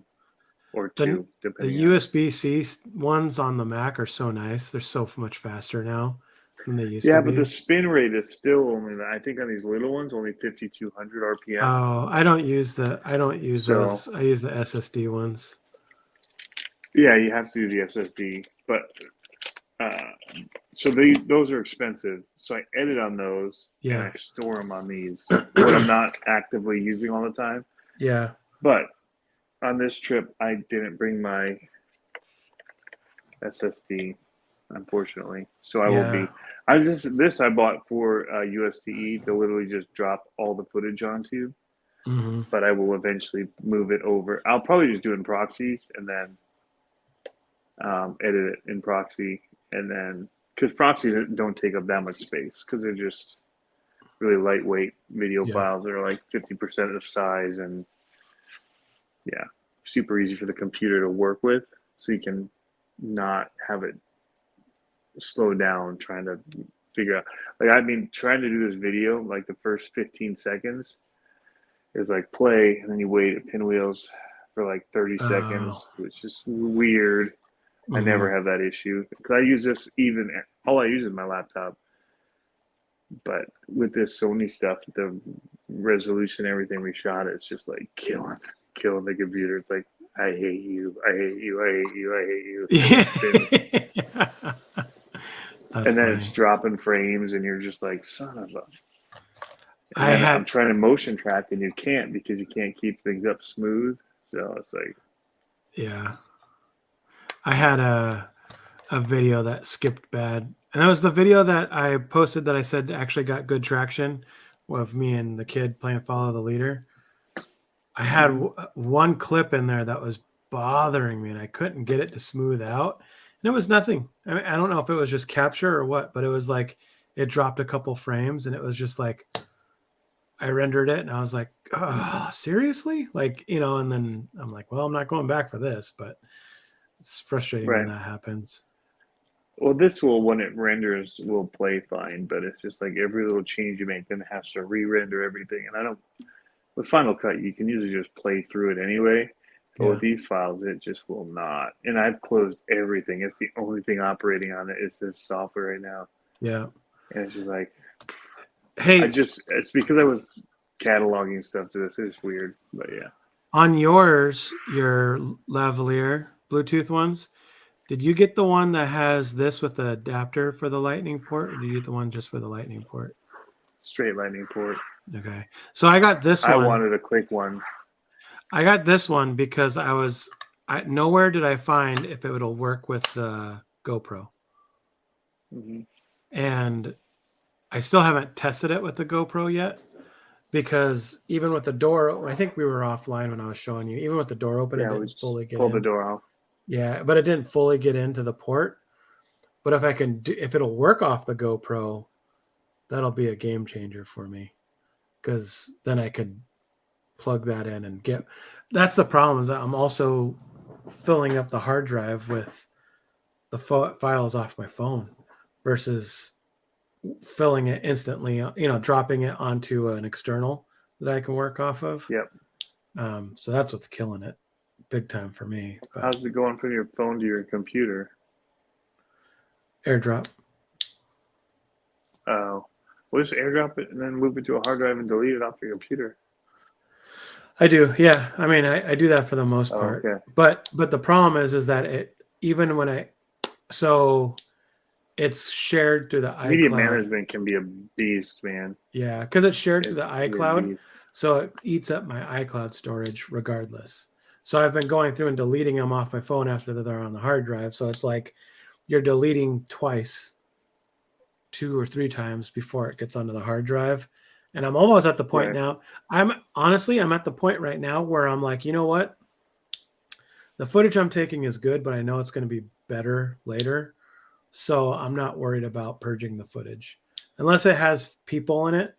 or two. The USB-C ones on the Mac are so nice. They're so much faster now than they used to be. Yeah, but the spin rate is still only, I think on these little ones, only 5,200 RPM. Oh, I don't use those. I use the SSD ones. Yeah, you have to do the SSD. But so those are expensive. So I edit on those and I store them on these. What I'm not actively using all the time. Yeah. But on this trip, I didn't bring my SSD, unfortunately. So I will be. I bought for USTE to literally just drop all the footage onto. Mm-hmm. But I will eventually move it over. I'll probably just do it in proxies and then edit it in proxy, and then because proxies don't take up that much space because they're just really lightweight video files that are like 50% of size, and super easy for the computer to work with, so you can not have it slow down trying to figure out. Trying to do this video, like the first 15 seconds is like play, and then you wait at pinwheels for like 30 seconds, which is weird. I never have that issue because I use this all I use is my laptop. But with this Sony stuff, the resolution, everything we shot, it's just like killing the computer. It's like, I hate you, I hate you, I hate you, I hate you. And then it's dropping frames, and you're just like, son of a. And then I'm trying to motion track, and you can't because you can't keep things up smooth. So it's like, yeah, I had a video that skipped bad, and that was the video that I posted that I said actually got good traction of me and the kid playing Follow the Leader. I had one clip in there that was bothering me, and I couldn't get it to smooth out. And it was nothing. I mean, I don't know if it was just capture or what, but it was like it dropped a couple frames, and it was just like I rendered it, and I was like, "Oh, seriously?" Like, and then I'm like, "Well, I'm not going back for this," but it's frustrating when that happens. Well, this will, when it renders, will play fine, but it's just like every little change you make, then it has to re-render everything. And I don't. With Final Cut, you can usually just play through it anyway. But with these files, it just will not. And I've closed everything. It's the only thing operating on it is this software right now. Yeah. And it's just like, hey, it's because I was cataloging stuff to this. It's weird, but yeah. On your lavalier Bluetooth ones, did you get the one that has this with the adapter for the lightning port, or did you get the one just for the lightning port? Straight lightning port. Okay. So I got this one. I wanted a quick one. I got this one because nowhere did I find if it would work with the GoPro. Mm-hmm. And I still haven't tested it with the GoPro yet, because even with the door, I think we were offline when I was showing you, even with the door open, it didn't fully get in. Pull the door off. Yeah, but it didn't fully get into the port. But if it'll work off the GoPro, that'll be a game changer for me, because then I could plug that in and get. That's the problem, is that I'm also filling up the hard drive with the files off my phone versus filling it instantly, dropping it onto an external that I can work off of. Yep. So that's what's killing it big time for me. But how's it going from your phone to your computer? AirDrop. Oh, we'll just AirDrop it and then move it to a hard drive and delete it off your computer. I do, yeah. I mean, I do that for the most part. Okay. But the problem is that even when it's shared through the iCloud. Media management can be a beast, man. Yeah, because it's shared through the iCloud, so it eats up my iCloud storage regardless. So I've been going through and deleting them off my phone after they're on the hard drive. So it's like you're deleting twice, 2 or 3 times before it gets onto the hard drive. And I'm almost at the point now. I'm at the point right now where I'm like, you know what? The footage I'm taking is good, but I know it's going to be better later. So I'm not worried about purging the footage unless it has people in it.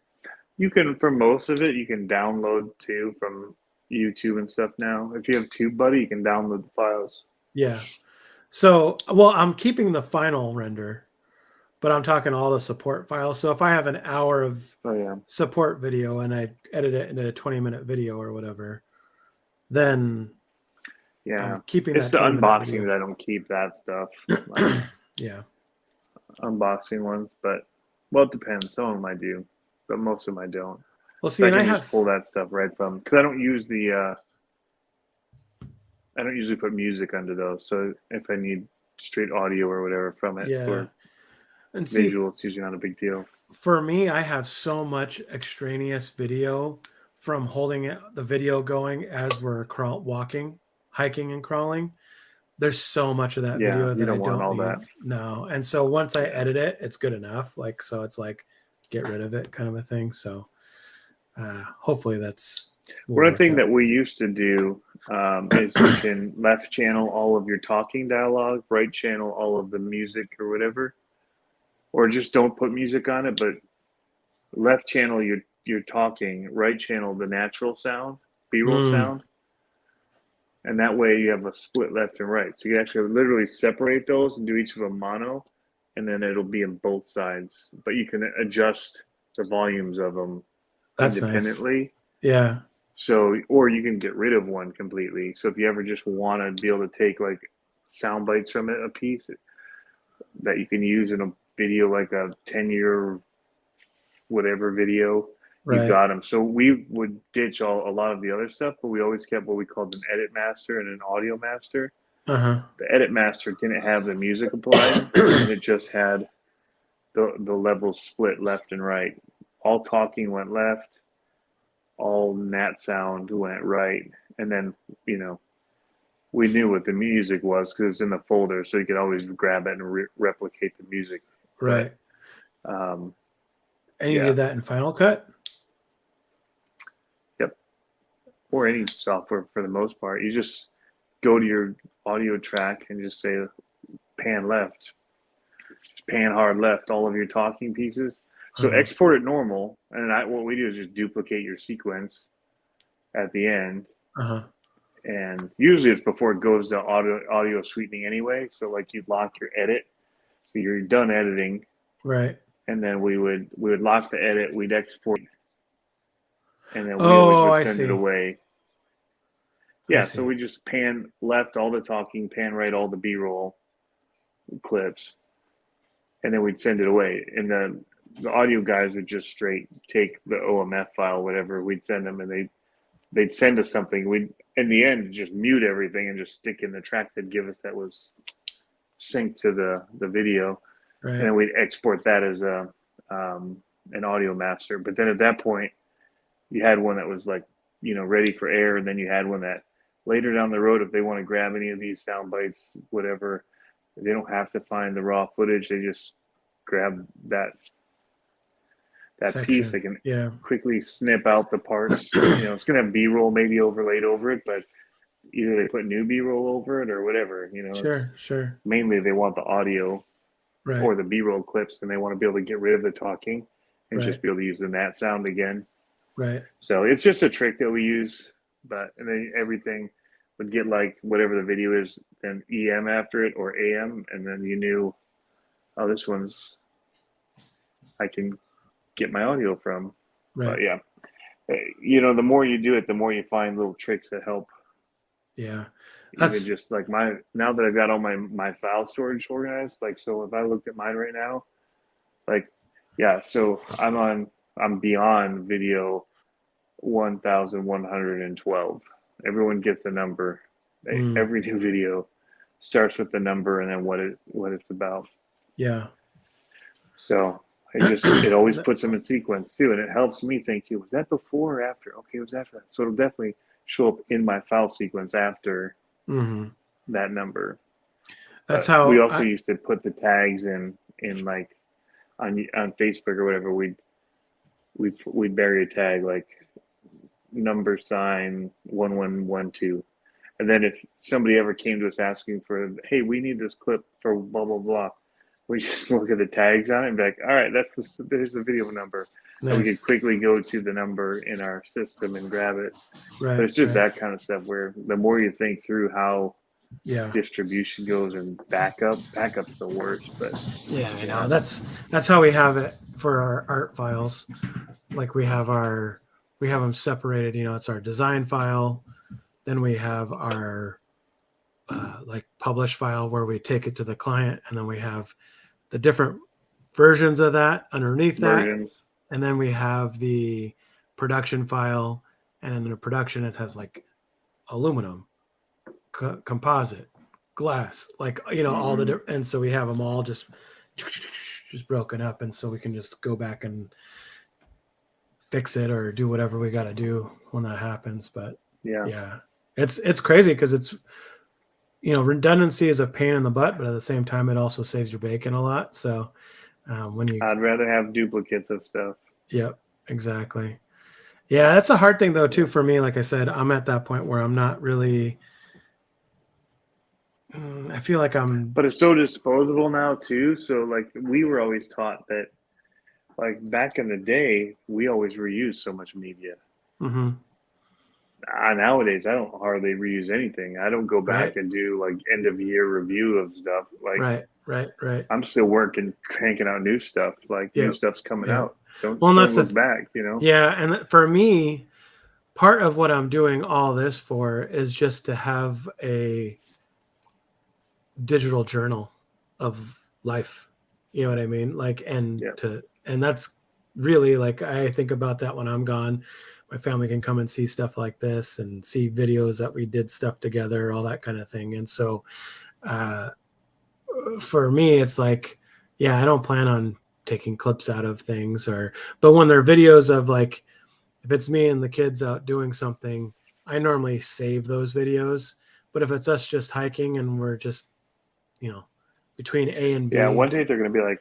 You can, for most of it, you can download too from YouTube and stuff now. If you have TubeBuddy, you can download the files. Yeah. So, well, I'm keeping the final render, but I'm talking all the support files. So if I have an hour of support video and I edit it into a 20-minute video or whatever, then I'm keeping it's the unboxing that I don't keep that stuff. Like, yeah. Unboxing ones, but it depends. Some of them I do, but most of them I don't. Well, see, so and I can just pull that stuff right from, because I don't use I don't usually put music under those. So if I need straight audio or whatever from it, or and visual, it's usually not a big deal. For me, I have so much extraneous video from holding the video going as we're walking, hiking, and crawling. There's so much of that video that I don't want all that. No, and so once I edit it, it's good enough. Like, so it's like get rid of it kind of a thing. So hopefully that's one thing that we used to do is you can left channel all of your talking dialogue, right channel all of the music or whatever, or just don't put music on it, but left channel your talking, right channel the natural sound, B-roll sound. And that way you have a split left and right. So you actually literally separate those and do each of them mono, and then it'll be in both sides. But you can adjust the volumes of them independently. Nice. Yeah. So, or you can get rid of one completely. So if you ever just want to be able to take like sound bites from it, a piece that you can use in a video, like a 10-year whatever video, you got them. So we would ditch a lot of the other stuff, but we always kept what we called an edit master and an audio master. The edit master didn't have the music applied, and it just had the levels split left and right all talking went left, all nat sound went right, and then we knew what the music was because it's in the folder, so you could always grab it and replicate the music. Right. But, and you did that in Final Cut? Yep. Or any software for the most part. You just go to your audio track and just say pan left. Just pan hard left all of your talking pieces. So export it normal, and what we do is just duplicate your sequence at the end. And usually it's before it goes to audio sweetening anyway. So like you'd lock your edit, so you're done editing, right? And then we would lock the edit, we'd export, and then we always would send it away. Yeah, so we just pan left all the talking, pan right all the B-roll clips, and then we'd send it away. And then the audio guys would just straight take the OMF file, whatever, we'd send them, and they'd send us something. We'd, in the end, just mute everything and just stick in the track they'd give us that was synced to the video. Right. And then we'd export that as an audio master. But then at that point, you had one that was like, ready for air. And then you had one that later down the road, if they want to grab any of these sound bites, whatever, they don't have to find the raw footage. They just grab that section, piece. They can quickly snip out the parts. It's going to have B-roll maybe overlaid over it, but either they put new B-roll over it or whatever. Sure. Mainly they want the audio or the B-roll clips, and they want to be able to get rid of the talking and just be able to use the nat sound again. Right. So it's just a trick that we use, and then everything would get like whatever the video is, then EM after it or AM, and then you knew, oh, this one's I can get my audio from. Right. But yeah, the more you do it, the more you find little tricks that help. Yeah. Even just like now that I've got all my file storage organized, like, so if I looked at mine right now, like, yeah, so I'm beyond video 1112. Everyone gets a number. Every new video starts with the number and then what it's about. Yeah. So it always puts them in sequence too, and it helps me think too, was that before or after? Okay, it was after that. So it'll definitely show up in my file sequence after that number. That's how we also used to put the tags in like on Facebook or whatever. We'd bury a tag like number sign 1112, and then if somebody ever came to us asking for, hey, we need this clip for blah blah blah, we just look at the tags on it and be like, all right, there's the video number. Nice. And we could quickly go to the number in our system and grab it. Right. But it's just that kind of stuff where the more you think through how distribution goes and backup's the worst. But I know that's how we have it for our art files. Like we have them separated. It's our design file. Then we have our like publish file where we take it to the client, and then we have the different versions of that underneath that. And then we have the production file, and in the production, it has like aluminum, composite, glass, like, all the and so we have them all just broken up. And so we can just go back and fix it or do whatever we got to do when that happens. But it's crazy because it's, redundancy is a pain in the butt, but at the same time, it also saves your bacon a lot. So I'd rather have duplicates of stuff. Yep, exactly. Yeah, that's a hard thing though too for me. Like I said, I'm at that point where I'm not really. I feel like But it's so disposable now too. So like we were always taught that, like back in the day, we always reuse so much media. Nowadays, I don't hardly reuse anything. I don't go back and do like end of year review of stuff. Like right. I'm still working, cranking out new stuff. Like new stuff's coming out. Don't look back. Yeah, and for me, part of what I'm doing all this for is just to have a digital journal of life. You know what I mean? Like, and that's really, like, I think about that when I'm gone. My family can come and see stuff like this and see videos that we did stuff together, all that kind of thing. And so for me, it's like, I don't plan on taking clips out of things, but when they're videos of like, if it's me and the kids out doing something, I normally save those videos. But if it's us just hiking and we're just, between A and B. Yeah, one day they're going to be like,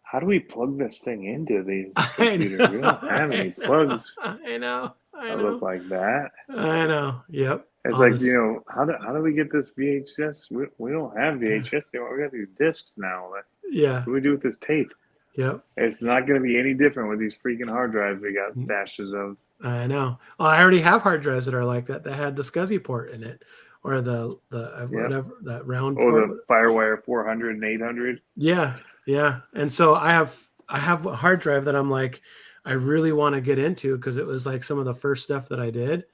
how do we plug this thing into the computer? We don't have any plugs I know. that look like that. I know. Yep. It's All like, this, how do we get this VHS? We don't have VHS anymore. We got these discs now. yeah. What do we do with this tape? Yep. It's not going to be any different with these freaking hard drives we got stashes of. I know. Well, I already have hard drives that are like that. That had the SCSI port in it, or the whatever, that round port. Or the FireWire 400 and 800. Yeah, yeah. And so I have a hard drive that I'm like, I really want to get into because it was like some of the first stuff that I did.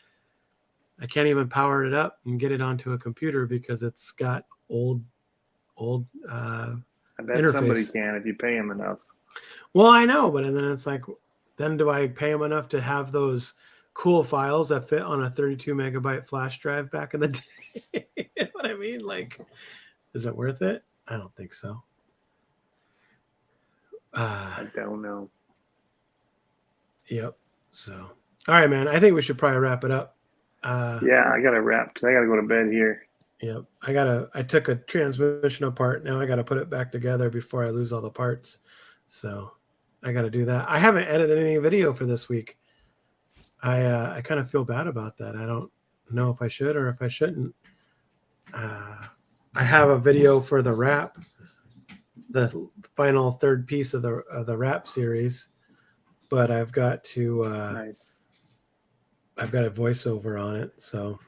I can't even power it up and get it onto a computer because it's got old I bet interface. somebody can if you pay them enough. Well, I know, but then it's like, then do I pay them enough to have those cool files that fit on a 32 megabyte flash drive back in the day? You know what I mean? Like, is it worth it? I don't think so. I don't know. Yep. So, all right, man. I think we should probably wrap it up. Yeah, I gotta wrap because I gotta go to bed here. Yep. I took a transmission apart. Now I got to put it back together before I lose all the parts. So I got to do that. I haven't edited any video for this week. I kind of feel bad about that. I don't know if I should or if I shouldn't. I have a video for the wrap, the final third piece of the wrap series, but I've got to Nice. I've got a voiceover on it, so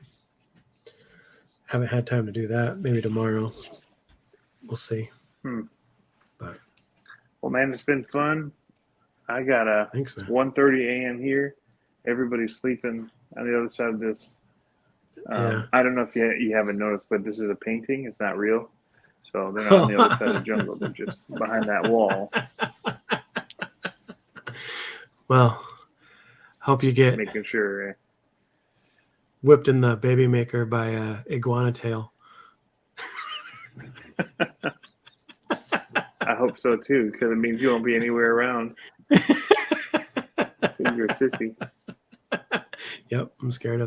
haven't had time to do that. Maybe tomorrow. We'll see. But well, man, it's been fun. I got a 1:30 a.m. here. Everybody's sleeping on the other side of this. I don't know if you haven't noticed, but this is a painting. It's not real. So they're not on the other side of the jungle. They're just behind that wall. Well, hope you get making sure whipped in the baby maker by iguana tail. I hope so too, because it means you won't be anywhere around. You're a sissy. Yep, I'm scared of